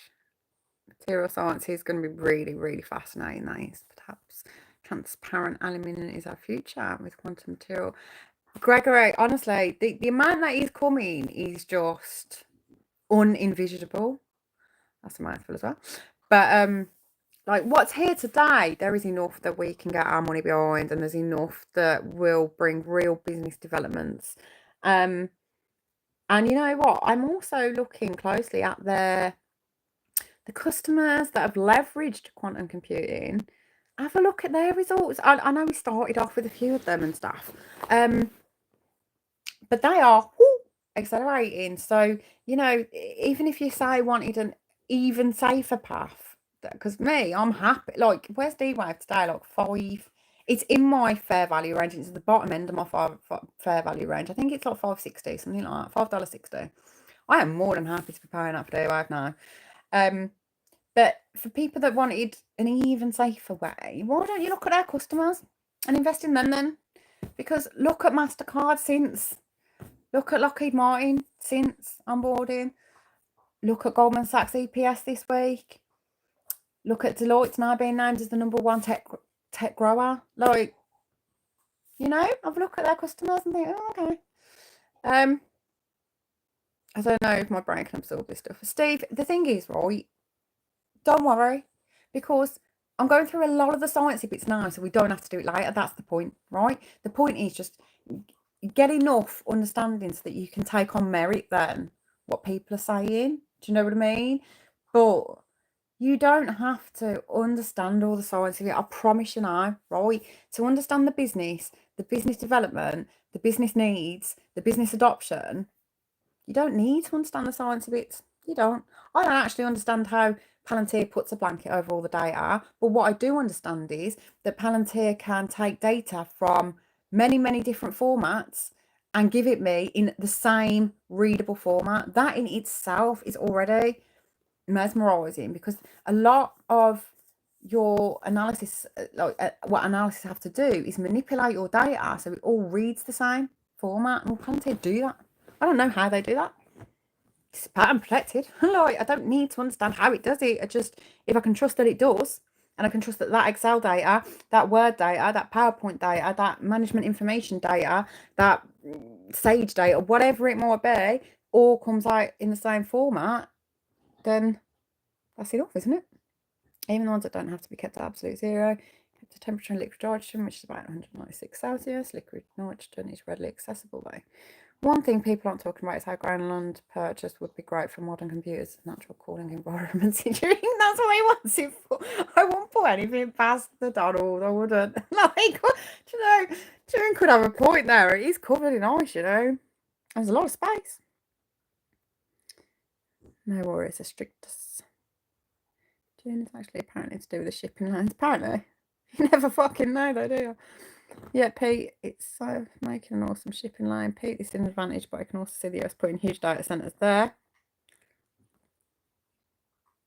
Material science is going to be really, really fascinating. That is, perhaps transparent aluminium is our future with quantum material. Gregory, honestly, the amount that is coming is just unenvisageable. That's a mouthful as well. But like what's here today, there is enough that we can get our money behind, and there's enough that will bring real business developments. And you know what? I'm also looking closely at the customers that have leveraged quantum computing. Have a look at their results. I know we started off with a few of them and stuff, but they are accelerating. So, you know, even if you say wanted an even safer path, because me, I'm happy. Like, where's D-Wave today? Like 5. It's in my fair value range. It's at the bottom end of my fair value range. I think it's like $5.60, something like that, $5.60. I am more than happy to be paying that for Dwave now. But for people that wanted an even safer way, why don't you look at their customers and invest in them then? Because look at MasterCard look at Lockheed Martin since onboarding, look at Goldman Sachs EPS this week, look at Deloitte's now being named as the #1 tech grower. Like, you know, have a look at their customers and think, oh, okay. I don't know if my brain can absorb this stuff. Steve, the thing is, right, don't worry, because I'm going through a lot of the sciencey bits now, so we don't have to do it later. That's the point, right? The point is just get enough understanding so that you can take on merit then what people are saying. Do you know what I mean? But you don't have to understand all the science of it. I promise you now, right? To understand the business development, the business needs, the business adoption, you don't need to understand the science of it. You don't. I don't actually understand how Palantir puts a blanket over all the data. But what I do understand is that Palantir can take data from many, many different formats and give it me in the same readable format. That in itself is already mesmerizing, because a lot of your analysis, what analysis have to do is manipulate your data so it all reads the same format. And Palantir do that. I don't know how they do that. It's pattern protected. Like, I don't need to understand how it does it. If I can trust that it does, and I can trust that Excel data, that Word data, that PowerPoint data, that management information data, that Sage data, whatever it might be, all comes out in the same format, then that's enough, isn't it? Even the ones that don't have to be kept at absolute zero. The temperature and liquid nitrogen, which is about 196 Celsius. Liquid nitrogen is readily accessible though. One thing people aren't talking about is how groundland purchase would be great for modern computers, natural cooling environments. That's what he wants it for. I won't put anything past the Donald. I wouldn't. Like, do you know, June could have a point there. It is covered in ice, you know. There's a lot of space. No worries, a strictus. June is actually apparently to do with the shipping lines. Apparently. You never fucking know though, do you? Yeah, Pete, it's making an awesome shipping line. Pete, this is an advantage, but I can also see the US putting huge data centers there.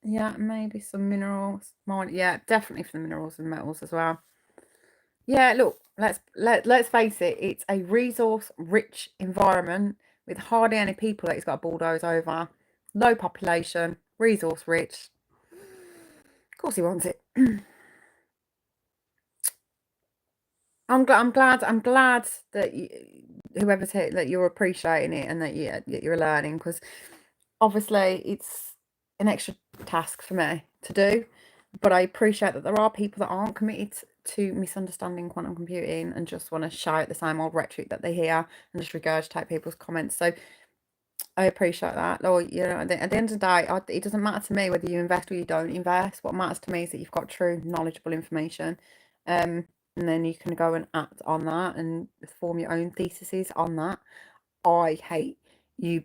Yeah, maybe some minerals. Yeah, definitely for the minerals and metals as well. Yeah, look, let's face it, it's a resource-rich environment with hardly any people that it's got to bulldoze over. Low population, resource-rich. Of course he wants it. I'm glad that that you're appreciating it and that you're learning, because obviously it's an extra task for me to do, but I appreciate that there are people that aren't committed to misunderstanding quantum computing and just want to shout the same old rhetoric that they hear and just regurgitate people's comments. So I appreciate that. Like, you know, at the end of the day, it doesn't matter to me whether you invest or you don't invest. What matters to me is that you've got true knowledgeable information, and then you can go and act on that and form your own theses on that. I hate you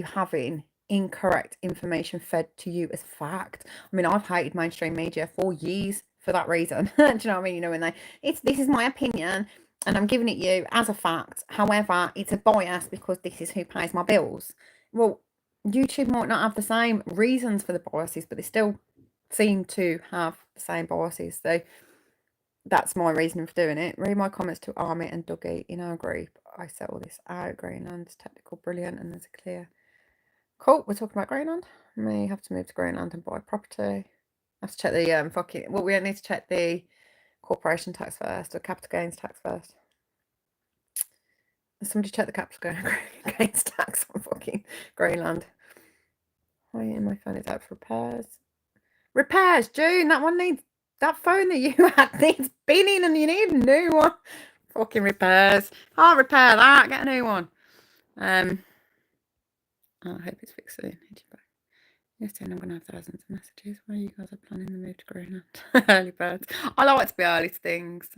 having incorrect information fed to you as fact. I mean, I've hated mainstream media for years for that reason. Do you know what I mean? You know, when this is my opinion and I'm giving it you as a fact. However, it's a bias because this is who pays my bills. Well, YouTube might not have the same reasons for the biases, but they still seem to have the same biases. So that's my reasoning for doing it. Read my comments to Army and Dougie in our group. I set all this out. Greenland's technical brilliant, and there's a clear. Cool. We're talking about Greenland. May have to move to Greenland and buy property. I have to check the Well, we need to check the corporation tax first, or capital gains tax first. Somebody check the capital gains tax on fucking Greenland. Hi, my phone is out for repairs. Repairs, June. That phone that you had needs binning, and you need a new one. Fucking repairs. I'll repair that. Get a new one. I hope it's fixed soon. Yes, I'm gonna have thousands of messages. Why you guys are planning the move to Greenland? Early birds. I like to be early to things.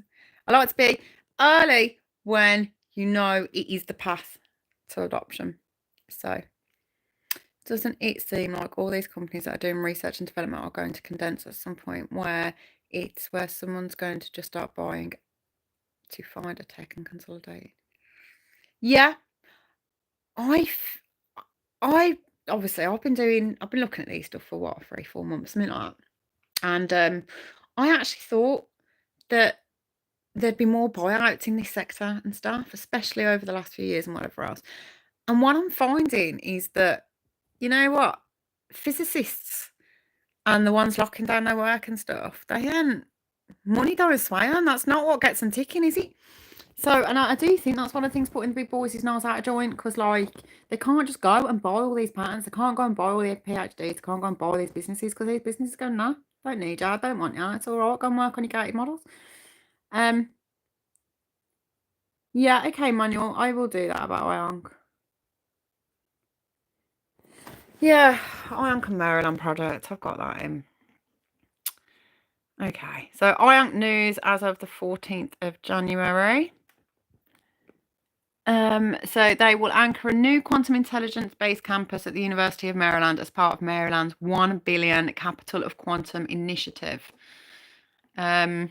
I like to be early when you know it is the path to adoption. So, doesn't it seem like all these companies that are doing research and development are going to condense at some point where someone's going to just start buying to find a tech and consolidate? Yeah, I I've been looking at these stuff for what, 3-4 months, something like that. And I actually thought that there'd be more buyouts in this sector and stuff, especially over the last few years and whatever else. And what I'm finding is that, you know what, physicists and the ones locking down their work and stuff, they ain't money goes sway on. That's not what gets them ticking, is it? So, and I do think that's one of the things putting the big boys' nose out of joint, because like they can't just go and buy all these patents, they can't go and buy all their PhDs, they can't go and buy all these businesses, because these businesses go, no, don't need you, I don't want you, it's all right, go and work on your gated models. Yeah, okay, Manuel, I will do that about Ionq. Yeah, Ionq and Maryland project, I've got that in. Okay, so Ionq news as of the 14th of January. So they will anchor a new quantum intelligence-based campus at the University of Maryland as part of Maryland's $1 billion Capital of Quantum initiative. I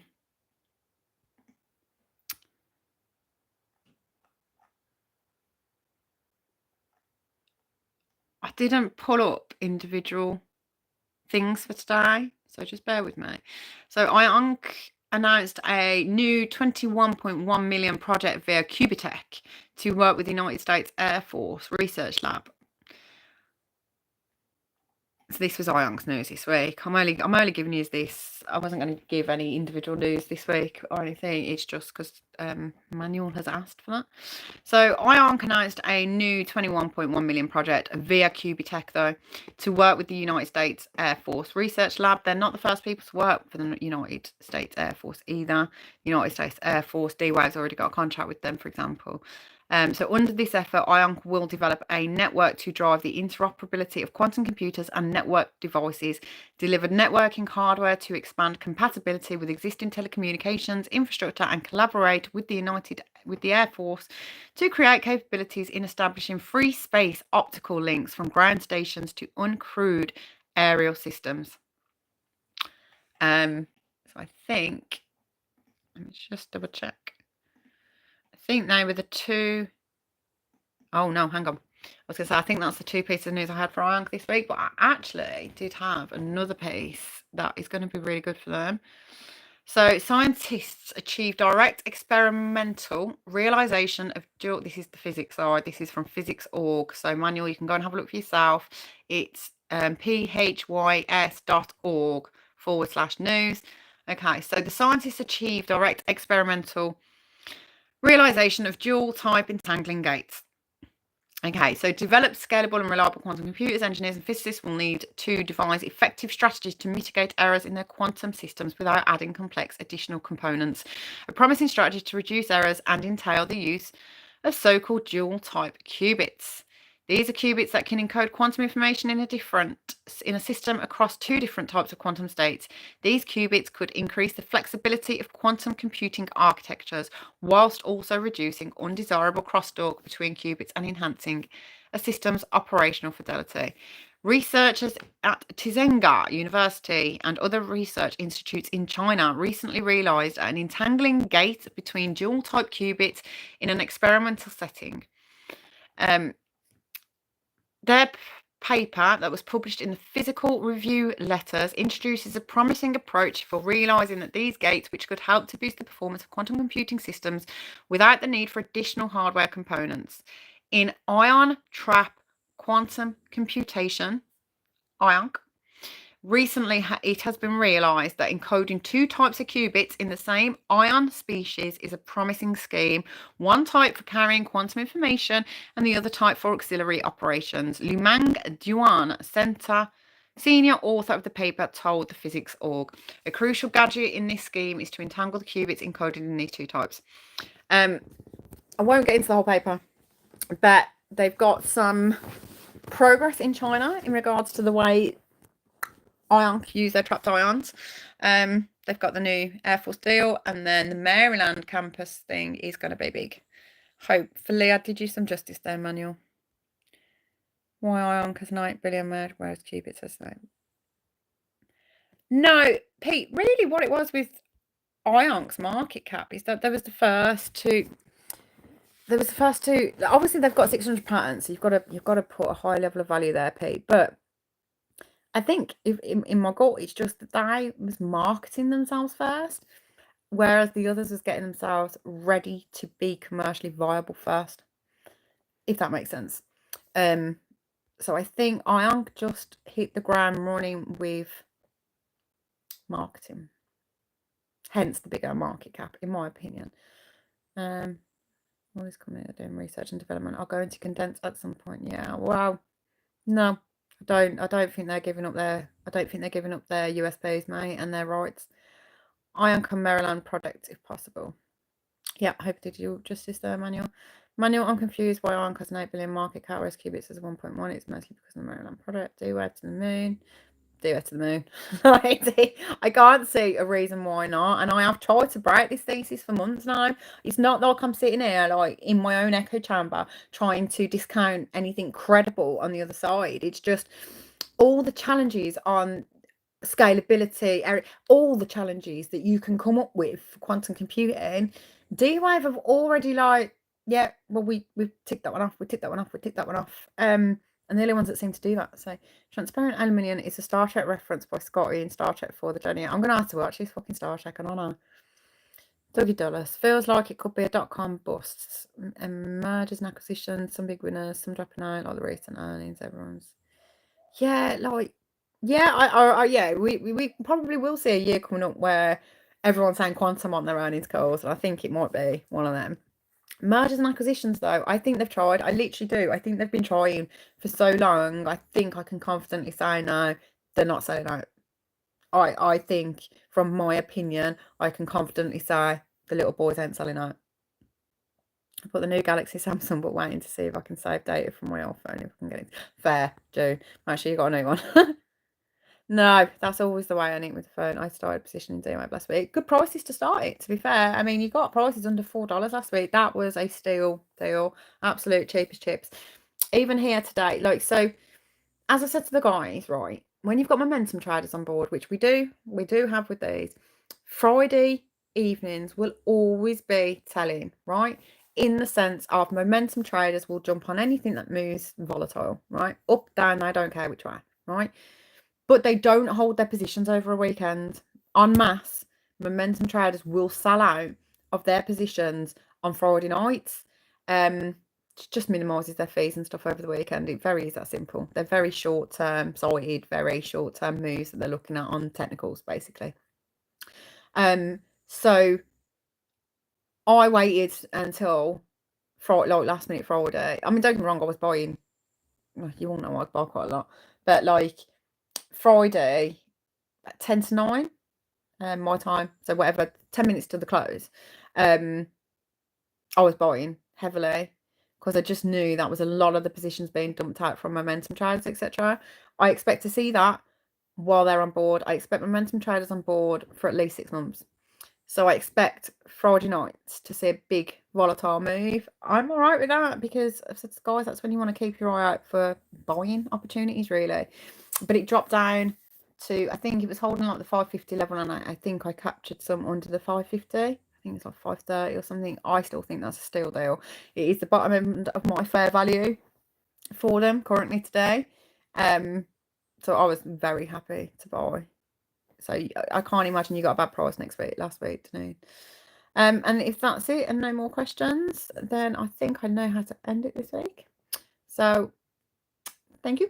didn't pull up individual things for today, so just bear with me. So Ionq announced a new $21.1 million project via QBTS to work with the United States Air Force Research Lab. So this was Ionq's news this week. I'm only giving you this. I wasn't going to give any individual news this week or anything. It's just because Manuel has asked for that. So Ionq announced a new $21.1 million project via QBTS, though, to work with the United States Air Force Research Lab. They're not the first people to work for the United States Air Force either. United States Air Force, D-Wave's already got a contract with them, for example. So under this effort, Ionq will develop a network to drive the interoperability of quantum computers and network devices, deliver networking hardware to expand compatibility with existing telecommunications infrastructure, and collaborate with the Air Force to create capabilities in establishing free space optical links from ground stations to uncrewed aerial systems. So I think, let me just double check. I think they were the two. Oh no, hang on. I was going to say, I think that's the two pieces of news I had for Ionq this week, but I actually did have another piece that is going to be really good for them. So scientists achieved direct experimental realization of dual. This is the physics side. This is from physics.org. So Manuel, you can go and have a look for yourself. It's phys.org/news. Okay, so the scientists achieved direct experimental realization of dual type entangling gates. Okay, so develop scalable and reliable quantum computers, engineers and physicists will need to devise effective strategies to mitigate errors in their quantum systems without adding complex additional components. A promising strategy to reduce errors and entail the use of so-called dual type qubits. These are qubits that can encode quantum information in a system across two different types of quantum states. These qubits could increase the flexibility of quantum computing architectures whilst also reducing undesirable crosstalk between qubits and enhancing a system's operational fidelity. Researchers at Tsinghua University and other research institutes in China recently realized an entangling gate between dual-type qubits in an experimental setting. Their paper that was published in the Physical Review Letters introduces a promising approach for realizing that these gates, which could help to boost the performance of quantum computing systems without the need for additional hardware components. In ion trap quantum computation, Ionq, recently it has been realized that encoding two types of qubits in the same ion species is a promising scheme, one type for carrying quantum information and the other type for auxiliary operations. Lumang Duan, senior author of the paper, told the Physics.org. A crucial gadget in this scheme is to entangle the qubits encoded in these two types. I won't get into the whole paper, but they've got some progress in China in regards to the way Ionq use their trapped ions. They've got the new Air Force deal, and then the Maryland campus thing is going to be big. Hopefully, I did you some justice there, Manuel. Why Ionq has 9 billion made, whereas qubits has 9. No, Pete, really what it was with Ionq's market cap is that there was the first to there was the first two. Obviously, they've got 600 patents, so you've got to put a high level of value there, Pete. But I think if in my gut, it's just that they was marketing themselves first, whereas the others was getting themselves ready to be commercially viable first, if that makes sense. So I think Ionq just hit the ground running with marketing, hence the bigger market cap, in my opinion. Always coming doing research and development. I'll go into condense at some point. Yeah, well, no, I don't think they're giving up their USPs, mate, and their rights. Ionq and Maryland product if possible. Yeah, I hope did you justice there, Manuel. Manuel, I'm confused why Ionq has an 8 billion market cap, whereas QBTS has 1.1. It's mostly because of the Maryland product. Dwave to the moon. Dwave to the moon. I can't see a reason why not. And I have tried to break this thesis for months now. It's not like I'm sitting here like in my own echo chamber trying to discount anything credible on the other side. It's just all the challenges on scalability, all the challenges that you can come up with for quantum computing. D-Wave have already like, yeah, well, we've ticked that one off, we ticked that one off. And the only ones that seem to do that. So transparent aluminium is a Star Trek reference by Scotty in Star Trek for the Journey. I'm gonna have to watch this fucking Star Trek, and I know. Dougie Dulles feels like it could be a .com bust. Mergers and acquisitions, some big winners, some dropping out, like the recent earnings. Everyone's, yeah, like, yeah, yeah, we probably will see a year coming up where everyone's saying quantum on their earnings calls, and I think it might be one of them. Mergers and acquisitions, though, I think they've tried. I literally do. I think they've been trying for so long. I think I can confidently say no, they're not selling out. I think, from my opinion, I can confidently say the little boys ain't selling out. I put the new Galaxy Samsung, but waiting to see if I can save data from my old phone if I can get it. Fair, June. Make sure you got a new one. No, that's always the way I need with the phone. I started positioning D-Wave last week. Good prices to start it, to be fair. I mean, you got prices under $4 last week. That was a steal deal. Absolute cheapest chips. Even here today, like, so as I said to the guys, right, when you've got momentum traders on board, which we do have with these, Friday evenings will always be telling, right? In the sense of momentum traders will jump on anything that moves volatile, right? Up, down, they don't care which way, right? But they don't hold their positions over a weekend. En masse, momentum traders will sell out of their positions on Friday nights. Just minimises their fees and stuff over the weekend. It very is that simple. They're very short-term sighted, very short-term moves that they're looking at on technicals, basically. So I waited until Friday, like last minute Friday. I mean, don't get me wrong, I was buying. You all know I buy quite a lot, but like Friday at 10 to 9 my time, so whatever, 10 minutes to the close, I was buying heavily because I just knew that was a lot of the positions being dumped out from momentum traders, etc. I expect to see that while they're on board. I expect momentum traders on board for at least 6 months. So I expect Friday nights to see a big volatile move. I'm all right with that because I've said, guys, that's when you want to keep your eye out for buying opportunities, really. But it dropped down to, I think it was holding like the 550 level, and I think I captured some under the 550. I think it's like 530 or something. I still think that's a steal deal. It is the bottom end of my fair value for them currently today. So I was very happy to buy. So I can't imagine you got a bad price last week, didn't you? And if that's it and no more questions, then I think I know how to end it this week. So thank you.